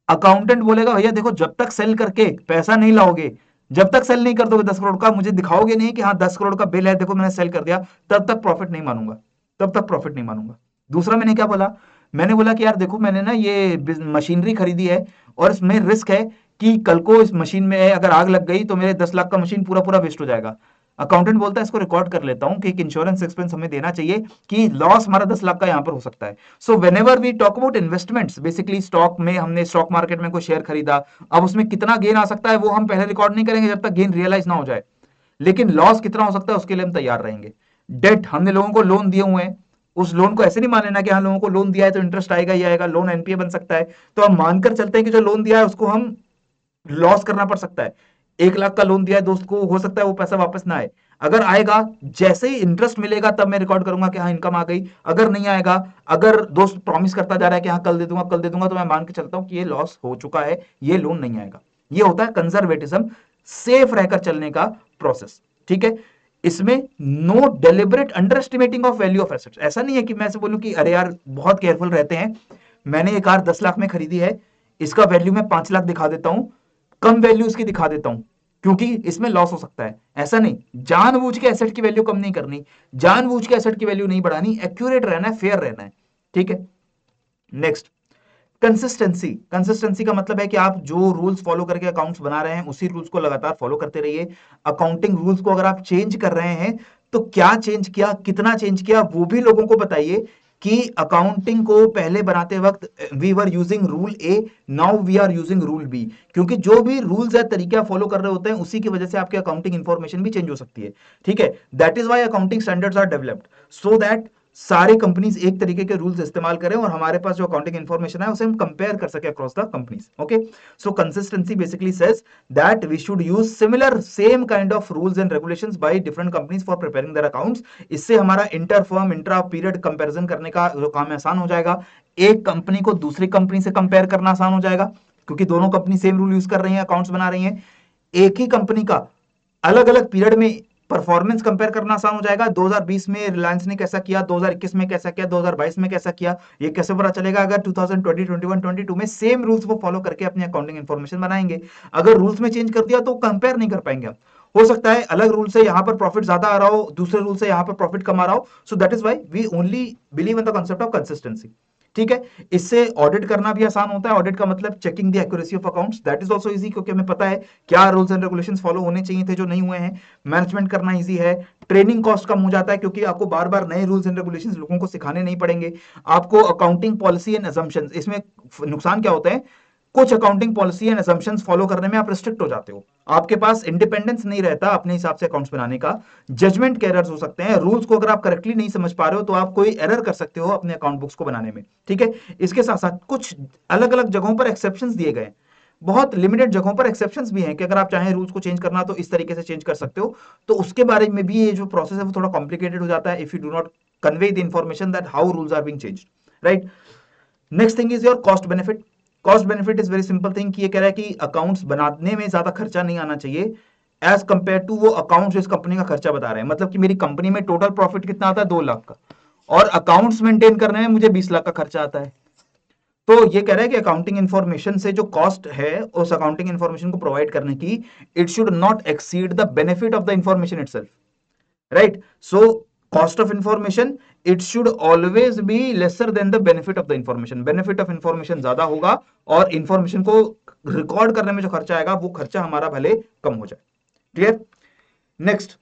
Accountant बोलेगा भैया देखो जब तक सेल करके पैसा नहीं लाओगे, जब तक सेल नहीं कर दोगे 10 करोड़ का, मुझे दिखाओगे नहीं कि हाँ 10 करोड़ का बिल है देखो मैंने सेल कर दिया, तब तक प्रॉफिट नहीं मानूंगा, तब तक प्रॉफिट नहीं मानूंगा। दूसरा मैंने क्या बोला, मैंने बोला कि यार देखो मैंने ना ये मशीनरी खरीदी है और इसमें रिस्क है कि कल को इस मशीन में अगर आग लग गई तो मेरे 10 लाख का मशीन पूरा पूरा वेस्ट हो जाएगा। अकाउंटेंट बोलता है इसको रिकॉर्ड कर लेता हूं कि एक इंश्योरेंस एक्सपेंस हमें देना चाहिए कि लॉस हमारा 10 लाख का यहां पर हो सकता है। So whenever we talk about investments, basically stock में हमने स्टॉक मार्केट में कोई शेयर खरीदा, अब उसमें कितना गेन आ सकता है वो हम पहले रिकॉर्ड नहीं करेंगे जब तक गेन रियलाइज ना हो जाए, लेकिन लॉस कितना हो सकता है उसके लिए हम तैयार रहेंगे। डेट, हमने लोगों को लोन दिए हुए हैं, उस लोन को ऐसे नहीं मान लेना कि हाँ लोगों को लोन दिया है तो इंटरेस्ट आएगा ही आएगा, लोन एनपीए बन सकता है, तो हम मानकर चलते हैं कि जो लोन दिया है उसको हम लॉस करना पड़ सकता है। 1 लाख का लोन दिया है दोस्त को, हो सकता है वो पैसा वापस ना आए, अगर आएगा जैसे ही इंटरेस्ट मिलेगा तब मैं रिकॉर्ड करूंगा कि हाँ इनकम आ गई, अगर नहीं आएगा, अगर दोस्त प्रॉमिस करता जा रहा है कि हाँ कल दे दूंगा कल दे दूंगा, तो मैं मान के चलता हूं कि ये लॉस हो चुका है, ये लोन नहीं आएगा। ये होता है कंजर्वेटिज्म, सेफ रहकर चलने का प्रोसेस, ठीक है। इसमें no deliberate underestimating of value of assets, ऐसा नहीं है कि मैं ऐसे बोलूं कि अरे यार बहुत केयरफुल रहते हैं, मैंने ये कार 10 लाख में खरीदी है, इसका वैल्यू मैं 5 लाख दिखा देता हूं, कम वैल्यू इसकी दिखा देता हूं क्योंकि इसमें लॉस हो सकता है, ऐसा नहीं। जानबूझ के एसेट की वैल्यू कम नहीं करनी, जानबूझ के एसेट की वैल्यू नहीं बढ़ानी, एक्यूरेट रहना है, फेयर रहना है, ठीक है। Next, consistency. कंसिस्टेंसी का मतलब है कि आप जो रूल्स फॉलो करके अकाउंट्स बना रहे हैं उसी रूल्स को लगातार फॉलो करते रहिए। अकाउंटिंग रूल्स को अगर आप चेंज कर रहे हैं तो क्या चेंज किया, कितना चेंज किया, वो भी लोगों को बताइए कि अकाउंटिंग को पहले बनाते वक्त we were using rule A, now we are using rule B, क्योंकि जो भी रूल्स है तरीके आप फॉलो कर रहे होते हैं उसी की वजह से आपकी अकाउंटिंग इंफॉर्मेशन भी चेंज हो सकती है, ठीक है। That is why accounting standards are developed, so that सारे कंपनीज एक तरीके के रूल्स इस्तेमाल करें और हमारे पास जो अकाउंटिंग इंफॉर्मेशन है उसे हम कंपेयर कर सके across the companies. Okay, so consistency basically says that we should use similar same kind of rules and regulations by different companies for preparing their accounts. इससे हमारा inter firm intra period comparison करने का जो काम है आसान हो जाएगा, एक कंपनी को दूसरी कंपनी से कंपेयर करना आसान हो जाएगा क्योंकि दोनों कंपनी सेम रूल यूज कर रही हैं, अकाउंट्स बना रही हैं। एक ही कंपनी का अलग अलग पीरियड में परफॉर्मेंस कंपेयर करना आसान हो जाएगा, 2020 में रिलायंस ने कैसा किया, 2021 में कैसा किया, 2022 में कैसा किया, ये कैसे पता चलेगा अगर 2020, 21, 22 में सेम रूल्स वो फॉलो करके अपनी अकाउंटिंग इंफॉर्मेशन बनाएंगे। अगर रूल्स में चेंज कर दिया तो कंपेयर नहीं कर पाएंगे आप। हो सकता है अलग रूल से यहां पर प्रॉफिट ज्यादा आ रहा हो, दूसरे रूल से यहां पर प्रॉफिट कम आ रहा हो, so that is why we only believe in the concept of consistency, ठीक है। इससे ऑडिट करना भी आसान होता है, ऑडिट का मतलब checking the accuracy of accounts, that is also easy क्योंकि हमें पता है क्या रूल्स एंड रेगुलेशंस फॉलो होने चाहिए थे जो नहीं हुए हैं। मैनेजमेंट करना इजी है, ट्रेनिंग कॉस्ट कम हो जाता है क्योंकि आपको बार बार नए रूल्स एंड रेगुलेशंस लोगों को सिखाने नहीं पड़ेंगे। आपको अकाउंटिंग पॉलिसी एंड असम्पशंस, इसमें नुकसान क्या होता है, कुछ accounting policy and assumptions follow करने में आप रिस्ट्रिक्ट हो जाते हो, आपके पास इंडिपेंडेंस नहीं रहता अपने हिसाब से अकाउंट्स बनाने का, जजमेंट के एरर्स हो सकते हैं, रूल्स को अगर आप करेक्टली नहीं समझ पा रहे हो तो आप कोई एरर कर सकते हो अपने अकाउंट बुक्स को बनाने में, ठीक है। इसके साथ साथ कुछ अलग अलग जगहों पर एक्सेप्शंस दिए गए, बहुत लिमिटेड जगहों पर एक्सेप्शंस भी हैं कि अगर आप चाहें रूल्स को चेंज करना तो इस तरीके से चेंज कर सकते हो, तो उसके बारे में भी ये जो प्रोसेस है वो थोड़ा कॉम्प्लिकेटेड हो जाता है if you do not convey the information that how rules are being changed, right. Next thing is your cost benefit. Cost benefit is very simple thing कि ये कह रहा है कि अकाउंट्स बनाने में ज्यादा खर्चा नहीं आना चाहिए एज कंपेयर टू वो अकाउंट जो इस कंपनी का खर्चा बता रहे हैं। मतलब कि मेरी कंपनी में टोटल प्रॉफिट कितना आता है 2 लाख का और अकाउंट्स मेंटेन करने में मुझे 20 लाख का खर्चा आता है, तो ये कह रहा है कि अकाउंटिंग इंफॉर्मेशन से जो कॉस्ट है उस अकाउंटिंग इंफॉर्मेशन को प्रोवाइड करने की, it should not exceed the benefit of the information itself, right. So cost of information it should always be lesser than the benefit of the information, benefit of information ज्यादा होगा और information को record करने में जो खर्चा आएगा वो खर्चा हमारा भले कम हो जाए, क्लियर। Next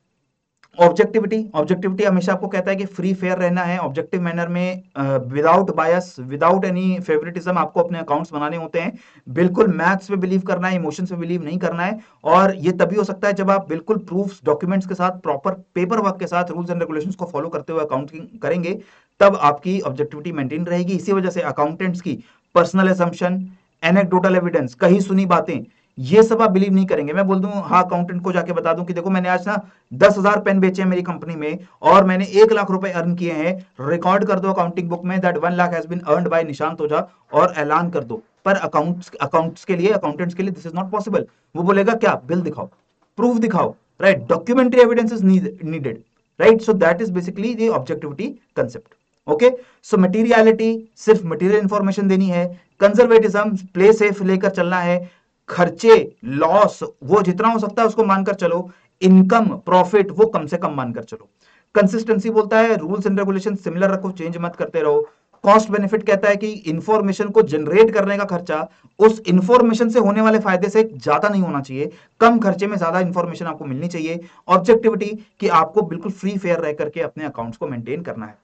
objectivity. ऑब्जेक्टिविटी हमेशा आपको कहता है कि फ्री फेयर रहना है, ऑब्जेक्टिव मैनर में, विदाउट बायस, विदाउट एनी फेवरेटिज्म आपको अपने अकाउंट्स बनाने होते हैं। बिल्कुल मैथ्स पे बिलीव करना है, इमोशंस पे बिलीव नहीं करना है, और ये तभी हो सकता है जब आप बिल्कुल प्रूफ्स डॉक्यूमेंट्स के साथ, प्रॉपर पेपर वर्क के साथ रूल्स एंड रेगुलेशंस को फॉलो करते हुए अकाउंटिंग करेंगे, तब आपकी ऑब्जेक्टिविटी मेंटेन रहेगी। इसी वजह से अकाउंटेंट्स की पर्सनल असम्पशन, एनेक्डोटल एविडेंस, कही सुनी बातें, ये सब आप बिलीव नहीं करेंगे। मैं बोल दूं हाँ अकाउंटेंट को जाके बता दूं कि देखो मैंने आज ना 10,000 पेन बेचे हैं मेरी कंपनी में और मैंने 1 लाख रुपए अर्न किए हैं, रिकॉर्ड कर दो अकाउंटिंग बुक में that 1 lakh has been earned by Nishant Ojha और ऐलान कर दो। पर अकाउंट्स के लिए, अकाउंटेंट्स के लिए दिस इज नॉट पॉसिबल। वो बोलेगा क्या, बिल दिखाओ, प्रूफ दिखाओ, right, documentary evidence is needed, right. So that is basically the objectivity concept. Okay, so materiality, सिर्फ मटेरियल इंफॉर्मेशन देनी है। कंजर्वेटिज्म, प्ले सेफ लेकर चलना है। खर्चे, लॉस, वो जितना हो सकता है उसको मानकर चलो। इनकम, प्रॉफिट, वो कम से कम मानकर चलो। कंसिस्टेंसी बोलता है रूल्स एंड रेगुलेशन सिमिलर रखो, चेंज मत करते रहो। कॉस्ट बेनिफिट कहता है कि इंफॉर्मेशन को जनरेट करने का खर्चा उस इंफॉर्मेशन से होने वाले फायदे से ज्यादा नहीं होना चाहिए, कम खर्चे में ज्यादा इंफॉर्मेशन आपको मिलनी चाहिए। ऑब्जेक्टिविटी कि आपको बिल्कुल फ्री फेयर रह करके अपने अकाउंट्स को मेंटेन करना है।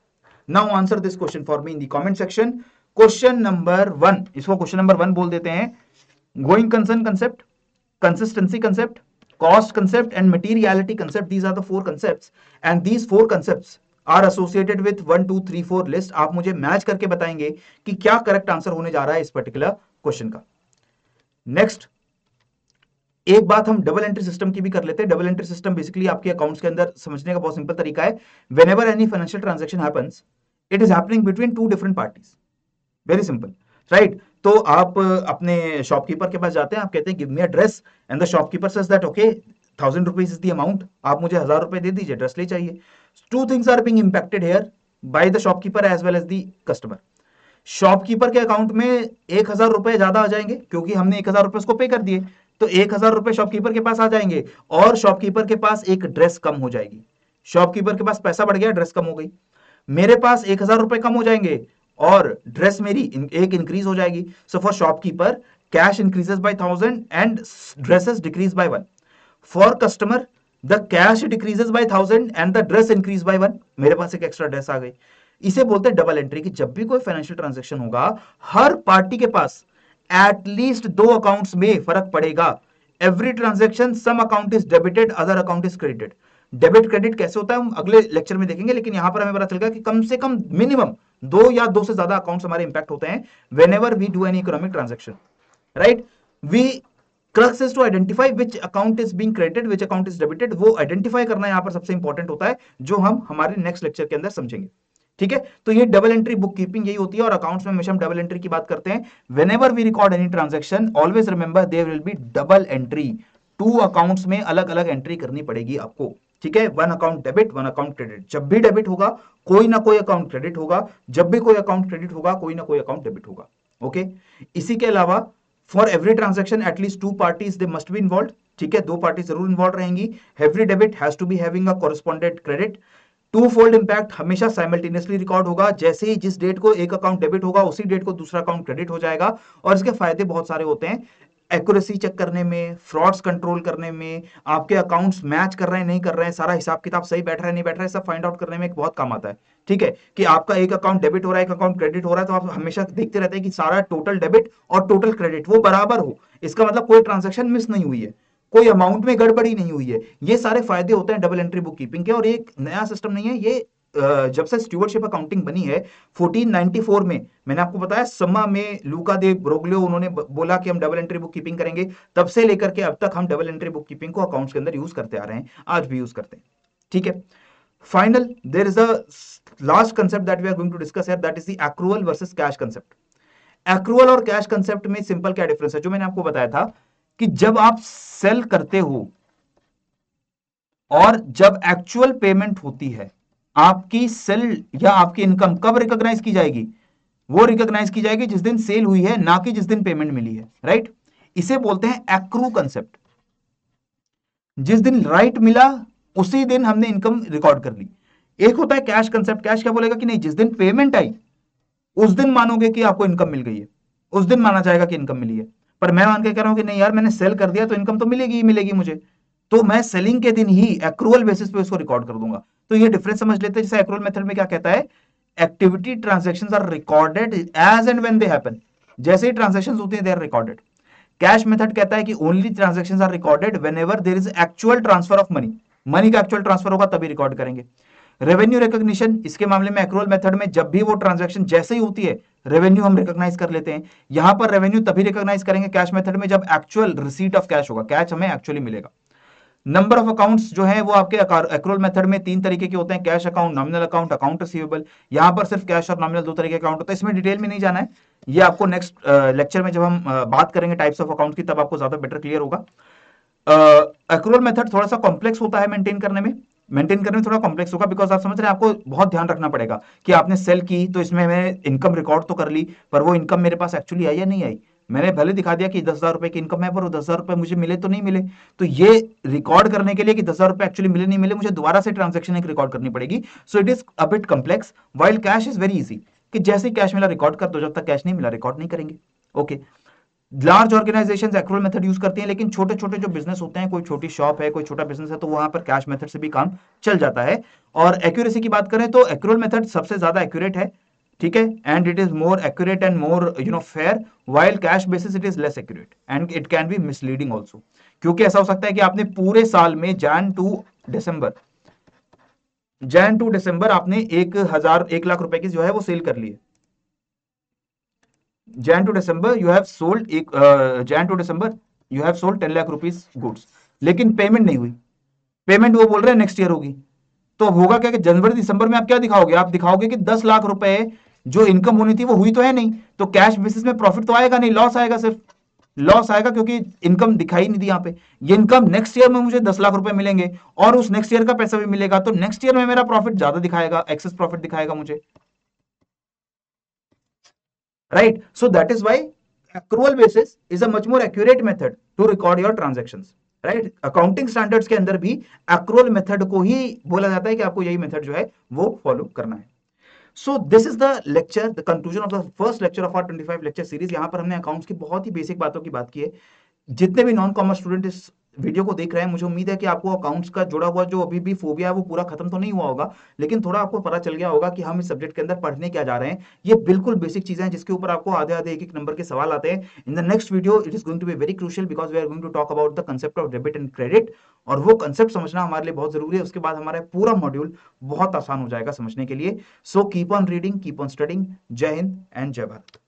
Now answer this question for me in the comment section. Question number 1, इसको क्वेश्चन नंबर 1 बोल देते हैं। Going concern concept, consistency concept, cost concept and materiality concept, these are the 4 concepts and these 4 concepts are associated with 1 2 3 4 list। आप मुझे match करके बताएंगे कि क्या करेक्ट आंसर होने जा रहा है इस पर्टिकुलर क्वेश्चन का। नेक्स्ट, एक बात हम डबल एंट्री सिस्टम की भी कर लेते हैं। डबल एंट्री सिस्टम बेसिकली आपके अकाउंट्स के अंदर समझने का बहुत सिंपल तरीका है। Whenever any financial transaction happens, it is happening between 2 different parties, very simple, right. तो आप अपने शॉपकीपर के पास जाते हैं, आप कहते हैं give me a dress and the shopkeeper says that okay 1000 rupees is the amount, आप मुझे 1000 रुपए दे दीजिए, ड्रेस ले चाहिए। 2 things are being impacted here by the shopkeeper as well as the customer. Shopkeeper के अकाउंट में 1000 रुपए ज्यादा आ जाएंगे क्योंकि हमने 1000 रुपए उसको पे कर दिए, तो 1000 रुपए शॉपकीपर के पास आ जाएंगे और शॉपकीपर के पास एक ड्रेस कम हो जाएगी। शॉपकीपर के पास पैसा बढ़ गया, ड्रेस कम हो गई। मेरे पास 1000 रुपए कम हो जाएंगे और ड्रेस मेरी एक इंक्रीज हो जाएगी। So for shopkeeper cash increases by 1000 and dresses decrease by 1। For customer the cash decreases by 1000 and the dress increase by 1, मेरे पास एक एक्स्ट्रा ड्रेस आ गई। इसे बोलते हैं डबल एंट्री, कि जब भी कोई फाइनेंशियल ट्रांजेक्शन होगा हर पार्टी के पास एटलीस्ट दो अकाउंट्स में फर्क पड़ेगा। Every transaction some account is debited other account is credited. Debit credit कैसे होता है हम अगले लेक्चर में देखेंगे, लेकिन यहां पर हमें पता चल गया कि कम से कम मिनिमम दो या दो से ज्यादा अकाउंट्स हमारे इंपैक्ट होते हैं whenever we do any economic transaction, right. We crux is to identify which account is being credited which account is debited, वो आइडेंटिफाई करना यहां पर सबसे इंपॉर्टेंट होता है, जो हम हमारे नेक्स्ट लेक्चर के अंदर समझेंगे। ठीक है, तो ये डबल एंट्री बुक कीपिंग यही होती है, और अकाउंट्स में हमेशा हम डबल एंट्री की बात करते हैं। Whenever we record any transaction always remember there will be double entry, two accounts में अलग अलग एंट्री करनी पड़ेगी आपको। ठीक है, one account debit one account credit, जब भी डेबिट होगा कोई ना कोई अकाउंट क्रेडिट होगा, जब भी कोई अकाउंट क्रेडिट होगा कोई ना कोई अकाउंट डेबिट होगा। ओके, इसी के अलावा for every transaction at least two parties they must be involve. ठीक है, दो पार्टी जरूर इन्वॉल्व रहेंगी। Every debit has to be having a correspondent credit. Two fold impact हमेशा साइमल्टेनियसली रिकॉर्ड होगा, जैसे ही जिस डेट को एक अकाउंट डेबिट होगा उसी डेट को दूसरा अकाउंट क्रेडिट हो जाएगा। और इसके फायदे बहुत सारे होते हैं, एक्यूरेसी चेक करने में, फ्रॉड्स कंट्रोल करने में, आपके अकाउंट्स मैच कर रहे हैं नहीं कर रहे हैं, सारा हिसाब किताब सही बैठ रहा है नहीं बैठ रहा है, सब फाइंड आउट करने में बहुत काम आता है। ठीक है, कि आपका एक अकाउंट डेबिट हो रहा है एक अकाउंट क्रेडिट हो रहा है, तो आप हमेशा देखते रहते हैं कि सारा टोटल डेबिट और टोटल क्रेडिट वो बराबर हो, इसका मतलब कोई ट्रांजेक्शन मिस नहीं हुई है, कोई अमाउंट में गड़बड़ी नहीं हुई है। ये सारे फायदे होते हैं डबल एंट्री बुक कीपिंग के, और ये नया सिस्टम नहीं है, ये जब से स्टीवर्डशिप अकाउंटिंग बनी है 1494 में, मैंने आपको बताया सम्मा में लूका दे ब्रोग्लियो उन्होंने बोला कि हम डबल एंट्री बुक कीपिंग करेंगे, तब से लेकर के अब तक हम डबल एंट्री बुक कीपिंग को अकाउंट्स के अंदर यूज करते आ रहे हैं, आज भी यूज करते हैं। ठीक है, final there is a last concept that we are going to discuss here, that is the accrual versus cash concept. Accrual और कैश कंसेप्ट में सिंपल क्या डिफरेंस है, जो मैंने आपको बताया था कि जब आप सेल करते हो और जब एक्चुअल पेमेंट होती है, आपकी सेल या आपकी इनकम कब रिकॉग्नाइज की जाएगी, वो रिकॉग्नाइज की जाएगी जिस दिन सेल हुई है, ना कि जिस दिन पेमेंट मिली है, राइट। इसे बोलते हैं एक्रू कंसेप्ट। जिस दिन राइट मिला उसी दिन हमने इनकम रिकॉर्ड कर ली। एक होता है कैश कंसेप्ट, कैश क्या बोलेगा कि नहीं, जिस दिन पेमेंट आई उस दिन मानोगे कि आपको इनकम मिल गई है, उस दिन माना जाएगा कि इनकम मिली है। पर मैं मान के कह रहा हूं कि नहीं यार मैंने सेल कर दिया तो इनकम तो मिलेगी ही मिलेगी मुझे, तो मैं सेलिंग के दिन ही एक्रूअल बेसिस पे उसको रिकॉर्ड कर दूंगा। तो ये डिफरेंस समझ लेते हैं। जैसे एक्रूअल मेथड में क्या कहता है, activity transactions are recorded as and when they happen, जैसे ही ट्रांजैक्शंस होते हैं they are recorded. Cash method कहता है कि only transactions are recorded whenever there is actual transfer of money, money का एक्चुअल ट्रांसफर होगा तभी रिकॉर्ड करेंगे। रेवेन्यू रिकॉग्निशन, इसके मामले में एक्रूअल मेथड में जब भी वो ट्रांजैक्शन जैसे ही होती है रेवेन्यू हम रिकॉग्नाइज कर लेते हैं। यहां पर रेवेन्यू तभी रिकॉग्नाइज करेंगे कैश मेथड में जब एक्चुअल रिसीट ऑफ कैश होगा, कैश हमें एक्चुअली मिलेगा। नंबर ऑफ अकाउंट्स जो है वो आपके एक्रूअल मेथड में तीन तरीके के होते हैं, cash account, nominal account, account receivable. यहां पर सिर्फ कैश और नॉमिनल दो तरीके के अकाउंट होते हैं, इसमें डिटेल में नहीं जाना है, ये आपको नेक्स्ट लेक्चर में जब हम बात करेंगे टाइप्स ऑफ अकाउंट की तब आपको ज्यादा बेटर क्लियर होगा। एक्रूअल मेथड थोड़ा सा कॉम्प्लेक्स होता है मेंटेन करने में थोड़ा कॉम्प्लेक्स होगा, बिकॉज आप समझ रहे हैं आपको बहुत ध्यान रखना पड़ेगा कि आपने सेल की तो इसमें मैंने इनकम रिकॉर्ड तो कर ली, पर वो इनकम मेरे पास एक्चुअली आई या नहीं आई। मैंने भले दिखा दिया कि 10,000 रुपए की इनकम है, पर वो 10,000 रुपए मुझे मिले तो नहीं मिले। तो ये रिकॉर्ड करने के लिए कि 10,000 रुपए एक्चुअली मिले नहीं मिले, मुझे दोबारा से ट्रांजेक्शन एक रिकॉर्ड करनी पड़ेगी। सो it is a bit complex, while cash is very easy, कि जैसे कैश मिला रिकॉर्ड कर दो, जब तक कैश नहीं मिला रिकॉर्ड नहीं करेंगे। Okay, large organisations accrual method use करती हैं, लेकिन छोटे छोटे जो बिजनेस होते हैं, कोई छोटी शॉप है, कोई छोटा बिजनेस है, तो वहां पर कैश मेथड से भी काम चल जाता है। और एक्यूरेसी की बात करें तो एक्रूअल मेथड सबसे ज्यादा एक्यूरेट है, ठीक है, and it is more accurate and more fair, while cash basis it is less accurate and it can be misleading also. क्योंकि ऐसा हो सकता है कि आपने पूरे साल में जैन टू दिसंबर आपने 1 लाख रुपए की जो है वो सेल कर ली है। Jan to December you have sold Jan to December you have sold 10 lakh rupees goods, लेकिन पेमेंट नहीं हुई। पेमेंट वो बोल रहे हैं नेक्स्ट ईयर होगी, तो होगा क्या कि जनवरी दिसंबर में आप क्या दिखाओगे, आप दिखाओगे कि 10 लाख रुपए जो इनकम होनी थी वो हुई तो है नहीं, तो कैश बेसिस में प्रॉफिट तो आएगा नहीं, लॉस आएगा, सिर्फ लॉस आएगा, क्योंकि इनकम दिखाई नहीं दी यहाँ पे। ये इनकम नेक्स्ट ईयर में मुझे 10 लाख रुपए मिलेंगे और उस नेक्स्ट ईयर का पैसा भी मिलेगा, तो नेक्स्ट ईयर में मेरा प्रॉफिट ज्यादा दिखाएगा, एक्सेस प्रॉफिट दिखाएगा मुझे, right? So that is why accrual basis is a much more accurate method to record your transactions, right? Accounting standards के अंदर भी accrual method को ही बोला जाता है कि आपको यही मेथड जो है वो फॉलो करना है। So this is the lecture, the conclusion of the first lecture of our 25 lecture series। यहाँ पर हमने अकाउंट्स की बहुत ही बेसिक बातों की बात की है। जितने भी नॉन कॉमर्स स्टूडेंट इस वीडियो को देख रहे हैं, मुझे उम्मीद है कि आपको अकाउंट्स का जुड़ा हुआ जो अभी भी फोबिया है वो पूरा खत्म तो नहीं हुआ होगा, लेकिन थोड़ा आपको पता चल गया होगा कि हम इस सब्जेक्ट के अंदर पढ़ने क्या जा रहे हैं। ये बिल्कुल बेसिक चीजें हैं जिसके ऊपर आपको आधे आधे एक एक नंबर के सवाल आते हैं। In the next video it is going to be very crucial because we are going to talk about the concept of debit and credit, और वो कंसेप्ट समझना हमारे लिए बहुत जरूरी है। उसके बाद हमारा पूरा मॉड्यूल बहुत आसान हो जाएगा समझने के लिए। So keep on reading, keep on studying. जय हिंद एंड जय भारत।